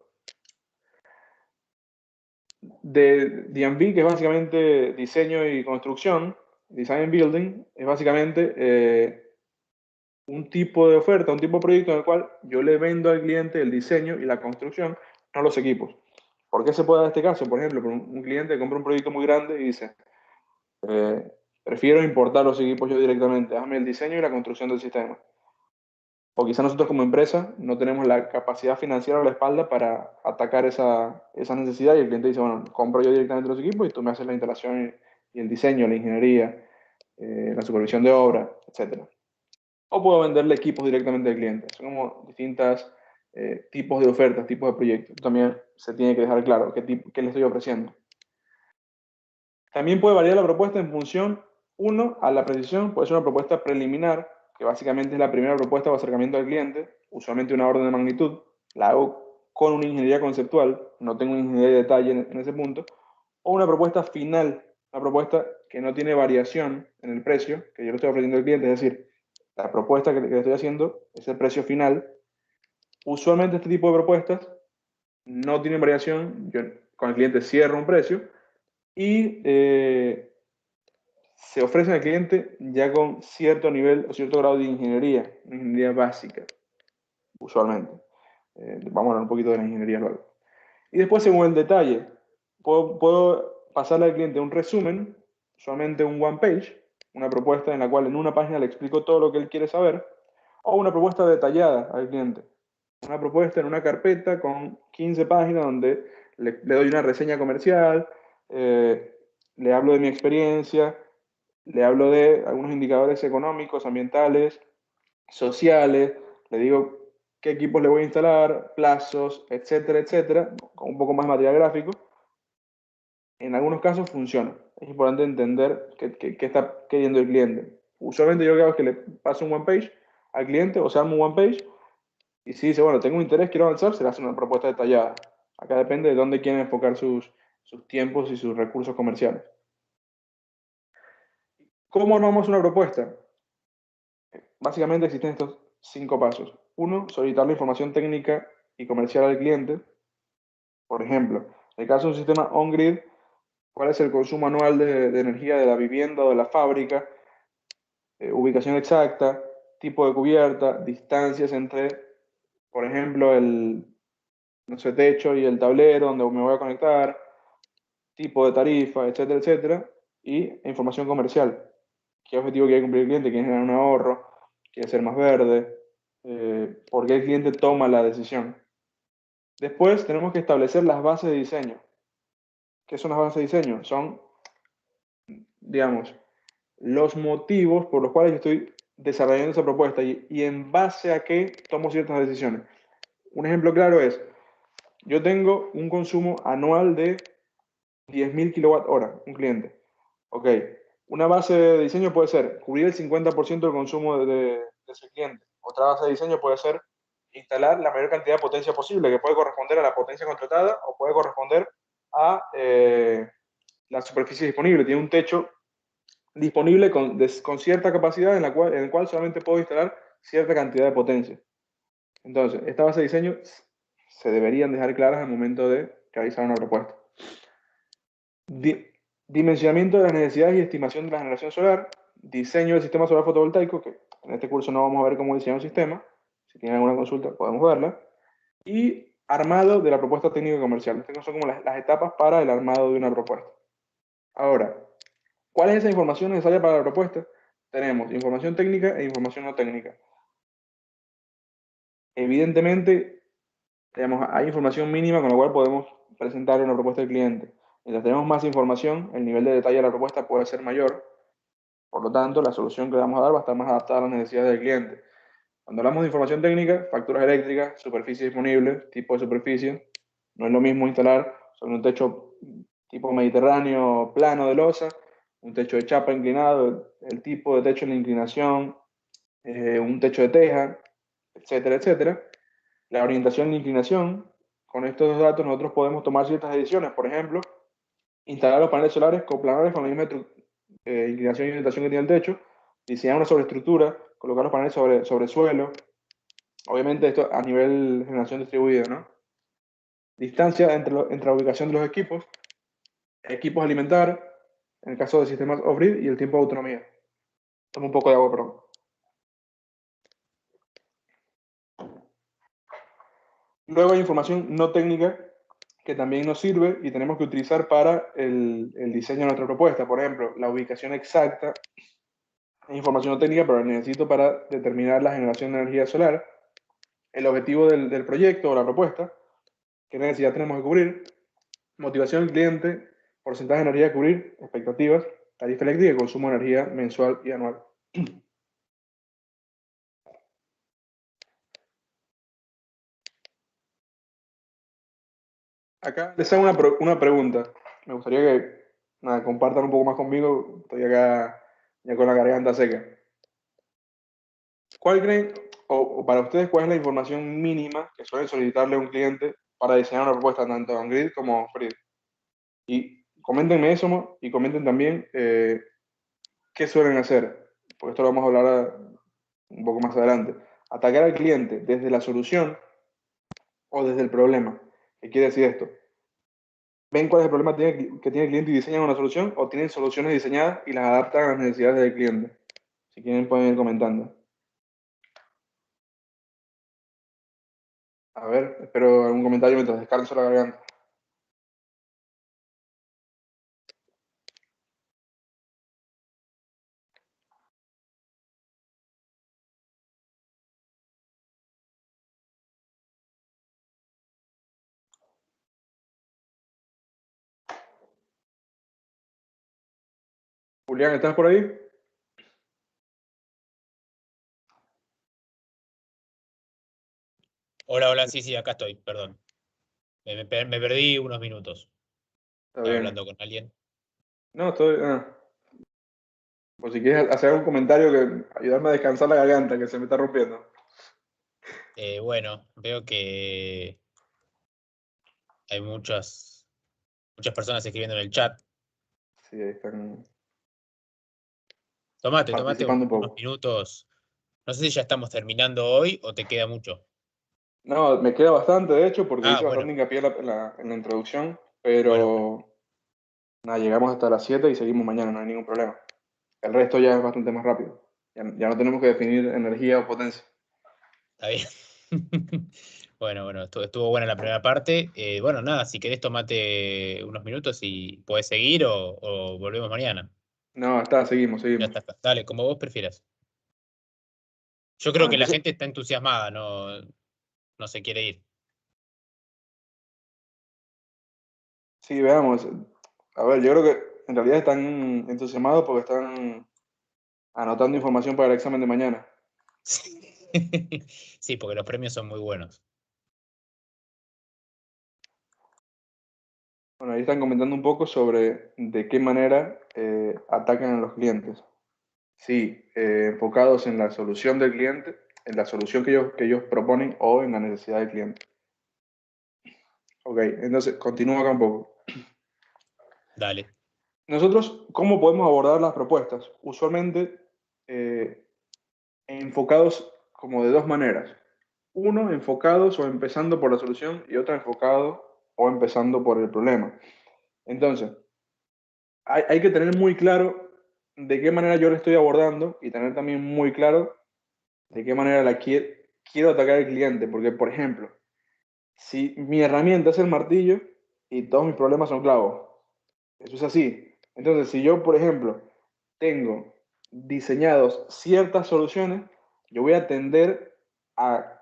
De D&B, que es básicamente diseño y construcción, design and building, es básicamente un tipo de oferta, un tipo de proyecto en el cual yo le vendo al cliente el diseño y la construcción, no los equipos. ¿Por qué se puede dar este caso? Por ejemplo, un cliente compra un proyecto muy grande y dice, prefiero importar los equipos yo directamente, hazme el diseño y la construcción del sistema. O quizá nosotros como empresa no tenemos la capacidad financiera a la espalda para atacar esa necesidad y el cliente dice, bueno, compro yo directamente los equipos y tú me haces la instalación y el diseño, la ingeniería, la supervisión de obra, etc. O puedo venderle equipos directamente al cliente. Son como distintos tipos de ofertas, tipos de proyectos. También se tiene que dejar claro qué le estoy ofreciendo. También puede variar la propuesta en función, uno, a la precisión. Puede ser una propuesta preliminar, que básicamente es la primera propuesta o acercamiento al cliente, usualmente una orden de magnitud. La hago con una ingeniería conceptual, no tengo una ingeniería de detalle en ese punto. O una propuesta final, una propuesta que no tiene variación en el precio, que yo le estoy ofreciendo al cliente, es decir, la propuesta que le estoy haciendo es el precio final. Usualmente este tipo de propuestas no tienen variación, yo con el cliente cierro un precio y se ofrece al cliente ya con cierto nivel o cierto grado de ingeniería, una ingeniería básica, usualmente. Vamos a hablar un poquito de la ingeniería luego. Y después, según el detalle, puedo pasarle al cliente un resumen, usualmente un one page, una propuesta en la cual en una página le explico todo lo que él quiere saber, o una propuesta detallada al cliente. Una propuesta en una carpeta con 15 páginas donde le doy una reseña comercial, le hablo de mi experiencia, le hablo de algunos indicadores económicos, ambientales, sociales, le digo qué equipos le voy a instalar, plazos, etcétera, etcétera, con un poco más de material gráfico. En algunos casos funciona. Es importante entender qué está queriendo el cliente. Usualmente yo lo que hago es que le paso un one page al cliente o se arma un one page y si dice, bueno, tengo un interés, quiero avanzar, se le hace una propuesta detallada. Acá depende de dónde quieren enfocar sus tiempos y sus recursos comerciales. ¿Cómo armamos una propuesta? Básicamente existen estos 5 pasos. Uno, solicitar la información técnica y comercial al cliente. Por ejemplo, en el caso de un sistema on-grid, ¿cuál es el consumo anual de energía de la vivienda o de la fábrica? Ubicación exacta, tipo de cubierta, distancias entre, por ejemplo, el no sé, techo y el tablero donde me voy a conectar, tipo de tarifa, etcétera, etcétera, y información comercial. ¿Qué objetivo quiere cumplir el cliente? ¿Quiere generar un ahorro? ¿Quiere ser más verde? ¿Por qué el cliente toma la decisión? Después tenemos que establecer las bases de diseño. ¿Qué son las bases de diseño? Son, digamos, los motivos por los cuales yo estoy desarrollando esa propuesta y en base a qué tomo ciertas decisiones. Un ejemplo claro es, yo tengo un consumo anual de 10.000 kWh, un cliente. Ok, una base de diseño puede ser cubrir el 50% del consumo de ese cliente. Otra base de diseño puede ser instalar la mayor cantidad de potencia posible, que puede corresponder a la potencia contratada o puede corresponder a la superficie disponible. Tiene un techo disponible con cierta capacidad en el cual solamente puedo instalar cierta cantidad de potencia. Entonces, esta base de diseño se deberían dejar claras al momento de realizar una propuesta. Dimensionamiento de las necesidades y estimación de la generación solar, diseño del sistema solar fotovoltaico, que en este curso no vamos a ver cómo diseñar un sistema, si tienen alguna consulta podemos verla, y armado de la propuesta técnica comercial. Estas son como las etapas para el armado de una propuesta. Ahora, ¿cuál es esa información necesaria para la propuesta? Tenemos información técnica e información no técnica. Evidentemente, hay información mínima con la cual podemos presentar una propuesta al cliente. Mientras tenemos más información, el nivel de detalle de la propuesta puede ser mayor. Por lo tanto, la solución que le vamos a dar va a estar más adaptada a las necesidades del cliente. Cuando hablamos de información técnica, facturas eléctricas, superficie disponible, tipo de superficie. No es lo mismo instalar sobre un techo tipo mediterráneo plano de losa, un techo de chapa inclinado, el tipo de techo en la inclinación, un techo de teja, etcétera, etcétera. La orientación y la inclinación. Con estos dos datos nosotros podemos tomar ciertas decisiones. Por ejemplo, instalar los paneles solares coplanales con la misma inclinación y orientación que tiene el techo, diseñar una sobreestructura, colocar los paneles sobre suelo. Obviamente esto a nivel generación distribuida, ¿no? Distancia entre la ubicación de los equipos a alimentar, en el caso de sistemas off-grid, y el tiempo de autonomía. Toma un poco de agua, perdón. Luego hay información no técnica que también nos sirve y tenemos que utilizar para el diseño de nuestra propuesta. Por ejemplo, la ubicación exacta es información no técnica, pero la necesito para determinar la generación de energía solar, el objetivo del proyecto o la propuesta, qué necesidad tenemos que cubrir, motivación del cliente, porcentaje de energía a cubrir, expectativas, tarifa eléctrica y consumo de energía mensual y anual. Acá les hago una pregunta. Me gustaría que compartan un poco más conmigo. Estoy acá ya con la garganta seca. ¿Cuál creen, o para ustedes, cuál es la información mínima que suele solicitarle a un cliente para diseñar una propuesta tanto on-grid como off-grid? Y coméntenme eso y comenten también qué suelen hacer, porque esto lo vamos a hablar un poco más adelante. Atacar al cliente desde la solución o desde el problema. ¿Qué quiere decir esto? ¿Ven cuál es el problema que tiene el cliente y diseñan una solución? ¿O tienen soluciones diseñadas y las adaptan a las necesidades del cliente? Si quieren pueden ir comentando. A ver, espero algún comentario mientras descanso la garganta. Julián, ¿estás por ahí? Hola, hola, sí, sí, acá estoy, perdón. Me perdí unos minutos. Está Estaba bien. hablando con alguien. No, estoy... Por si quieres hacer algún comentario que ayudarme a descansar la garganta, que se me está rompiendo. Bueno, veo que hay muchas personas escribiendo en el chat. Sí, ahí están Tomate participando un unos poco. minutos. No sé si ya estamos terminando hoy o te queda mucho. No, me queda bastante, de hecho, porque Ah, hice bueno, bastante hincapié en la introducción, bueno, bueno, pero nada, llegamos hasta las 7 y seguimos mañana, no hay ningún problema. El resto ya es bastante más rápido. Ya no tenemos que definir energía o potencia. está bien. Bueno, bueno, estuvo buena la primera parte. Bueno, nada, si querés tomate unos minutos y podés seguir o volvemos mañana. No, está, seguimos, Ya seguimos. está. Dale, como vos prefieras. Yo creo Ah, que la entonces, gente está entusiasmada, no se quiere ir. sí, veamos. A ver, yo creo que en realidad están entusiasmados porque están Anotando información para el examen de mañana. Sí, porque los premios son muy buenos. Bueno, ahí están comentando un poco sobre de qué manera atacan a los clientes. Sí, enfocados en la solución del cliente, en la solución que ellos proponen o en la necesidad del cliente. Ok, entonces continúo acá un poco. Dale. Nosotros, ¿cómo podemos abordar las propuestas? Usualmente eh, enfocados como de dos maneras. Uno, enfocados o empezando por la solución y otro enfocado o empezando por el problema. Entonces, hay que tener muy claro de qué manera yo le estoy abordando y tener también muy claro de qué manera quiero atacar al cliente. Porque, por ejemplo, si mi herramienta es el martillo y todos mis problemas son clavos, eso es así. Entonces, si yo, por ejemplo, tengo diseñados ciertas soluciones, yo voy a tender a,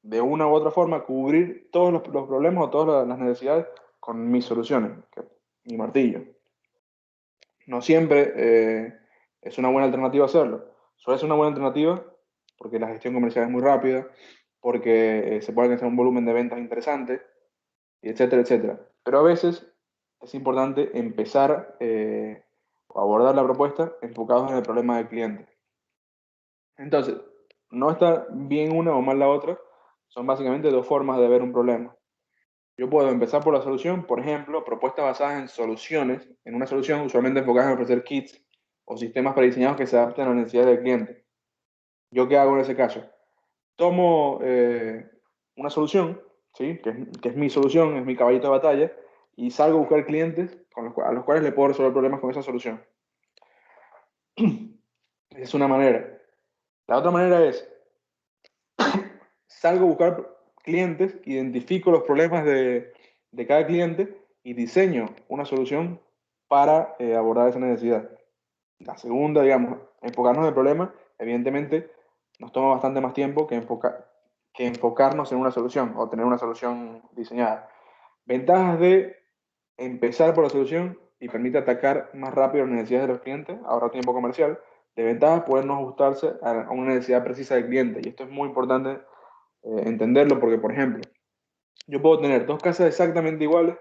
de una u otra forma, cubrir todos los problemas o todas las necesidades con mis soluciones, que es mi martillo. No siempre es una buena alternativa hacerlo. Suele ser una buena alternativa porque la gestión comercial es muy rápida, porque se puede alcanzar un volumen de ventas interesante, y etcétera, etcétera. Pero a veces es importante empezar o abordar la propuesta enfocados en el problema del cliente. Entonces, no está bien una o mal la otra, son básicamente dos formas de ver un problema. Yo puedo empezar por la solución, por ejemplo, propuestas basadas en soluciones, en una solución usualmente enfocadas en ofrecer kits o sistemas prediseñados que se adapten a las necesidades del cliente. ¿Yo qué hago en ese caso? Tomo una solución, ¿sí? Que es mi solución, es mi caballito de batalla, y salgo a buscar clientes a los cuales le puedo resolver problemas con esa solución. Es una manera. La otra manera es, salgo a buscar clientes, identifico los problemas de cada cliente y diseño una solución para abordar esa necesidad. La segunda, digamos, enfocarnos en el problema, evidentemente nos toma bastante más tiempo que enfocarnos en una solución o tener una solución diseñada. Ventajas de empezar por la solución y permite atacar más rápido las necesidades de los clientes, ahorra tiempo comercial. Desventajas, podernos ajustarse a una necesidad precisa del cliente. Y esto es muy importante entenderlo porque, por ejemplo, yo puedo tener dos casas exactamente iguales,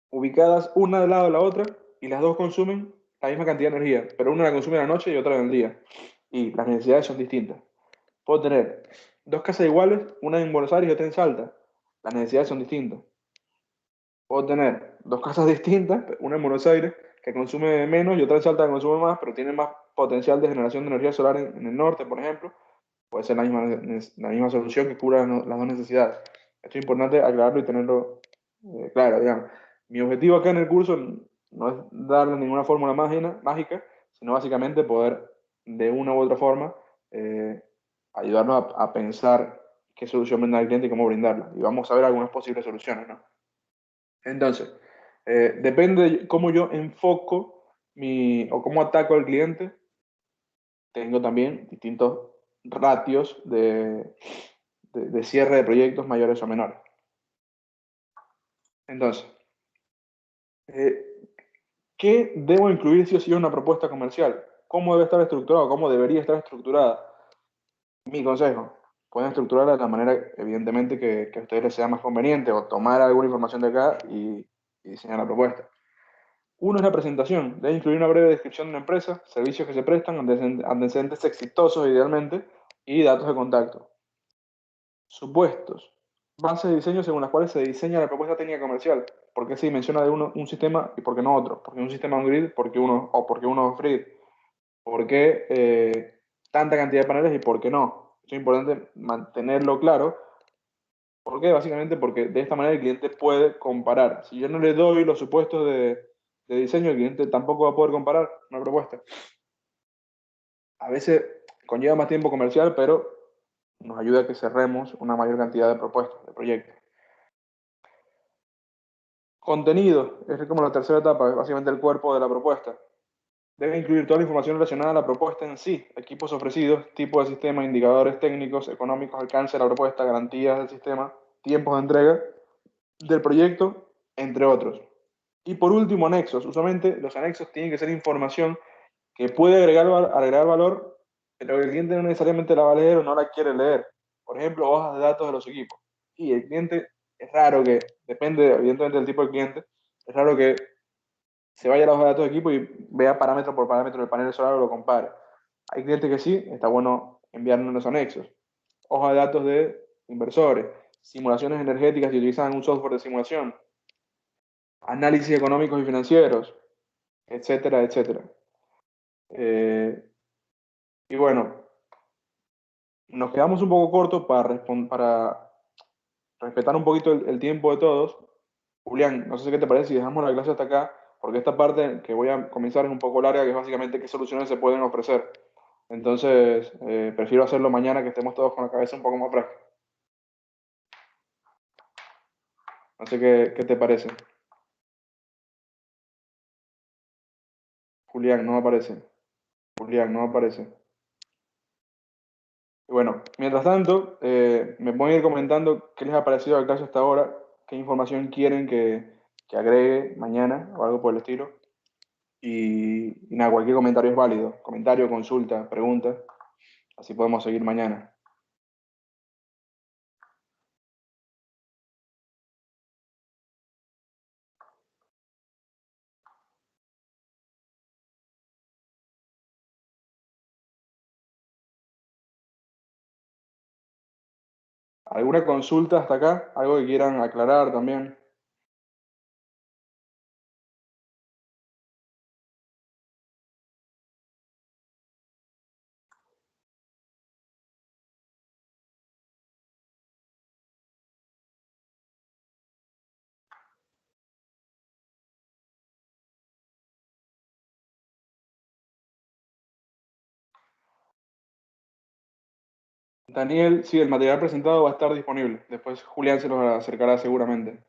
ubicadas una del lado de la otra, y las dos consumen la misma cantidad de energía, pero una la consume en la noche y otra en el día. Y las necesidades son distintas. Puedo tener dos casas iguales, una en Buenos Aires y otra en Salta. Las necesidades son distintas. Puedo tener dos casas distintas, una en Buenos Aires que consume menos y otra en Salta que consume más, pero tiene más potencial de generación de energía solar en el norte, por ejemplo. Puede ser la misma solución que cubra las dos necesidades. Esto es importante aclararlo y tenerlo claro, digamos. Mi objetivo acá en el curso no es darle ninguna fórmula mágica, sino básicamente poder, de una u otra forma, eh, ayudarnos a pensar qué solución brindar al cliente y cómo brindarla. Y vamos a ver algunas posibles soluciones, ¿no? Entonces, depende de cómo yo enfoco o cómo ataco al cliente, tengo también distintos ratios de cierre de proyectos mayores o menores. Entonces, eh, ¿qué debo incluir si o sí en una propuesta comercial? ¿Cómo debe estar estructurado? ¿Cómo debería estar estructurada? Mi consejo, pueden estructurarla de la manera, evidentemente, que a ustedes les sea más conveniente o tomar alguna información de acá y diseñar la propuesta. Uno es la presentación. Debe incluir una breve descripción de una empresa, servicios que se prestan, antecedentes exitosos idealmente y datos de contacto. Supuestos. Bases de diseño según las cuales se diseña la propuesta técnica comercial. ¿Por qué se dimensiona de uno un sistema y por qué no otro? ¿Por qué un sistema on-grid por qué uno off-grid? ¿Por qué tanta cantidad de paneles y por qué no? Es importante mantenerlo claro. ¿Por qué? Básicamente porque de esta manera el cliente puede comparar. Si yo no le doy los supuestos de diseño, el cliente tampoco va a poder comparar una propuesta. A veces conlleva más tiempo comercial, pero nos ayuda a que cerremos una mayor cantidad de propuestas, de proyectos. Contenido, es como la tercera etapa, es básicamente el cuerpo de la propuesta. Debe incluir toda la información relacionada a la propuesta en sí, equipos ofrecidos, tipo de sistema, indicadores técnicos, económicos, alcance de la propuesta, garantías del sistema, tiempos de entrega del proyecto, entre otros. Y por último, anexos. Usualmente los anexos tienen que ser información que puede agregar valor, pero el cliente no necesariamente la va a leer o no la quiere leer. Por ejemplo, hojas de datos de los equipos. Y el cliente, es raro que, depende evidentemente del tipo de cliente, es raro que se vaya a la hoja de datos de equipo y vea parámetro por parámetro del panel solar o lo compare. Hay clientes que sí, está bueno enviarnos los anexos. Hoja de datos de inversores, simulaciones energéticas si utilizan un software de simulación, análisis económicos y financieros, etcétera, etcétera. Y bueno, nos quedamos un poco cortos para respetar un poquito el tiempo de todos. Julián, no sé qué te parece si dejamos la clase hasta acá, porque esta parte que voy a comenzar es un poco larga, que es básicamente qué soluciones se pueden ofrecer. Entonces, prefiero hacerlo mañana que estemos todos con la cabeza un poco más fresca. No sé qué te parece. Julián, no aparece. Julián, no aparece. Y bueno, mientras tanto, me pueden ir comentando qué les ha parecido la clase hasta ahora, qué información quieren que agregue mañana o algo por el estilo. Y nada, cualquier comentario es válido. Comentario, consulta, pregunta. Así podemos seguir mañana. ¿Alguna consulta hasta acá? ¿Algo que quieran aclarar también? Daniel, sí, el material presentado va a estar disponible. Después Julián se los acercará seguramente.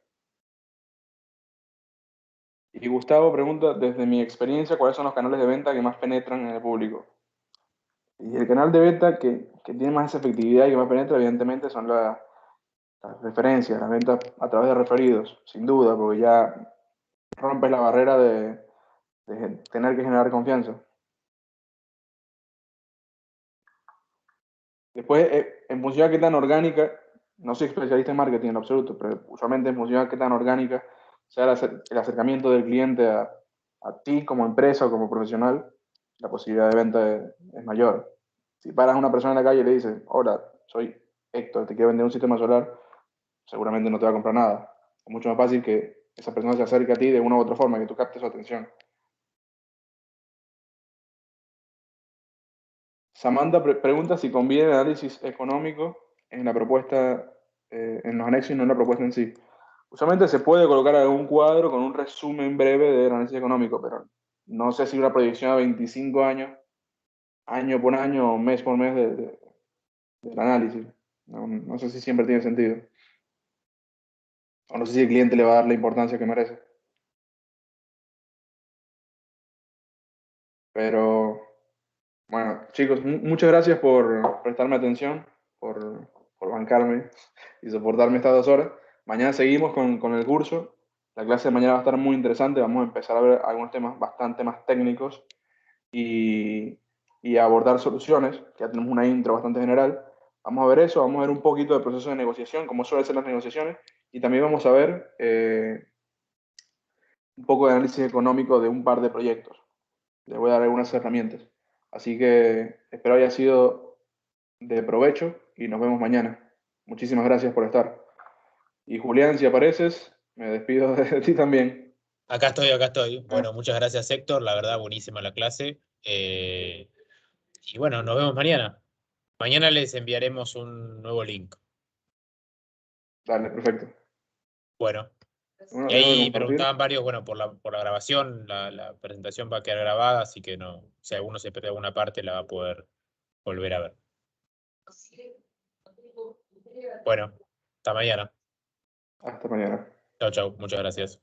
Y Gustavo pregunta, desde mi experiencia, ¿cuáles son los canales de venta que más penetran en el público? Y el canal de venta que tiene más efectividad y que más penetra, evidentemente, son las referencias, las ventas a través de referidos, sin duda, porque ya rompes la barrera de tener que generar confianza. Después, en función de qué tan orgánica, no soy especialista en marketing en lo absoluto, pero usualmente en función de qué tan orgánica sea el acercamiento del cliente a ti como empresa o como profesional, la posibilidad de venta es mayor. Si paras a una persona en la calle y le dices, hola, soy Héctor, te quiero vender un sistema solar, seguramente no te va a comprar nada. Es mucho más fácil que esa persona se acerque a ti de una u otra forma, que tú captes su atención. Samantha pregunta si conviene el análisis económico en la propuesta, en los anexos y no en la propuesta en sí. Usualmente se puede colocar algún cuadro con un resumen breve del análisis económico, pero no sé si una proyección a 25 años, año por año o mes por mes del análisis. No sé si siempre tiene sentido. O no sé si el cliente le va a dar la importancia que merece. Pero bueno, chicos, muchas gracias por prestarme atención, por bancarme y soportarme estas 2 horas. Mañana seguimos con el curso. La clase de mañana va a estar muy interesante. Vamos a empezar a ver algunos temas bastante más técnicos y, y a abordar soluciones. Ya tenemos una intro bastante general. Vamos a ver eso, vamos a ver un poquito del proceso de negociación, cómo suelen ser las negociaciones, y también vamos a ver un poco de análisis económico de un par de proyectos. Les voy a dar algunas herramientas. Así que espero haya sido de provecho y nos vemos mañana. Muchísimas gracias por estar. Y Julián, si apareces, me despido de ti también. Acá estoy, acá estoy. Ah, Bueno, muchas gracias, Héctor. La verdad, buenísima la clase. Y bueno, nos vemos mañana. Mañana les enviaremos un nuevo link. dale, perfecto. Bueno, Bueno, y déjame ahí compartir. preguntaban varios, bueno, por la grabación, la presentación va a quedar grabada, así que no, si alguno se pierde alguna parte, la va a poder volver a ver. Bueno, hasta mañana. Hasta mañana. Chau, chau. Muchas gracias.